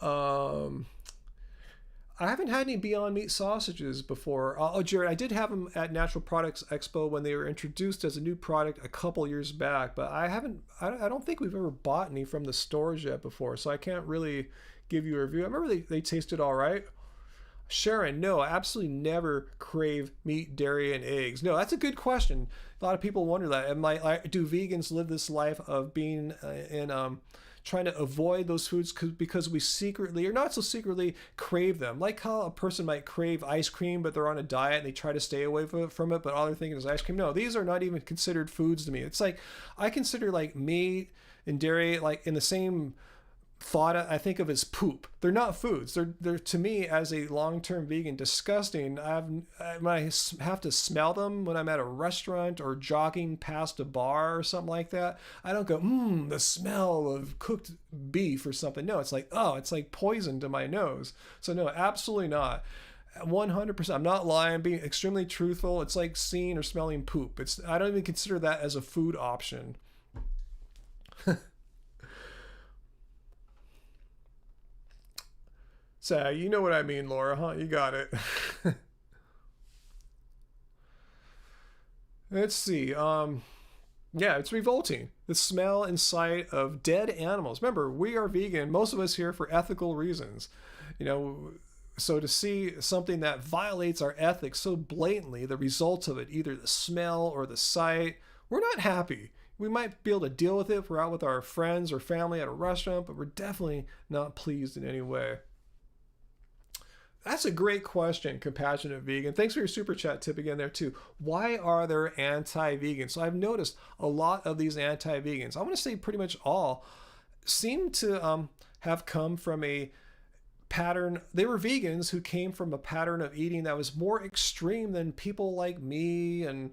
I haven't had any Beyond Meat sausages before. Oh, Jared, I did have them at Natural Products Expo when they were introduced as a new product a couple years back, but I don't think we've ever bought any from the stores yet before, so I can't really give you a review. I remember they tasted all right. Sharon, no, I absolutely never crave meat, dairy, and eggs. No, that's a good question. A lot of people wonder that. And do vegans live this life of being trying to avoid those foods because we secretly, or not so secretly, crave them? Like how a person might crave ice cream, but they're on a diet and they try to stay away from it, but all they're thinking is ice cream. No, these are not even considered foods to me. It's like, I consider like meat and dairy like in the same thought I think of as poop. They're not foods. They're to me, as a long-term vegan, disgusting. When I have to smell them when I'm at a restaurant or jogging past a bar or something like that, I don't go, the smell of cooked beef or something. No, it's like, oh, it's like poison to my nose. So no, absolutely not. 100%. I'm not lying. I'm being extremely truthful. It's like seeing or smelling poop. I don't even consider that as a food option. So you know what I mean, Laura, huh? You got it. Let's see. Yeah, it's revolting. The smell and sight of dead animals. Remember, we are vegan, most of us here for ethical reasons. You know, so to see something that violates our ethics so blatantly, the results of it, either the smell or the sight, we're not happy. We might be able to deal with it if we're out with our friends or family at a restaurant, but we're definitely not pleased in any way. That's a great question, Compassionate Vegan. Thanks for your super chat tip again there too. Why are there anti-vegans? So I've noticed a lot of these anti-vegans, I want to say pretty much all, seem to have come from a pattern. They were vegans who came from a pattern of eating that was more extreme than people like me and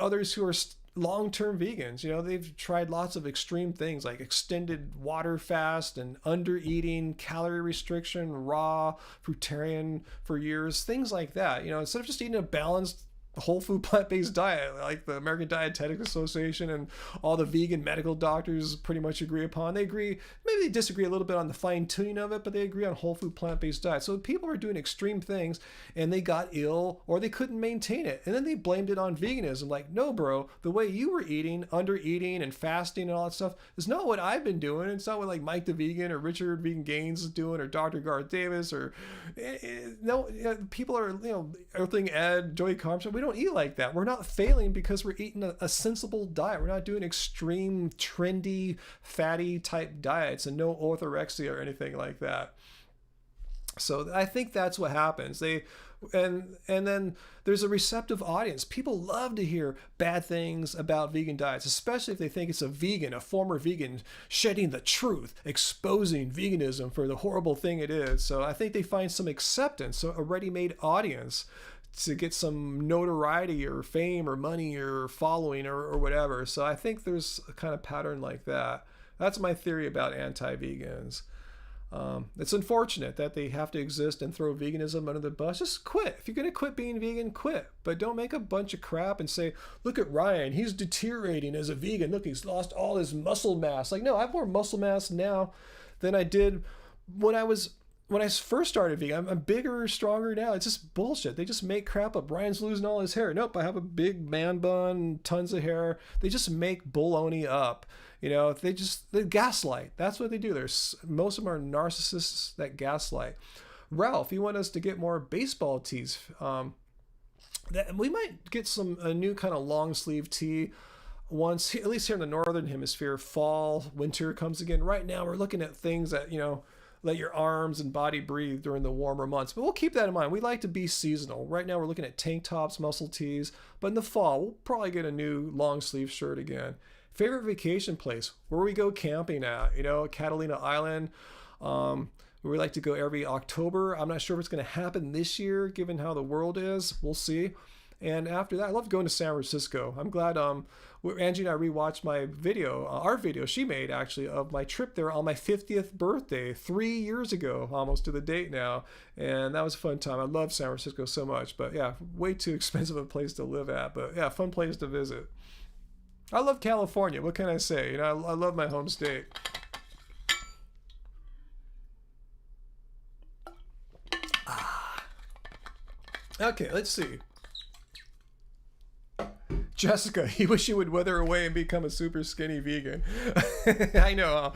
others who are long-term vegans. They've tried lots of extreme things like extended water fast and under eating, calorie restriction, raw, fruitarian for years, things like that. Instead of just eating a balanced whole food plant-based diet like the American Dietetic Association and all the vegan medical doctors pretty much agree upon. They agree, maybe they disagree a little bit on the fine-tuning of it, but they agree on whole food plant-based diet. So people are doing extreme things and they got ill or they couldn't maintain it, and then they blamed it on veganism. Like, no bro, the way you were eating, under eating and fasting and all that stuff is not what I've been doing. It's not what like Mike the Vegan or Richard Vegan Gaines is doing or Dr. Garth Davis or no, people are, Earthling Ed, Joey Carpenter. don't eat like that. We're not failing because we're eating a sensible diet. We're not doing extreme, trendy, fatty type diets and no orthorexia or anything like that. So I think that's what happens. And then there's a receptive audience. People love to hear bad things about vegan diets, especially if they think it's a former vegan, shedding the truth, exposing veganism for the horrible thing it is. So I think they find some acceptance, so a ready-made audience to get some notoriety or fame or money or following or whatever. So I think there's a kind of pattern like that. That's my theory about anti-vegans. It's unfortunate that they have to exist and throw veganism under the bus. Just quit. If you're going to quit being vegan, quit. But don't make a bunch of crap and say, look at Ryan, he's deteriorating as a vegan. Look, he's lost all his muscle mass. Like, no, I have more muscle mass now than I did when I first started vegan. I'm bigger, stronger now. It's just bullshit. They just make crap up. Ryan's losing all his hair. Nope, I have a big man bun, tons of hair. They just make baloney up. You know, they gaslight. That's what they do. Most of them are narcissists that gaslight. Ralph, you want us to get more baseball tees. We might get a new kind of long sleeve tee once, at least here in the Northern Hemisphere, fall, winter comes again. Right now, we're looking at things that, let your arms and body breathe during the warmer months. But we'll keep that in mind. We like to be seasonal. Right now, we're looking at tank tops, muscle tees. But in the fall, we'll probably get a new long sleeve shirt again. Favorite vacation place, where we go camping at, Catalina Island. We like to go every October. I'm not sure if it's going to happen this year, given how the world is. We'll see. And after that, I love going to San Francisco. I'm glad Angie and I rewatched our video she made actually of my trip there on my 50th birthday 3 years ago, almost to the date now. And that was a fun time. I love San Francisco so much, but yeah, way too expensive a place to live at. But yeah, fun place to visit. I love California. What can I say? I love my home state. Okay, let's see. Jessica, you wish you would wither away and become a super skinny vegan. I know.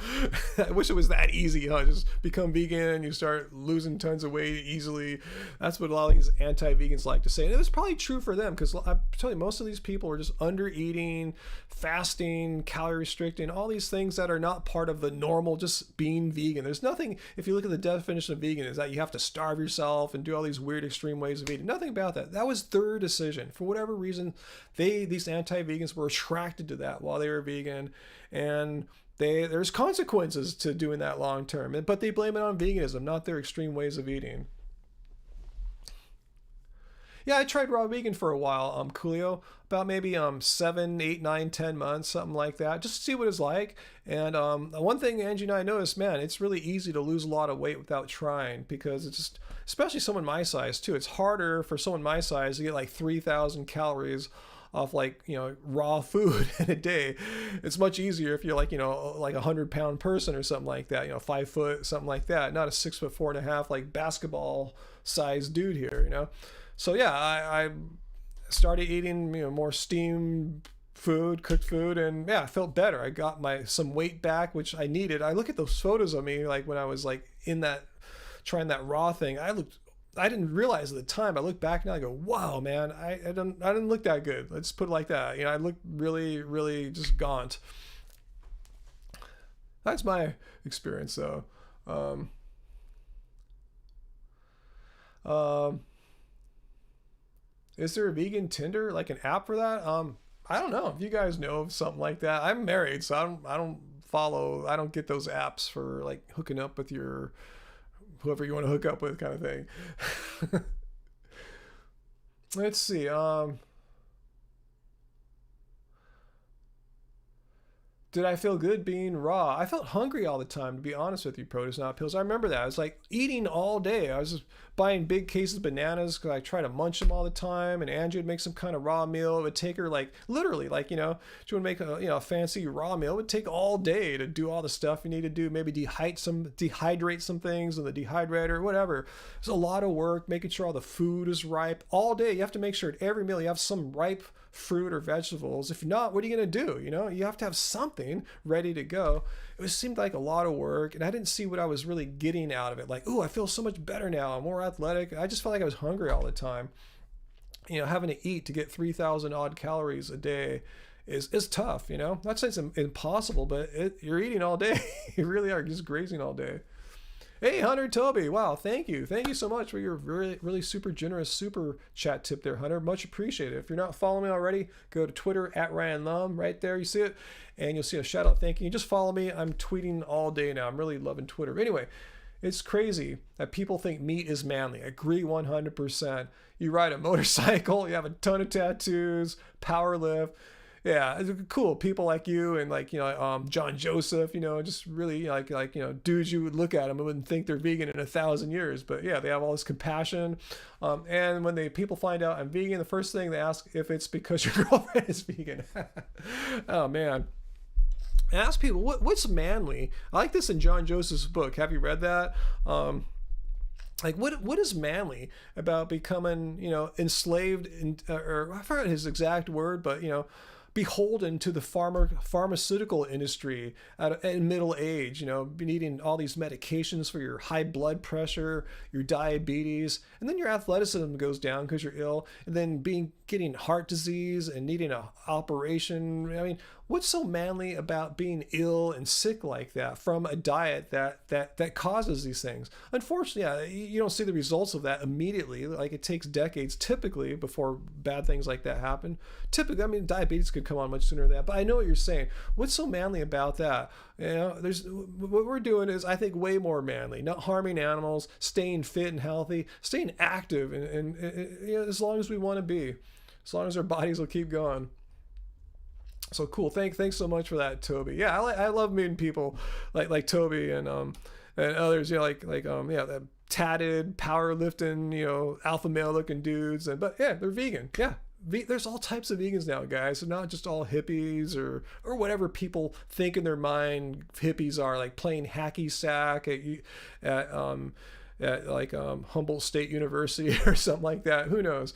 I wish it was that easy, huh? Just become vegan, you start losing tons of weight easily. That's what a lot of these anti-vegans like to say. And it was probably true for them, because I'm telling you, most of these people are just under-eating, fasting, calorie restricting, all these things that are not part of the normal just being vegan. There's nothing, if you look at the definition of vegan, is that you have to starve yourself and do all these weird extreme ways of eating. Nothing about that. That was their decision. For whatever reason, these anti-vegans were attracted to that while they were vegan, and there's consequences to doing that long term, but they blame it on veganism, not their extreme ways of eating. Yeah, I tried raw vegan for a while, Coolio, about maybe 7, 8, 9, 10 months, something like that, just to see what it's like. And one thing Angie and I noticed, man, it's really easy to lose a lot of weight without trying, because it's just, especially someone my size too, it's harder for someone my size to get like 3,000 calories off raw food in a day. It's much easier if you're like a 100-pound person or something like that, 5 foot, something like that, not a 6'4.5" like basketball sized dude here, So yeah, I started eating more steamed food, cooked food, and yeah, I felt better. I got some weight back, which I needed. I look at those photos of me like when I was like in that trying that raw thing. I didn't realize at the time. I look back now, I go, wow, man, I didn't look that good. Let's put it like that. I looked really, really just gaunt. That's my experience, though. Is there a vegan Tinder, like an app for that? I don't know if you guys know of something like that. I'm married, so I don't get those apps for like hooking up with your whoever you want to hook up with, kind of thing. Let's see. Did I feel good being raw? I felt hungry all the time, to be honest with you, Produce Not Pills. I remember that. I was like eating all day. I was just buying big cases of bananas because I try to munch them all the time. And Angie would make some kind of raw meal. It would take her literally, she would make a fancy raw meal. It would take all day to do all the stuff you need to do. Maybe dehydrate some things in the dehydrator, whatever. It's a lot of work making sure all the food is ripe all day. You have to make sure at every meal you have some ripe fruit or vegetables. If not, what are you going to do? You have to have something ready to go. It seemed like a lot of work, and I didn't see what I was really getting out of it. Like, oh, I feel so much better now. I'm more athletic. I just felt like I was hungry all the time. having to eat to get 3,000 odd calories a day is tough. Not saying it's impossible, but you're eating all day. You really are just grazing all day. Hey, Hunter Toby. Wow, thank you. Thank you so much for your really, really super generous super chat tip there, Hunter. Much appreciated. If you're not following me already, go to Twitter at Ryan Lum. Right there, you see it. And you'll see a shout out. Thank you. Just follow me. I'm tweeting all day now. I'm really loving Twitter. Anyway, it's crazy that people think meat is manly. I agree 100%. You ride a motorcycle, you have a ton of tattoos, power lift. Yeah, it's cool. People like you and John Joseph, just really dudes you would look at them and wouldn't think they're vegan in 1,000 years. But yeah, they have all this compassion. And when people find out I'm vegan, the first thing they ask if it's because your girlfriend is vegan. Oh man. Ask people what's manly. I like this in John Joseph's book. Have you read that? What is manly about becoming enslaved or I forgot his exact word, but beholden to the pharmaceutical industry in middle age, needing all these medications for your high blood pressure, your diabetes, and then your athleticism goes down because you're ill, and then getting heart disease and needing an operation. I mean, what's so manly about being ill and sick like that from a diet that causes these things? Unfortunately, you don't see the results of that immediately. Like, it takes decades typically before bad things like that happen. Typically, I mean, diabetes could come on much sooner than that, but I know what you're saying. What's so manly about that? What we're doing is, I think, way more manly. Not harming animals, staying fit and healthy, staying active, and as long as we want to be, as long as our bodies will keep going. So cool. Thanks so much for that, Toby. Yeah, I love meeting people like Toby and others. That tatted, powerlifting, alpha male looking dudes. But yeah, they're vegan. Yeah. There's all types of vegans now, guys. So not just all hippies or whatever people think in their mind hippies are, like playing hacky sack at Humboldt State University or something like that. Who knows?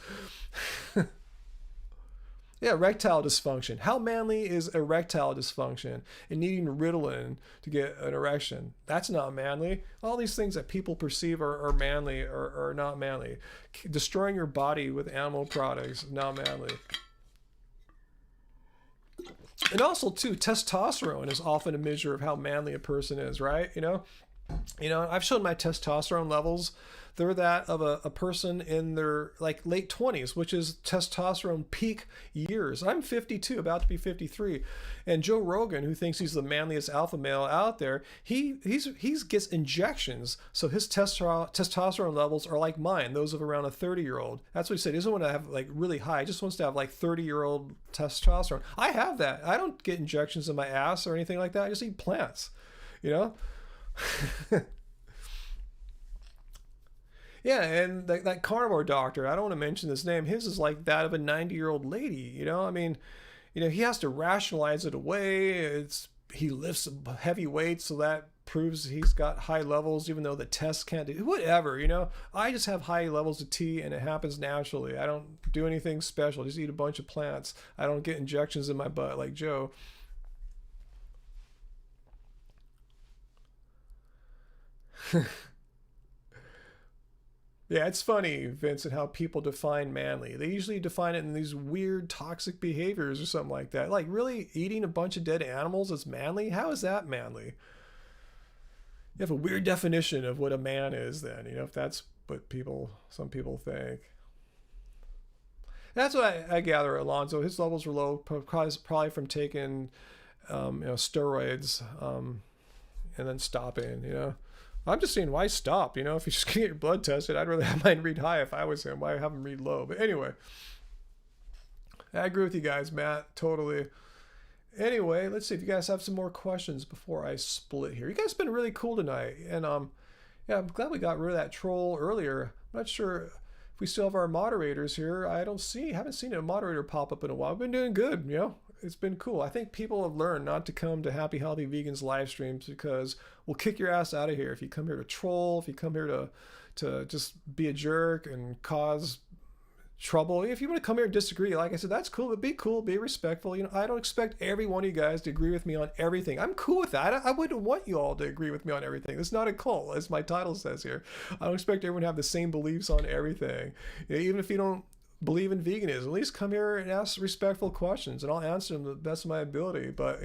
Yeah, erectile dysfunction. How manly is erectile dysfunction and needing Ritalin to get an erection? That's not manly. All these things that people perceive are manly are not manly. Destroying your body with animal products, not manly. And also, too, testosterone is often a measure of how manly a person is, right? I've shown my testosterone levels. They're that of a person in their late 20s, which is testosterone peak years. I'm 52, about to be 53. And Joe Rogan, who thinks he's the manliest alpha male out there, he gets injections. So his testosterone levels are like mine, those of around a 30-year-old. That's what he said. He doesn't want to have really high. He just wants to have 30-year-old testosterone. I have that. I don't get injections in my ass or anything like that. I just eat plants, Yeah, and that carnivore doctor, I don't want to mention his name, his is like that of a 90-year-old lady, I mean, he has to rationalize it away. He lifts heavy weights, so that proves he's got high levels, even though the tests can't do whatever, I just have high levels of T and it happens naturally. I don't do anything special, just eat a bunch of plants. I don't get injections in my butt like Joe. Yeah, it's funny, Vincent, how people define manly. They usually define it in these weird toxic behaviors or something like that. Like, really, eating a bunch of dead animals is manly? How is that manly? You have a weird definition of what a man is then, if that's what some people think. That's what I gather, Alonzo. His levels were low, probably from taking steroids and then stopping, I'm just saying, why stop? If you're just gonna get your blood tested, I'd rather have mine read high if I was him. Why have him read low? But anyway, I agree with you guys, Matt. Totally. Anyway, let's see if you guys have some more questions before I split here. You guys have been really cool tonight, and yeah, I'm glad we got rid of that troll earlier. I'm not sure if we still have our moderators here. Haven't seen a moderator pop up in a while. We've been doing good, It's been cool. I think people have learned not to come to Happy Healthy Vegans live streams because we'll kick your ass out of here if you come here to troll, if you come here to just be a jerk and cause trouble. If you want to come here and disagree, like I said, that's cool, but be cool, be respectful. I don't expect every one of you guys to agree with me on everything. I'm cool with that. I wouldn't want you all to agree with me on everything. It's not a cult, as my title says here. I don't expect everyone to have the same beliefs on everything. Even if you don't believe in veganism, at least come here and ask respectful questions, and I'll answer them to the best of my ability. But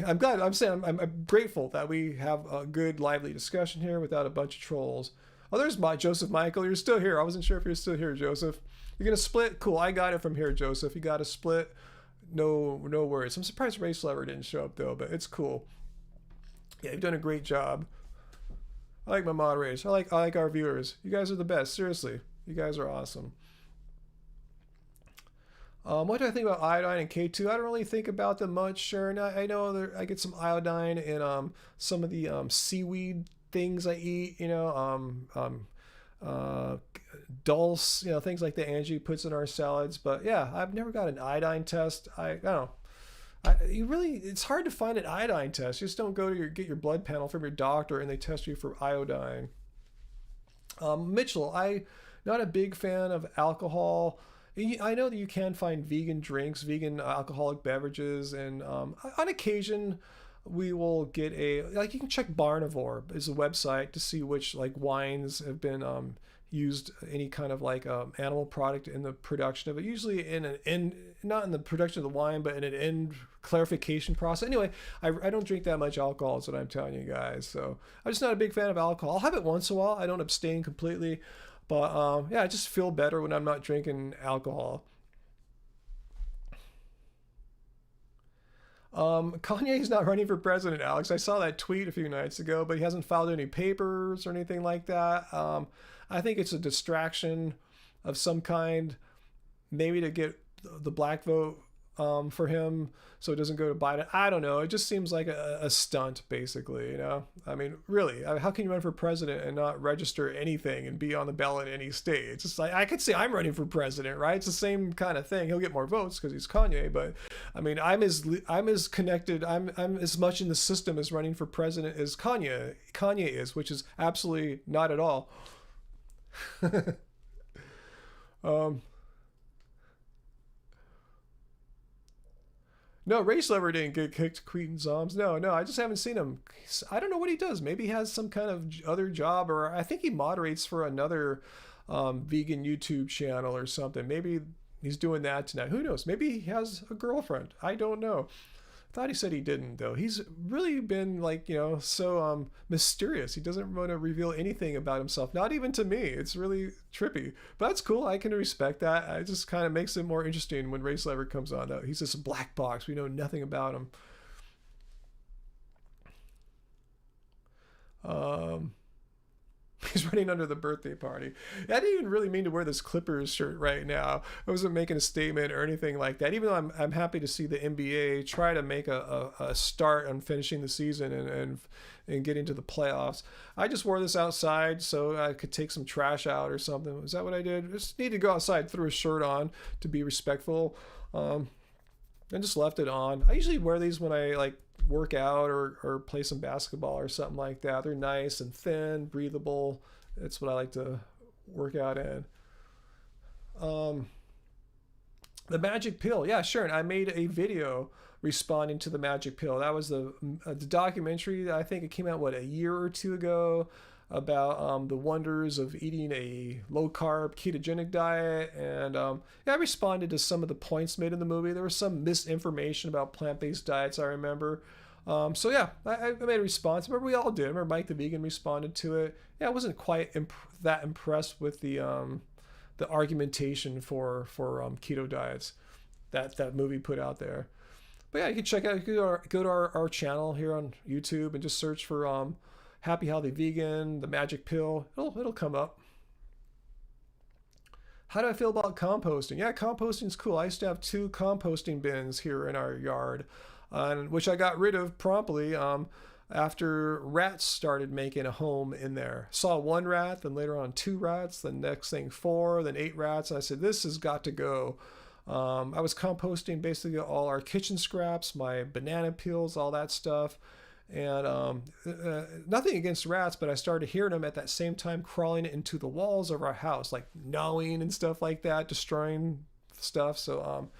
I'm glad. I'm saying I'm grateful that we have a good, lively discussion here without a bunch of trolls. Oh, there's my Joseph Michael. You're still here. I wasn't sure if you're still here, Joseph. You're gonna split? Cool. I got it from here, Joseph. You got a split. No worries. I'm surprised Race Lover didn't show up though, but it's cool. Yeah, you've done a great job. I like my moderators. I like our viewers. You guys are the best. Seriously, you guys are awesome. What do I think about iodine and K2? I don't really think about them much. Sure, and I know I get some iodine in some of the seaweed things I eat. Dulse, things like that Angie puts in our salads. But yeah, I've never got an iodine test. I don't know. It's hard to find an iodine test. You just don't go to get your blood panel from your doctor and they test you for iodine. Mitchell, I not a big fan of alcohol. I know that you can find vegan drinks, vegan alcoholic beverages, and on occasion we will get you can check Barnivore is a website to see which wines have been used any kind of animal product in the production of it, usually not in the production of the wine, but in an end clarification process. Anyway, I don't drink that much alcohol is what I'm telling you guys, so I'm just not a big fan of alcohol. I'll have it once in a while. I don't abstain completely, but yeah, I just feel better when I'm not drinking alcohol. Kanye's not running for president, Alex. I saw that tweet a few nights ago, but he hasn't filed any papers or anything like that. I think it's a distraction of some kind, maybe to get the black vote for him so it doesn't go to Biden. I don't know. It just seems like a stunt, basically, I mean, really, how can you run for president and not register anything and be on the ballot in any state? It's just I could say I'm running for president, right? It's the same kind of thing. He'll get more votes because he's Kanye, but I mean, I'm as connected, I'm as much in the system as running for president as Kanye is, which is absolutely not at all. No, Race Lover didn't get kicked Queen Zoms. No, I just haven't seen him. I don't know what he does. Maybe he has some kind of other job, or I think he moderates for another vegan YouTube channel or something. Maybe he's doing that tonight. Who knows? Maybe he has a girlfriend. I don't know. I thought he said he didn't, though. He's really been so mysterious. He doesn't want to reveal anything about himself, not even to me. It's really trippy, but that's cool. I can respect that. It just kind of makes it more interesting when Race Lover comes on, though. He's just a black box. We know nothing about him. He's running under the birthday party. I didn't even really mean to wear this Clippers shirt right now. I wasn't making a statement or anything like that. Even though I'm happy to see the NBA try to make a start on finishing the season and getting to the playoffs. I just wore this outside so I could take some trash out or something. Is that what I did? I just need to go outside, threw a shirt on to be respectful, and just left it on. I usually wear these when I work out or play some basketball or something like that. They're nice and thin, breathable. That's what I like to work out in. The magic pill. Yeah, sure. And I made a video responding to the magic pill. That was the documentary. I think it came out, a year or two ago, about the wonders of eating a low-carb ketogenic diet. And I responded to some of the points made in the movie. There was some misinformation about plant-based diets, I remember. So yeah, I made a response. Remember, we all did. Remember, Mike the Vegan responded to it. Yeah, I wasn't quite that impressed with the argumentation for keto diets that movie put out there. But yeah, you can check out. You can go to our channel here on YouTube and just search for Happy Healthy Vegan, the magic pill. It'll come up. How do I feel about composting? Yeah, composting's cool. I used to have 2 composting bins here in our yard, which I got rid of promptly after rats started making a home in there. Saw 1 rat, then later on 2 rats, then next thing 4, then 8 rats. I said, this has got to go. I was composting basically all our kitchen scraps, my banana peels, all that stuff. And nothing against rats, but I started hearing them at that same time crawling into the walls of our house, gnawing and stuff like that, destroying stuff. So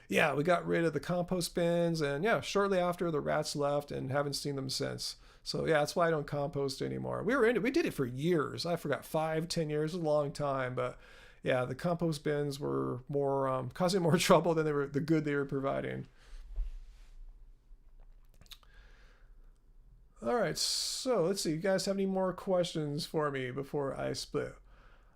yeah, we got rid of the compost bins, and yeah, shortly after the rats left, and haven't seen them since. So yeah, that's why I don't compost anymore. We did it for years. I forgot, 5-10 years, a long time, but yeah, the compost bins were more causing more trouble than the good they were providing. All right, so let's see. You guys have any more questions for me before I split?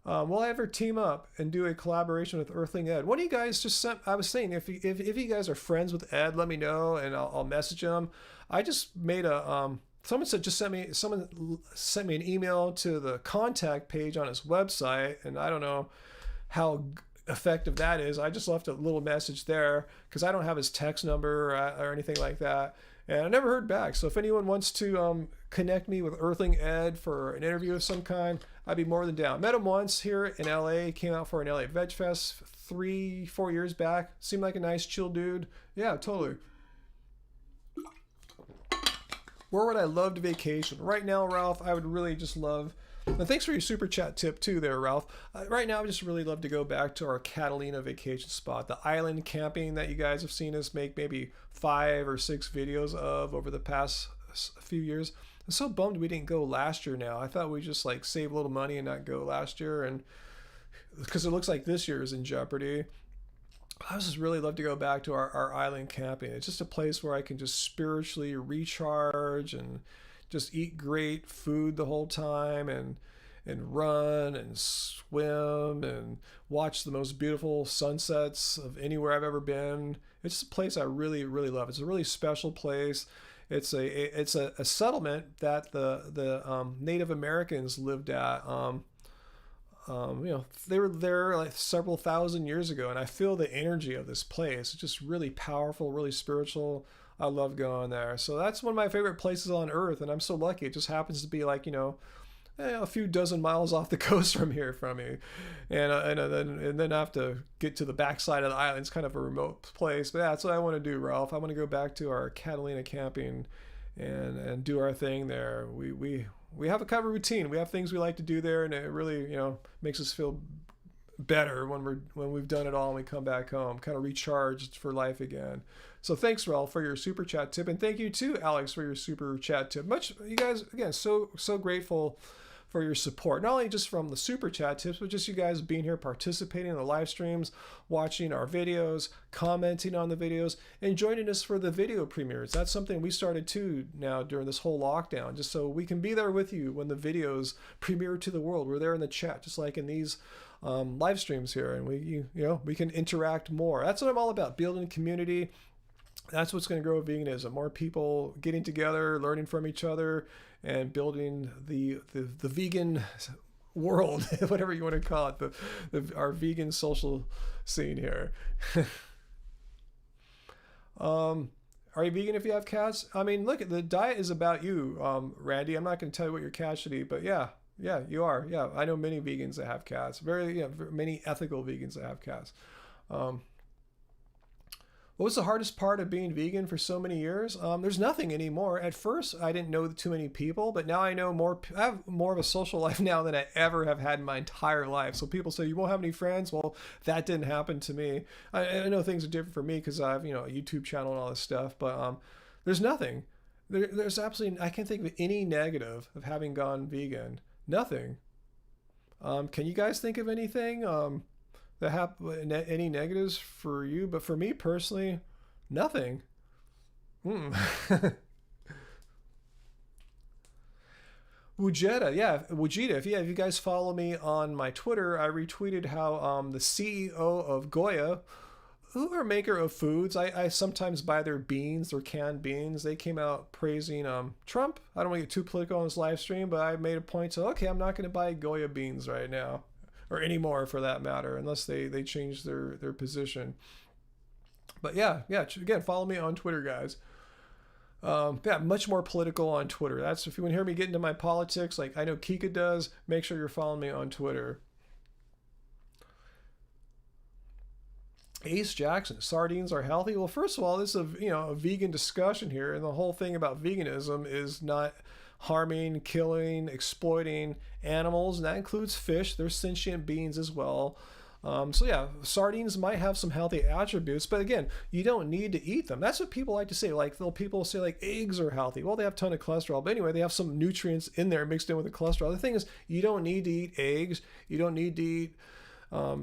Will I ever team up and do a collaboration with Earthling Ed? One of you guys just sent. I was saying if you guys are friends with Ed, let me know and I'll message him. I just made a someone said just someone sent me an email to the contact page on his website, and I don't know how effective that is. I just left a little message there because I don't have his text number or anything like that, and I never heard back. So if anyone wants to connect me with Earthling Ed for an interview of some kind, I'd be more than down. Met him once here in LA, came out for an LA Veg Fest 3-4 years back. Seemed like a nice, chill dude. Yeah, totally. Where would I love to vacation? Right now, Ralph, I would really just love. And thanks for your super chat tip too, there, Ralph. Right now, I would just really love to go back to our Catalina vacation spot, the island camping that you guys have seen us make maybe 5 or 6 videos of over the past few years. I'm so bummed we didn't go last year. Now I thought we'd just like save a little money and not go last year, and because it looks like this year is in jeopardy. I just really love to go back to our island camping. It's just a place where I can just spiritually recharge and just eat great food the whole time and run and swim and watch the most beautiful sunsets of anywhere I've ever been. It's a place I really, really love. It's a really special place. It's a settlement that the Native Americans lived at. They were there like several thousand years ago, and I feel the energy of this place. It's just really powerful, really spiritual. I love going there. So that's one of my favorite places on earth, and I'm so lucky. It just happens to be like, a few dozen miles off the coast from here from me, and then I have to get to the backside of the island. It's kind of a remote place, but yeah, that's what I want to do, Ralph. I want to go back to our Catalina camping and do our thing there. We have a kind of routine. We have things we like to do there, and it really makes us feel better when we've done it all and we come back home, kind of recharged for life again. So thanks, Ralph, for your super chat tip, and thank you too, Alex, for your super chat tip. You guys again, so grateful for your support, not only just from the super chat tips, but just you guys being here, participating in the live streams, watching our videos, commenting on the videos, and joining us for the video premieres. That's something we started too now during this whole lockdown, just so we can be there with you when the videos premiere to the world. We're there in the chat, just like in these live streams here, and we can interact more. That's what I'm all about, building community. That's what's going to grow veganism. More people getting together, learning from each other, and building the vegan world, whatever you want to call it, our vegan social scene here. Are you vegan if you have cats? I mean, look, the diet is about you, Randy. I'm not going to tell you what your cat should eat, but yeah, you are. Yeah, I know many vegans that have cats. Many ethical vegans that have cats. What was the hardest part of being vegan for so many years? There's nothing anymore. At first, I didn't know too many people, but now I know more. I have more of a social life now than I ever have had in my entire life. So people say, you won't have any friends? Well, that didn't happen to me. I know things are different for me because I have, a YouTube channel and all this stuff, but there's nothing. There's absolutely, I can't think of any negative of having gone vegan. Nothing. Can you guys think of anything? That have any negatives for you? But for me personally, nothing. Wujeta, if you guys follow me on my Twitter, I retweeted how the CEO of Goya, who are a maker of foods, I sometimes buy their beans, their canned beans. They came out praising Trump. I don't want to get too political on this live stream, but I made a point to, okay, I'm not going to buy Goya beans right now, or anymore for that matter, unless they change their position. But yeah, again, follow me on Twitter, guys. Much more political on Twitter. That's if you want to hear me get into my politics, like I know Kika does, make sure you're following me on Twitter. Ace Jackson, sardines are healthy. Well, first of all, this is a vegan discussion here, and the whole thing about veganism is not harming, killing, exploiting animals, and that includes fish. They're sentient beings as well. Sardines might have some healthy attributes, but again, you don't need to eat them. That's what people like to say. Like people say like eggs are healthy. Well, they have a ton of cholesterol, but anyway, they have some nutrients in there mixed in with the cholesterol. The thing is, you don't need to eat eggs. You don't need to eat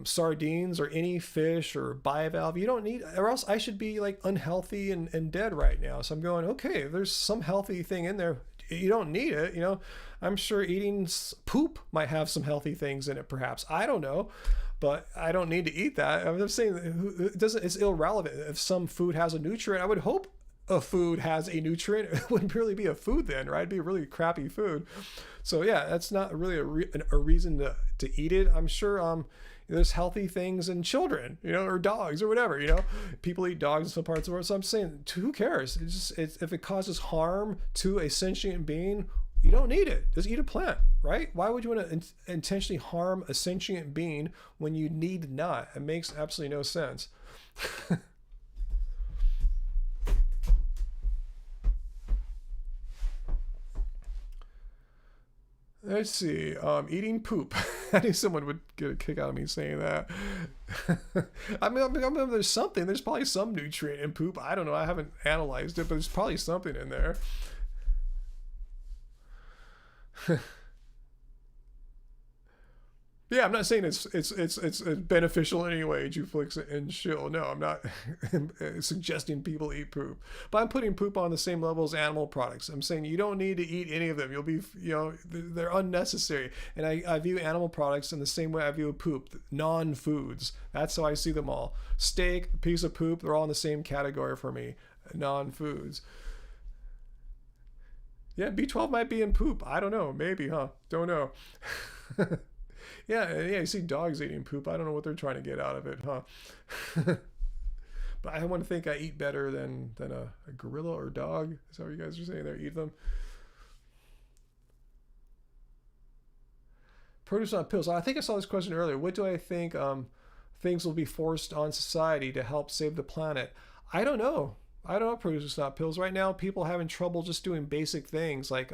sardines or any fish or bivalve. You don't need, or else I should be like unhealthy and dead right now. So I'm going, okay, there's some healthy thing in there. You don't need it, you know. I'm sure eating poop might have some healthy things in it, perhaps. I don't know, but I don't need to eat that. I'm just saying it doesn't. It's irrelevant if some food has a nutrient. I would hope a food has a nutrient. It wouldn't really be a food then, right? It'd be a really crappy food. So yeah, that's not really a reason to eat it. I'm sure there's healthy things in children, you know, or dogs or whatever, you know. People eat dogs in some parts of the world. So I'm saying, who cares? If it causes harm to a sentient being, you don't need it. Just eat a plant, right? Why would you want to intentionally harm a sentient being when you need not? It makes absolutely no sense. Let's see. Eating poop. I think someone would get a kick out of me saying that. I mean, there's something. There's probably some nutrient in poop. I don't know. I haven't analyzed it, but there's probably something in there. Yeah, I'm not saying it's beneficial in any way, Juflix and Shill. No, I'm not suggesting people eat poop. But I'm putting poop on the same level as animal products. I'm saying you don't need to eat any of them. You'll be, you know, they're unnecessary. And I view animal products in the same way I view poop, non-foods. That's how I see them all. Steak, piece of poop, they're all in the same category for me, non-foods. Yeah, B12 might be in poop. I don't know. Maybe, huh? Don't know. Yeah, you see dogs eating poop. I don't know what they're trying to get out of it, huh? But I want to think I eat better than a gorilla or dog. Is that what you guys are saying there? Eat them. Produce on pills. I think I saw this question earlier. What do I think things will be forced on society to help save the planet? I don't know. I don't know. Produce not pills. Right now, people are having trouble just doing basic things like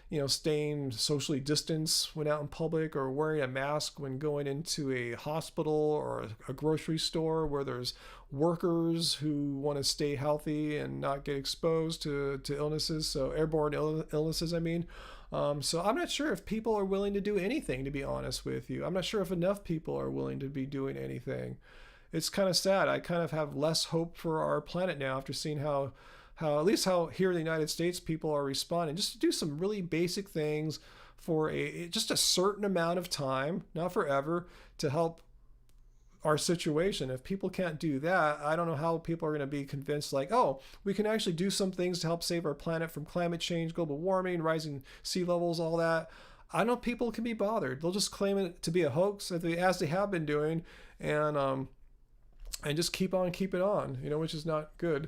you know, staying socially distanced when out in public, or wearing a mask when going into a hospital or a grocery store where there's workers who want to stay healthy and not get exposed to illnesses, so airborne illnesses, I mean. So I'm not sure if people are willing to do anything, to be honest with you. I'm not sure if enough people are willing to be doing anything. It's kind of sad. I kind of have less hope for our planet now after seeing how at least how here in the United States people are responding, just to do some really basic things for just a certain amount of time, not forever, to help our situation. If people can't do that, I don't know how people are going to be convinced like, oh, we can actually do some things to help save our planet from climate change, global warming, rising sea levels, all that. I know people can be bothered. They'll just claim it to be a hoax, as they have been doing, and just keep on keeping on, you know, which is not good.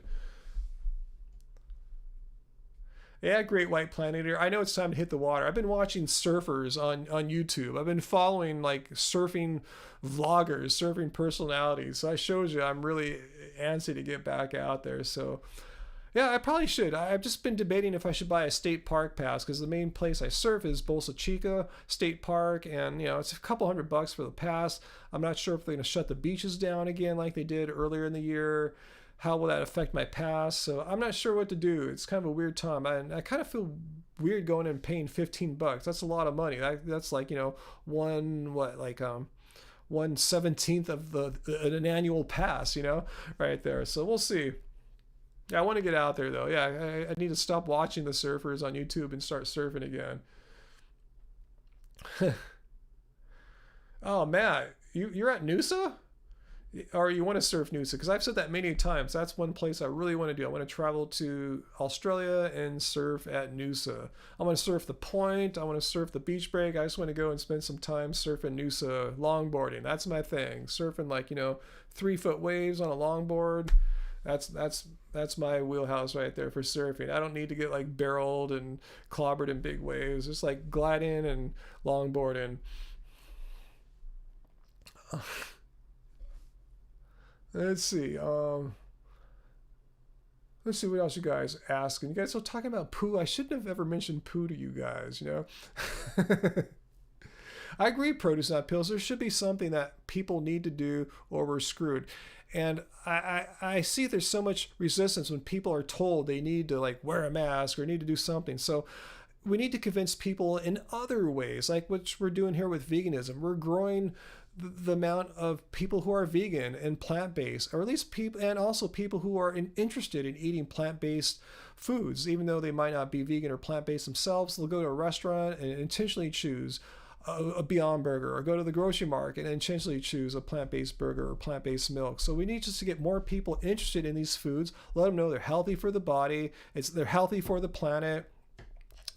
Yeah, Great White Planet Eater. I know it's time to hit the water. I've been watching surfers on YouTube. I've been following like surfing vloggers, surfing personalities. So I showed you I'm really antsy to get back out there. So yeah, I probably should. I've just been debating if I should buy a state park pass, because the main place I surf is Bolsa Chica State Park, and you know, it's a couple $100 for the pass. I'm not sure if they're going to shut the beaches down again like they did earlier in the year. How will that affect my pass? So I'm not sure what to do. It's kind of a weird time. I kind of feel weird going and paying $15. That's a lot of money. That's like, you know, 1/17 of an annual pass, you know, right there. So we'll see. Yeah, I want to get out there though. Yeah, I need to stop watching the surfers on YouTube and start surfing again. Oh, Matt, you're at Noosa? Or you want to surf Noosa? Because I've said that many times. That's one place I really want to do. I want to travel to Australia and surf at Noosa. I want to surf the Point. I want to surf the beach break. I just want to go and spend some time surfing Noosa longboarding. That's my thing. Surfing like, you know, 3-foot waves on a longboard. That's my wheelhouse right there for surfing. I don't need to get like barreled and clobbered in big waves. Just like gliding and longboarding. Let's see. Let's see what else you guys ask. And you guys are talking about poo. I shouldn't have ever mentioned poo to you guys, you know? I agree, produce not pills. There should be something that people need to do or we're screwed. And I see there's so much resistance when people are told they need to like wear a mask or need to do something. So we need to convince people in other ways, like what we're doing here with veganism. We're growing the amount of people who are vegan and plant-based, or at least people, and also people who are interested in eating plant-based foods, even though they might not be vegan or plant-based themselves. They'll go to a restaurant and intentionally choose a Beyond Burger, or go to the grocery market and intentionally choose a plant-based burger or plant-based milk. So we need just to get more people interested in these foods, let them know they're healthy for the body, they're healthy for the planet,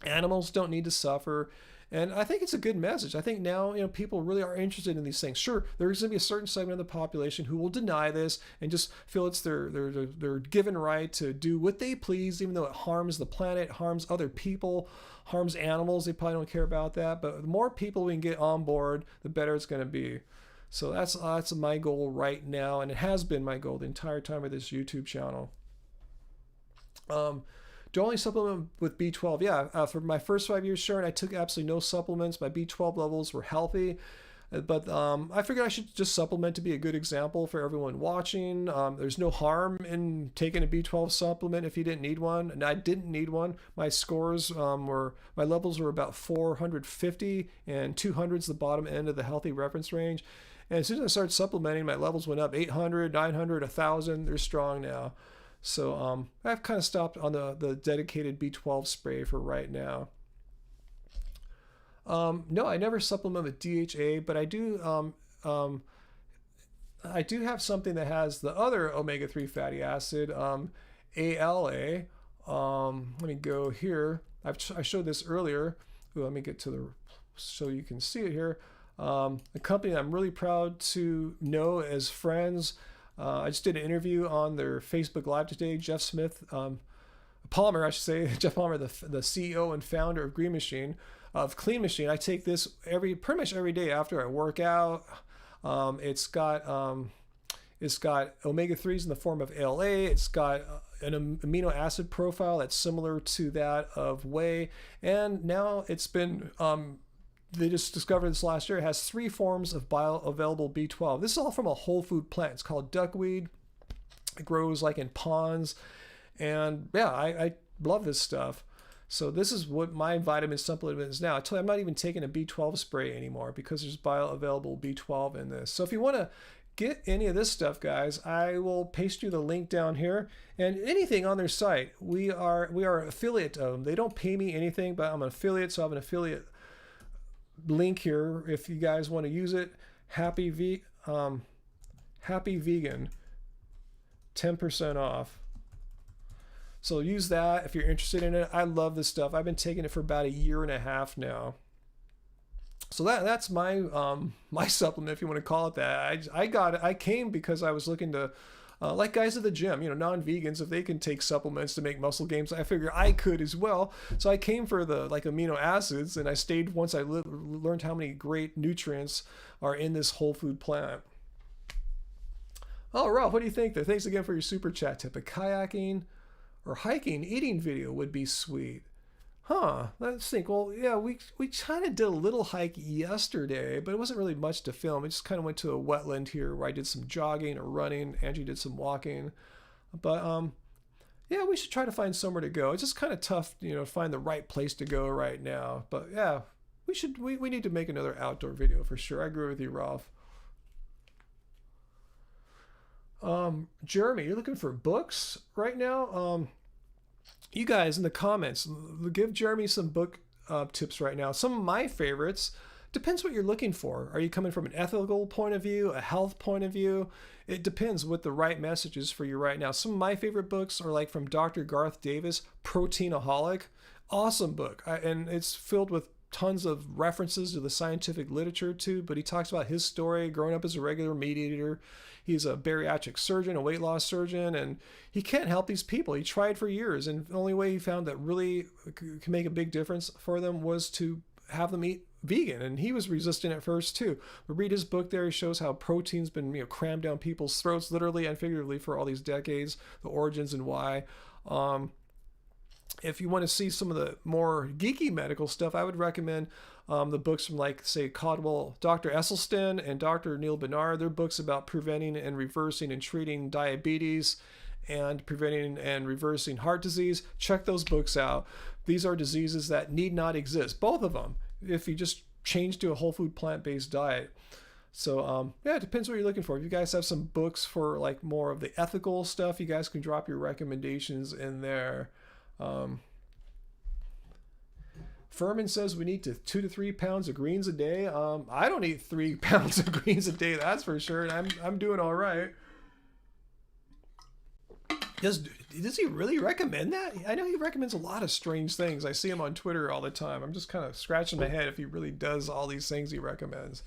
animals don't need to suffer. And I think it's a good message. I think now, people really are interested in these things. Sure, there's going to be a certain segment of the population who will deny this and just feel it's their given right to do what they please, even though it harms the planet, harms other people, harms animals. They probably don't care about that. But the more people we can get on board, the better it's going to be. So that's my goal right now, and it has been my goal the entire time of this YouTube channel. Do I only supplement with B12? Yeah, for my first 5 years, Sharon, I took absolutely no supplements. My B12 levels were healthy. But I figured I should just supplement to be a good example for everyone watching. There's no harm in taking a B12 supplement if you didn't need one. And I didn't need one. My scores my levels were about 450, and 200 is the bottom end of the healthy reference range. And as soon as I started supplementing, my levels went up 800, 900, 1,000. They're strong now. So I've kind of stopped on the dedicated B12 spray for right now. No, I never supplement with DHA, but I do have something that has the other omega-3 fatty acid, ALA. Let me go here. I showed this earlier. Ooh, let me get to so you can see it here. A company I'm really proud to know as friends. I just did an interview on their Facebook Live today. Jeff Smith, Palmer, I should say, Jeff Palmer, the CEO and founder of Clean Machine. I take this pretty much every day after I work out. It's got omega-3s in the form of ALA. It's got an amino acid profile that's similar to that of whey. And now it's been, they just discovered this last year, it has 3 forms of bioavailable B12. This is all from a whole food plant. It's called duckweed. It grows like in ponds. And yeah, I love this stuff. So this is what my vitamin supplement is now. I tell you, I'm not even taking a B12 spray anymore because there's bioavailable B12 in this. So if you want to get any of this stuff, guys, I will paste you the link down here. And anything on their site, we are an affiliate of them. They don't pay me anything, but I'm an affiliate, so I have an affiliate link here if you guys want to use it. Happy Vegan, 10% off. So use that if you're interested in it. I love this stuff. I've been taking it for about 1.5 years now. So that's my my supplement, if you want to call it that. I got it. I came because I was looking to like guys at the gym, non-vegans, if they can take supplements to make muscle gains, I figure I could as well. So I came for the amino acids, and I stayed once I learned how many great nutrients are in this whole food plant. Oh, Ralph, what do you think there? Thanks again for your super chat tip. A kayaking or hiking eating video would be sweet. Let's think. Well, yeah, we kind of did a little hike yesterday, but it wasn't really much to film. I just kind of went to a wetland here where I did some jogging or running. Angie did some walking. But yeah, we should try to find somewhere to go. It's just kind of tough, to find the right place to go right now. But yeah, we need to make another outdoor video for sure. I agree with you, Ralph. Jeremy, you're looking for books right now? You guys in the comments, give Jeremy some book tips right now. Some of my favorites, depends what you're looking for. Are you coming from an ethical point of view, a health point of view? It depends what the right message is for you right now. Some of my favorite books are like from Dr. Garth Davis, Proteinaholic. Awesome book. And it's filled with tons of references to the scientific literature too, but he talks about his story growing up as a regular meat eater. He's a bariatric surgeon, a weight loss surgeon, and he can't help these people. He tried for years, and the only way he found that really can make a big difference for them was to have them eat vegan, and he was resistant at first too. But read his book there. He shows how protein's been crammed down people's throats, literally and figuratively, for all these decades, the origins and why. If you want to see some of the more geeky medical stuff, I would recommend the books from, like, say, Caldwell, Dr. Esselstyn and Dr. Neil Bernard. They're books about preventing and reversing and treating diabetes and preventing and reversing heart disease. Check those books out. These are diseases that need not exist, both of them, if you just change to a whole food plant-based diet. So yeah, it depends what you're looking for. If you guys have some books for like more of the ethical stuff, you guys can drop your recommendations in there. Um, Furman says we need 2 to 3 pounds of greens a day. I don't eat 3 pounds of greens a day, that's for sure. And I'm doing all right. Does he really recommend that? I know he recommends a lot of strange things. I see him on Twitter all the time. I'm just kind of scratching my head if he really does all these things he recommends.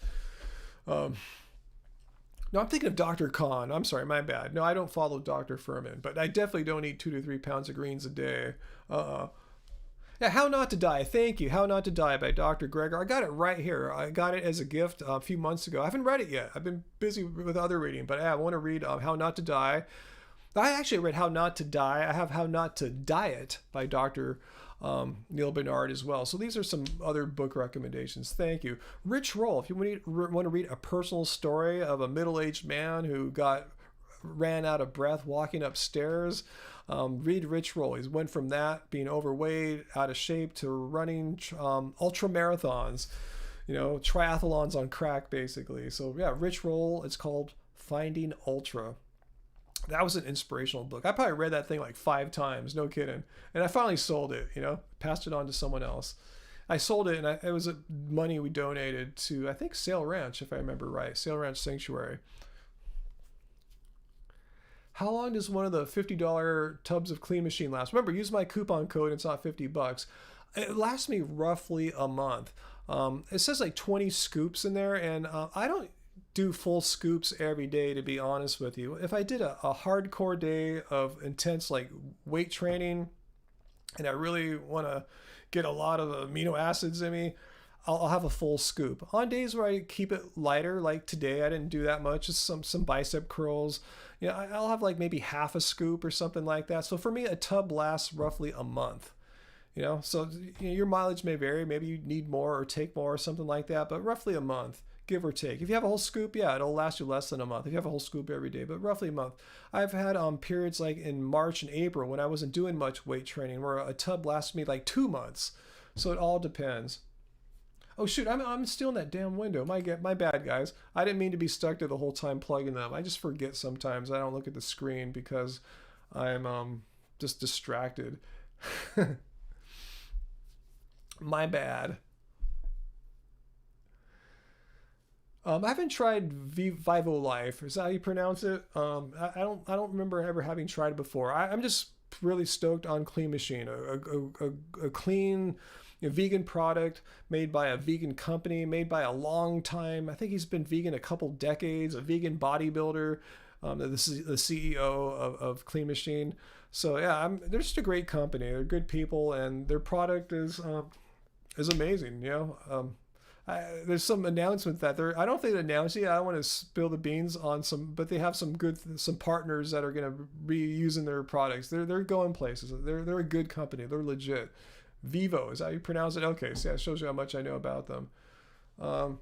Um, no, I'm thinking of Dr. Khan. I'm sorry, my bad. No, I don't follow Dr. Furman, but I definitely don't eat 2 to 3 pounds of greens a day. Yeah, How Not to Die. Thank you. How Not to Die by Dr. Greger. I got it right here. I got it as a gift a few months ago. I haven't read it yet. I've been busy with other reading, but yeah, I want to read How Not to Die. I actually read How Not to Die. I have How Not to Diet by Dr. Neil Bernard as well. So these are some other book recommendations. Thank you. Rich Roll, if you want to read a personal story of a middle-aged man who ran out of breath walking upstairs, read Rich Roll. He went from that, being overweight, out of shape, to running ultra marathons, triathlons on crack, basically. So yeah, Rich Roll. It's called Finding Ultra. That was an inspirational book. I probably read that thing like 5 times, no kidding. And I finally sold it, passed it on to someone else. I sold it, and it was money we donated to, I think, Sail Ranch, if I remember right. Sail Ranch Sanctuary. How long does one of the $50 tubs of Clean Machine last? Remember, use my coupon code. It's not $50. It lasts me roughly a month. It says like 20 scoops in there, and I don't do full scoops every day, to be honest with you. If I did a hardcore day of intense like weight training and I really want to get a lot of amino acids in me, I'll have a full scoop. On days where I keep it lighter, like today, I didn't do that much, just some bicep curls. I'll have like maybe half a scoop or something like that. So for me, a tub lasts roughly a month. So your mileage may vary. Maybe you need more or take more or something like that, but roughly a month, give or take. If you have a whole scoop, yeah, it'll last you less than a month. If you have a whole scoop every day, but roughly a month. I've had periods like in March and April when I wasn't doing much weight training where a tub lasts me like 2 months. So it all depends. Oh shoot, I'm still in that damn window. My bad, guys. I didn't mean to be stuck there the whole time plugging them. I just forget sometimes. I don't look at the screen because I'm just distracted. My bad. I haven't tried Vivo Life. Is that how you pronounce it? I don't remember ever having tried it before. I'm just really stoked on Clean Machine, a clean vegan product made by a vegan company, made by a long time. I think he's been vegan a couple decades. A vegan bodybuilder. This is the CEO of Clean Machine. So yeah, they're just a great company. They're good people, and their product is amazing. There's some announcement that I don't think they announced it. I don't want to spill the beans on but they have some partners that are going to be using their products. They're going places. They're a good company. They're legit. Vivo, is that how you pronounce it? Okay, so yeah, it shows you how much I know about them. No,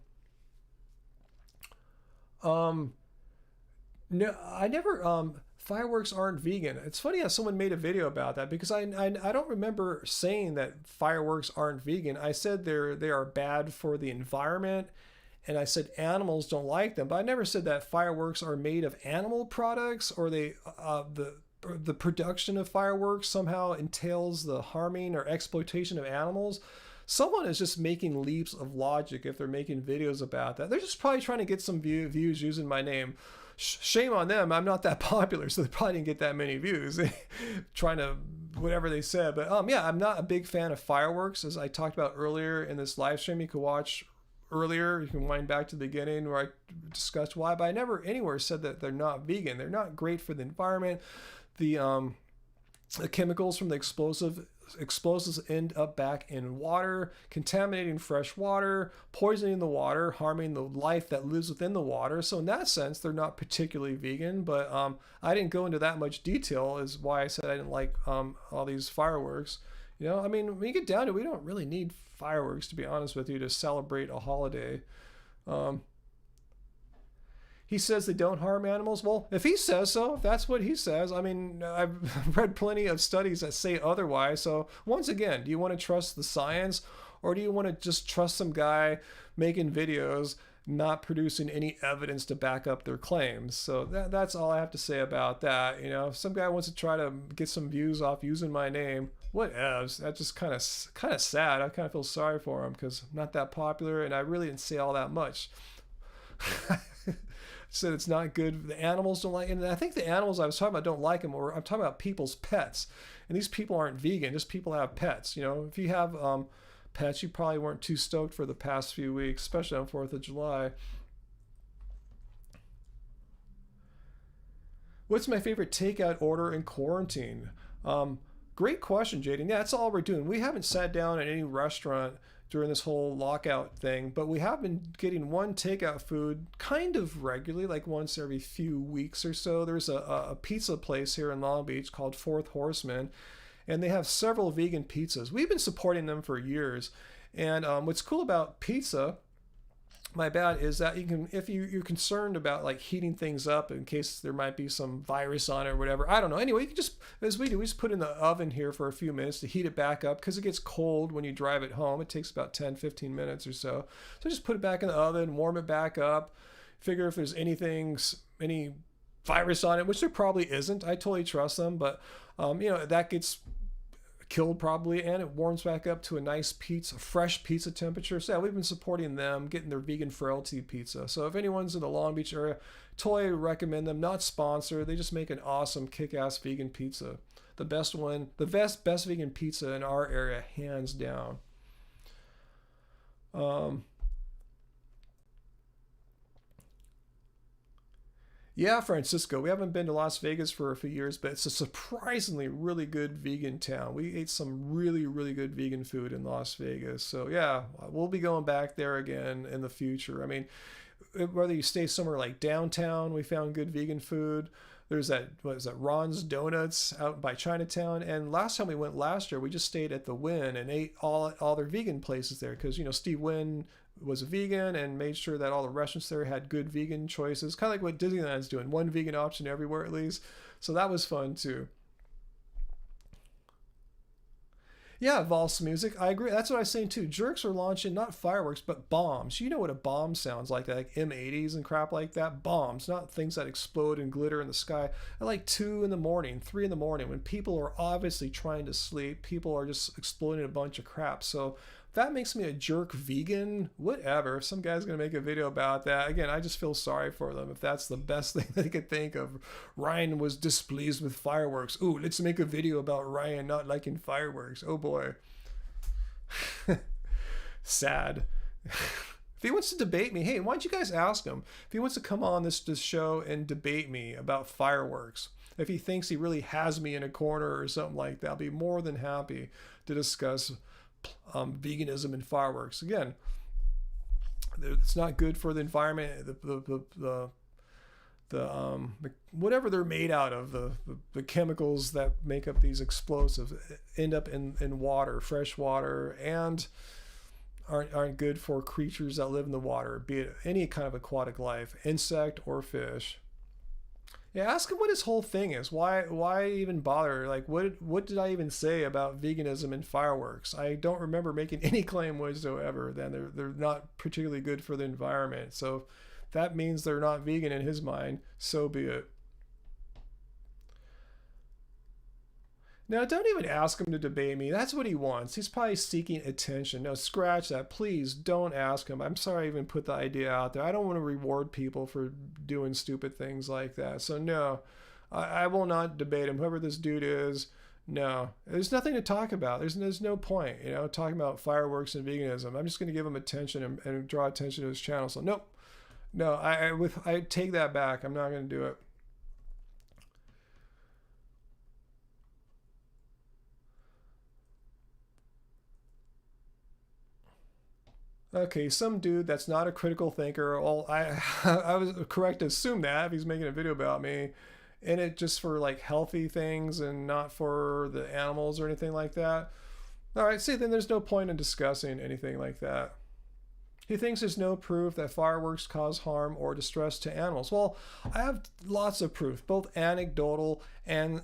I never. Fireworks aren't vegan. It's funny how someone made a video about that, because I don't remember saying that fireworks aren't vegan. I said they are bad for the environment, and I said animals don't like them, but I never said that fireworks are made of animal products, or the production of fireworks somehow entails the harming or exploitation of animals. Someone is just making leaps of logic if they're making videos about that. They're just probably trying to get some views using my name. Shame on them. I'm not that popular, so they probably didn't get that many views trying to whatever they said. But yeah, I'm not a big fan of fireworks, as I talked about earlier in this live stream. You can watch earlier. You can wind back to the beginning where I discussed why. But I never anywhere said that they're not vegan. They're not great for the environment. The chemicals from the explosives end up back in water, contaminating fresh water, poisoning the water, harming the life that lives within the water. So in that sense, they're not particularly vegan, but I didn't go into that much detail, is why I said I didn't like all these fireworks. I mean, when you get down to it, we don't really need fireworks, to be honest with you, to celebrate a holiday. He says they don't harm animals. Well, if he says so, if that's what he says, I mean, I've read plenty of studies that say otherwise. So once again, do you want to trust the science, or do you want to just trust some guy making videos not producing any evidence to back up their claims. So that's all I have to say about that. You know, if some guy wants to try to get some views off using my name, whatevs. That's just kind of sad. I kind of feel sorry for him because I'm not that popular, and I really didn't say all that much. Said it's not good. The animals don't like it. And I think the animals I was talking about don't like them, or I'm talking about people's pets. And these people aren't vegan, just people have pets. You know, if you have pets, you probably weren't too stoked for the past few weeks, especially on 4th of July. What's my favorite takeout order in quarantine? Great question, Jaden. Yeah, that's all we're doing. We haven't sat down at any restaurant during this whole lockout thing, but we have been getting one takeout food kind of regularly, like once every few weeks or so. There's a pizza place here in Long Beach called Fourth Horseman, and they have several vegan pizzas. We've been supporting them for years. And what's cool about pizza, my bad, is that you can, if you're concerned about like heating things up in case there might be some virus on it or whatever, I don't know. Anyway, you can just, as we do, we just put it in the oven here for a few minutes to heat it back up because it gets cold when you drive it home. It takes about 10-15 minutes or so. So just put it back in the oven, warm it back up, figure if there's any virus on it, which there probably isn't. I totally trust them, but you know, that gets killed probably, and it warms back up to a nice pizza, fresh pizza temperature. So yeah, we've been supporting them, getting their vegan frailty pizza. So if anyone's in the Long Beach area, totally recommend them. Not sponsored, they just make an awesome kick-ass vegan pizza. The best one, the best vegan pizza in our area, hands down. Yeah, Francisco, we haven't been to Las Vegas for a few years, but it's a surprisingly really good vegan town. We ate some really, really good vegan food in Las Vegas. So yeah, we'll be going back there again in the future. I mean, whether you stay somewhere like downtown, we found good vegan food. There's that, what is that, Ron's Donuts out by Chinatown. And last time we went last year, we just stayed at the Wynn and ate all their vegan places there because, you know, Steve Wynn was a vegan and made sure that all the restaurants there had good vegan choices, kind of like what Disneyland's doing, one vegan option everywhere at least. So that was fun too. Yeah, Valse music. I agree. That's what I was saying too. Jerks are launching not fireworks, but bombs. You know what a bomb sounds like M80s and crap like that. Bombs, not things that explode and glitter in the sky. At like 2 in the morning, 3 in the morning, when people are obviously trying to sleep, people are just exploding a bunch of crap. So that makes me a jerk vegan, whatever. If some guy's going to make a video about that, again, I just feel sorry for them if that's the best thing they could think of. Ryan was displeased with fireworks. Ooh, let's make a video about Ryan not liking fireworks. Oh boy. Sad. If he wants to debate me, hey, why don't you guys ask him? If he wants to come on this show and debate me about fireworks, if he thinks he really has me in a corner or something like that, I'll be more than happy to discuss veganism and fireworks. Again, it's not good for the environment. The whatever they're made out of, the chemicals that make up these explosives end up in water, fresh water, and aren't good for creatures that live in the water, be it any kind of aquatic life, insect or fish. Yeah, ask him what his whole thing is. Why even bother? Like, what did I even say about veganism and fireworks? I don't remember making any claim whatsoever. Then they're not particularly good for the environment. So if that means they're not vegan in his mind, so be it. Now, don't even ask him to debate me. That's what he wants. He's probably seeking attention. No, scratch that. Please don't ask him. I'm sorry I even put the idea out there. I don't want to reward people for doing stupid things like that. So no, I will not debate him. Whoever this dude is, no. There's nothing to talk about. There's no point, you know, talking about fireworks and veganism. I'm just going to give him attention and draw attention to his channel. So nope. No, I take that back. I'm not going to do it. Okay, some dude that's not a critical thinker. Well, I was correct to assume that if he's making a video about me, and it just for like healthy things and not for the animals or anything like that. All right, see, then there's no point in discussing anything like that. He thinks there's no proof that fireworks cause harm or distress to animals. Well, I have lots of proof, both anecdotal and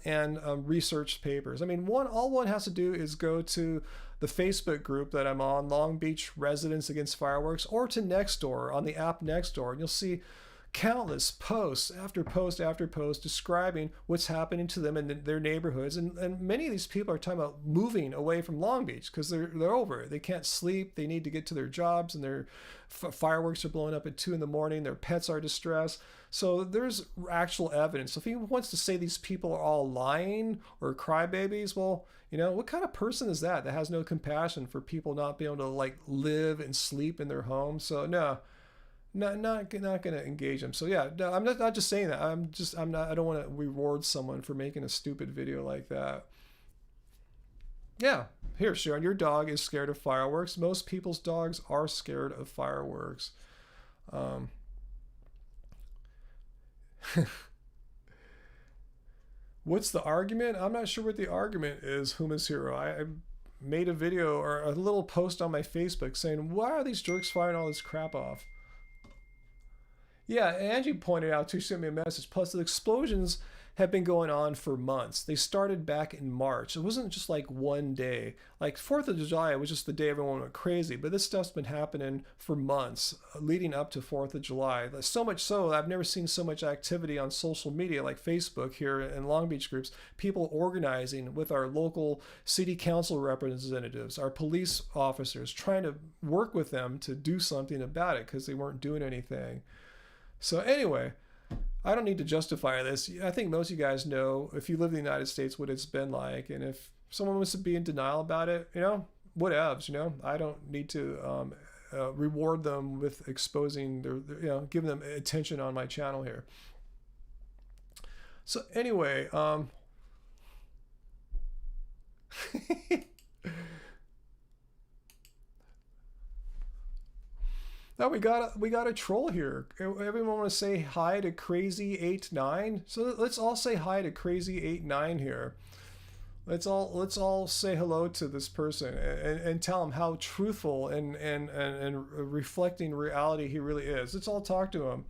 research papers. I mean, all one has to do is go to the Facebook group that I'm on, Long Beach Residents Against Fireworks, or to Nextdoor on the app Nextdoor, and you'll see countless posts after post after post describing what's happening to them in their neighborhoods. And many of these people are talking about moving away from Long Beach because they're over it. They can't sleep. They need to get to their jobs, and their fireworks are blowing up at 2 a.m. Their pets are distressed. So there's actual evidence. So if he wants to say these people are all lying or crybabies, well, what kind of person is that has no compassion for people not being able to like live and sleep in their homes? So no. Not going to engage them. So yeah, no, I'm not just saying that. I don't want to reward someone for making a stupid video like that. Yeah, here, Sharon, your dog is scared of fireworks. Most people's dogs are scared of fireworks. What's the argument? I'm not sure what the argument is, Huma's Hero. I made a video or a little post on my Facebook saying, why are these jerks firing all this crap off? Yeah, Angie pointed out too, sent me a message. Plus, the explosions have been going on for months. They started back in March. It wasn't just like one day. Like 4th of July was just the day everyone went crazy. But this stuff's been happening for months leading up to 4th of July. So much so, I've never seen so much activity on social media like Facebook here in Long Beach groups. People organizing with our local city council representatives, our police officers, trying to work with them to do something about it because they weren't doing anything. So anyway, I don't need to justify this. I think most of you guys know, if you live in the United States, what it's been like. And if someone wants to be in denial about it, whatevs, I don't need to reward them with exposing giving them attention on my channel here. So anyway, now we got a troll here. Everyone want to say hi to Crazy89? So let's all say hi to Crazy89 here. Let's all say hello to this person and tell him how truthful and reflecting reality he really is. Let's all talk to him.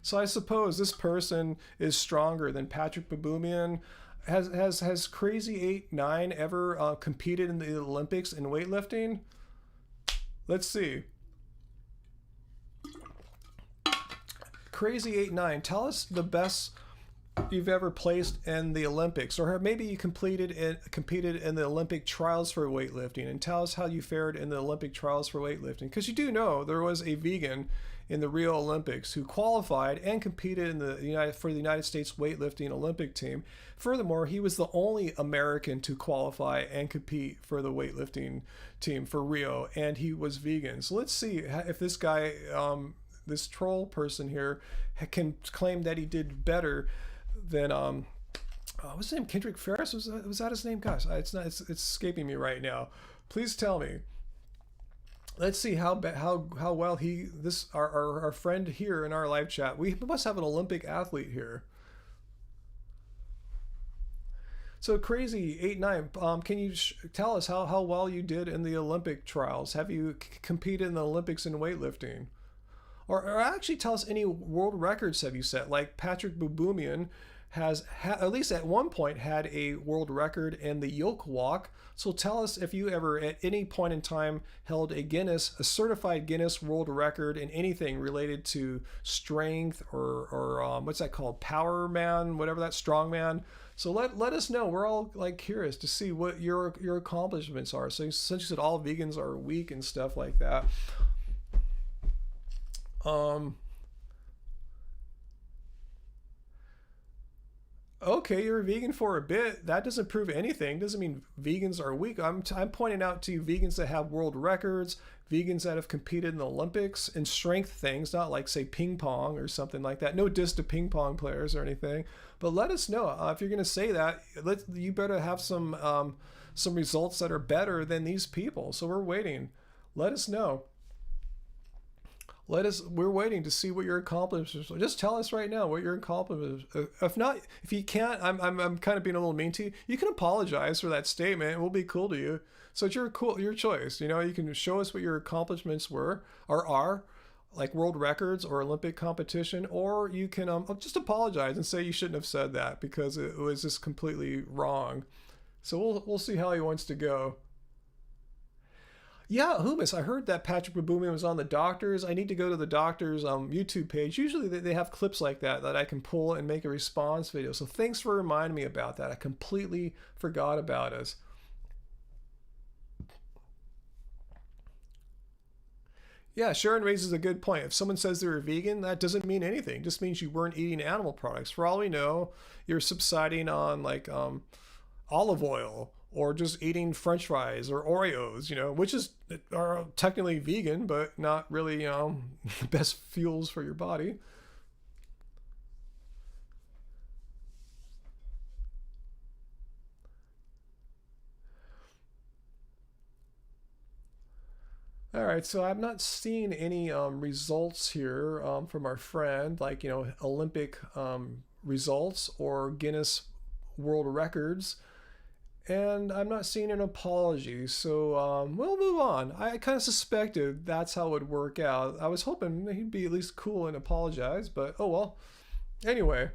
So I suppose this person is stronger than Patrick Baboumian. Has Crazy89 ever competed in the Olympics in weightlifting? Let's see. Crazy89, tell us the best you've ever placed in the Olympics, or maybe you competed in the Olympic trials for weightlifting, and tell us how you fared in the Olympic trials for weightlifting, because you do know there was a vegan in the Rio Olympics who qualified and competed in the United States weightlifting Olympic team. Furthermore, he was the only American to qualify and compete for the weightlifting team for Rio, and he was vegan. So let's see if this guy, this troll person here, can claim that he did better than what's his name? Kendrick Ferris? Was that his name? Gosh, it's escaping me right now. Please tell me. Let's see how well our friend here in our live chat. We must have an Olympic athlete here. So Crazy89, can you tell us how well you did in the Olympic trials? Have you competed in the Olympics in weightlifting? Or actually tell us any world records have you set? Like Patrick Baboumian has at least at one point had a world record in the yoke walk. So tell us if you ever at any point in time held a certified Guinness World Record in anything related to strength or what's that called? Power man, whatever that, strong man. So let us know. We're all like curious to see what your accomplishments are. So since you said all vegans are weak and stuff like that. Okay, you're a vegan for a bit. That doesn't prove anything. Doesn't mean vegans are weak. I'm pointing out to you vegans that have world records, vegans that have competed in the Olympics in strength things, not like say ping pong or something like that. No diss to ping pong players or anything. But let us know if you're going to say that. You better have some results that are better than these people. So we're waiting. Let us know. We're waiting to see what your accomplishments are. Just tell us right now what your accomplishments. If not, if you can't, I'm kind of being a little mean to you. You can apologize for that statement. We'll be cool to you. So it's your choice. You know, you can show us what your accomplishments were or are, like world records or Olympic competition, or you can just apologize and say you shouldn't have said that because it was just completely wrong. So we'll see how he wants to go. Yeah, Humus, I heard that Patrick Baboumian was on the doctors. I need to go to the doctors YouTube page. Usually they have clips like that I can pull and make a response video. So thanks for reminding me about that. I completely forgot about us. Yeah, Sharon raises a good point. If someone says they're a vegan, that doesn't mean anything. It just means you weren't eating animal products. For all we know, you're subsiding on like olive oil or just eating French fries or Oreos, you know, which is are technically vegan, but not really, best fuels for your body. All right, so I've not seen any results here from our friend, like, Olympic results or Guinness World Records. And I'm not seeing an apology, so we'll move on. I kind of suspected that's how it would work out. I was hoping he'd be at least cool and apologize, but oh well. Anyway,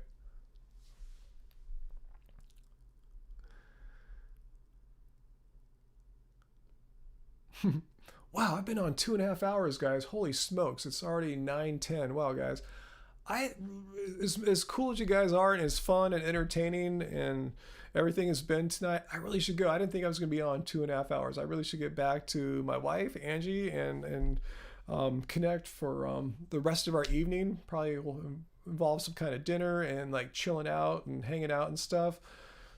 wow, I've been on 2.5 hours, guys. Holy smokes, it's already 9:10. Wow, guys. I as cool as you guys are and as fun and entertaining and everything has been tonight, I really should go. I didn't think I was going to be on 2.5 hours. I really should get back to my wife Angie and connect for the rest of our evening. Probably will involve some kind of dinner and like chilling out and hanging out and stuff.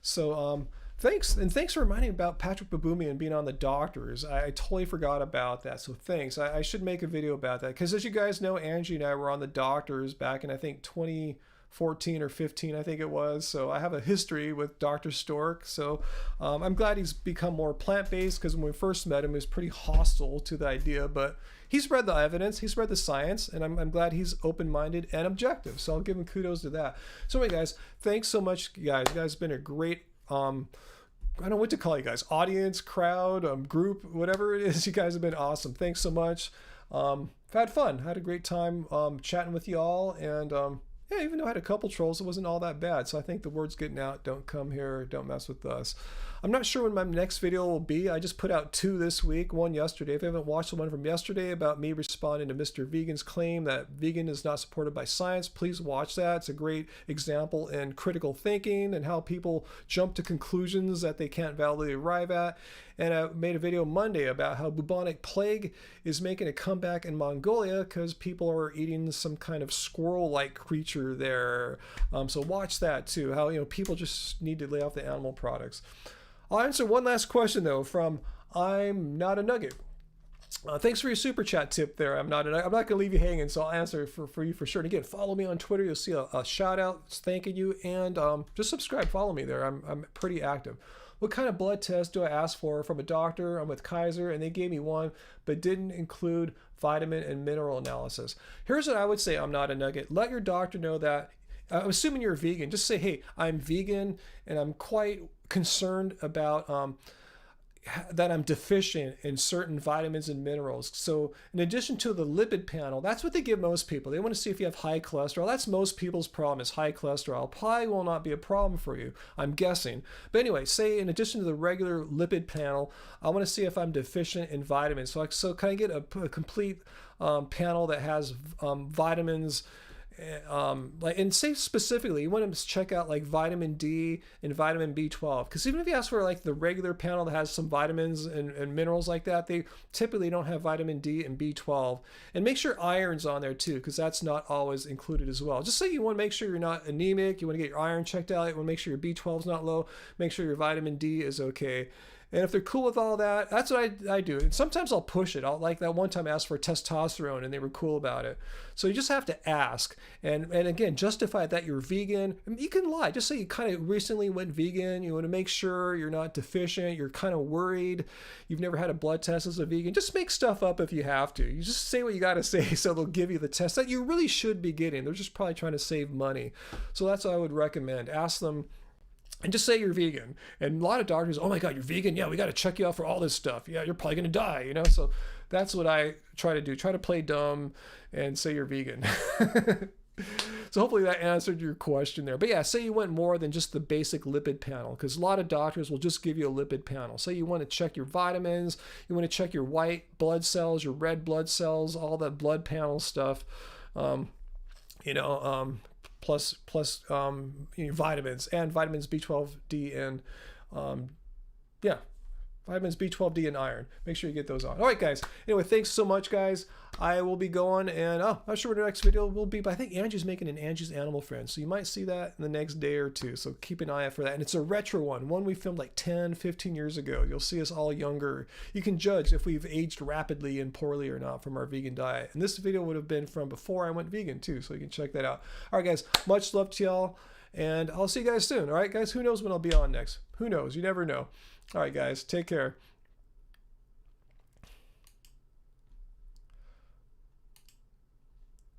So thanks for reminding me about Patrick Baboumian being on the doctors. I totally forgot about that. So thanks. I should make a video about that because as you guys know, Angie and I were on the doctors back in I think 2014 or 15, I think it was. So I have a history with Dr. Stork. So I'm glad he's become more plant-based because when we first met him, he was pretty hostile to the idea, but he's read the evidence, he's read the science, and I'm glad he's open-minded and objective. So I'll give him kudos to that. So anyway, guys, thanks so much, guys. You guys have been a great I don't know what to call you guys, audience, crowd, group, whatever it is. You guys have been awesome. Thanks so much. I've had fun. Had a great time chatting with you all. And yeah, even though I had a couple trolls, it wasn't all that bad. So I think the word's getting out. Don't come here. Don't mess with us. I'm not sure when my next video will be. I just put out 2 this week, 1 yesterday. If you haven't watched the one from yesterday about me responding to Mr. Vegan's claim that vegan is not supported by science, please watch that. It's a great example in critical thinking and how people jump to conclusions that they can't validly arrive at. And I made a video Monday about how bubonic plague is making a comeback in Mongolia because people are eating some kind of squirrel-like creature there. So watch that too, how people just need to lay off the animal products. I'll answer one last question though from I'm Not a Nugget. Thanks for your super chat tip there. I'm not going to leave you hanging, so I'll answer for you for sure. And again, follow me on Twitter. You'll see a shout out thanking you, and just subscribe. Follow me there. I'm pretty active. What kind of blood test do I ask for from a doctor? I'm with Kaiser, and they gave me one, but didn't include vitamin and mineral analysis. Here's what I would say. I'm not a nugget. Let your doctor know that. I'm assuming you're vegan. Just say, hey, I'm vegan, and I'm quite concerned about that I'm deficient in certain vitamins and minerals. So in addition to the lipid panel, that's what they give most people. They want to see if you have high cholesterol. That's most people's problem is high cholesterol. Probably will not be a problem for you, I'm guessing. But anyway, say in addition to the regular lipid panel, I want to see if I'm deficient in vitamins. So can I get a complete panel that has vitamins, and say specifically you want to check out like vitamin D and vitamin B12, because even if you ask for like the regular panel that has some vitamins and minerals like that, they typically don't have vitamin D and B12. And make sure iron's on there too, because that's not always included as well. Just say you want to make sure you're not anemic, you want to get your iron checked out, you want to make sure your B12 is not low, make sure your vitamin D is okay. And if they're cool with all that, that's what I do. And sometimes I'll push it. I'll, like that one time I asked for testosterone and they were cool about it. So you just have to ask. And again, justify that you're vegan. I mean, you can lie. Just say you kind of recently went vegan. You want to make sure you're not deficient. You're kind of worried. You've never had a blood test as a vegan. Just make stuff up if you have to. You just say what you got to say so they'll give you the test that you really should be getting. They're just probably trying to save money. So that's what I would recommend. Ask them. And just say you're vegan. And a lot of doctors, oh my God, you're vegan? Yeah, we got to check you out for all this stuff. Yeah, you're probably going to die, you know? So that's what I try to do. Try to play dumb and say you're vegan. So hopefully that answered your question there. But yeah, say you went more than just the basic lipid panel, because a lot of doctors will just give you a lipid panel. Say you want to check your vitamins, you want to check your white blood cells, your red blood cells, all that blood panel stuff. Plus vitamins and vitamins B12D and vitamins B12D and iron. Make sure you get those on. All right, guys. Anyway, thanks so much, guys. I will be going, and I'm not sure what the next video will be, but I think Angie's making an Angie's Animal Friends, so you might see that in the next day or two. So keep an eye out for that. And it's a retro one we filmed like 10, 15 years ago. You'll see us all younger. You can judge if we've aged rapidly and poorly or not from our vegan diet. And this video would have been from before I went vegan too, so you can check that out. All right, guys. Much love to y'all, and I'll see you guys soon. All right, guys. Who knows when I'll be on next? Who knows? You never know. All right, guys. Take care.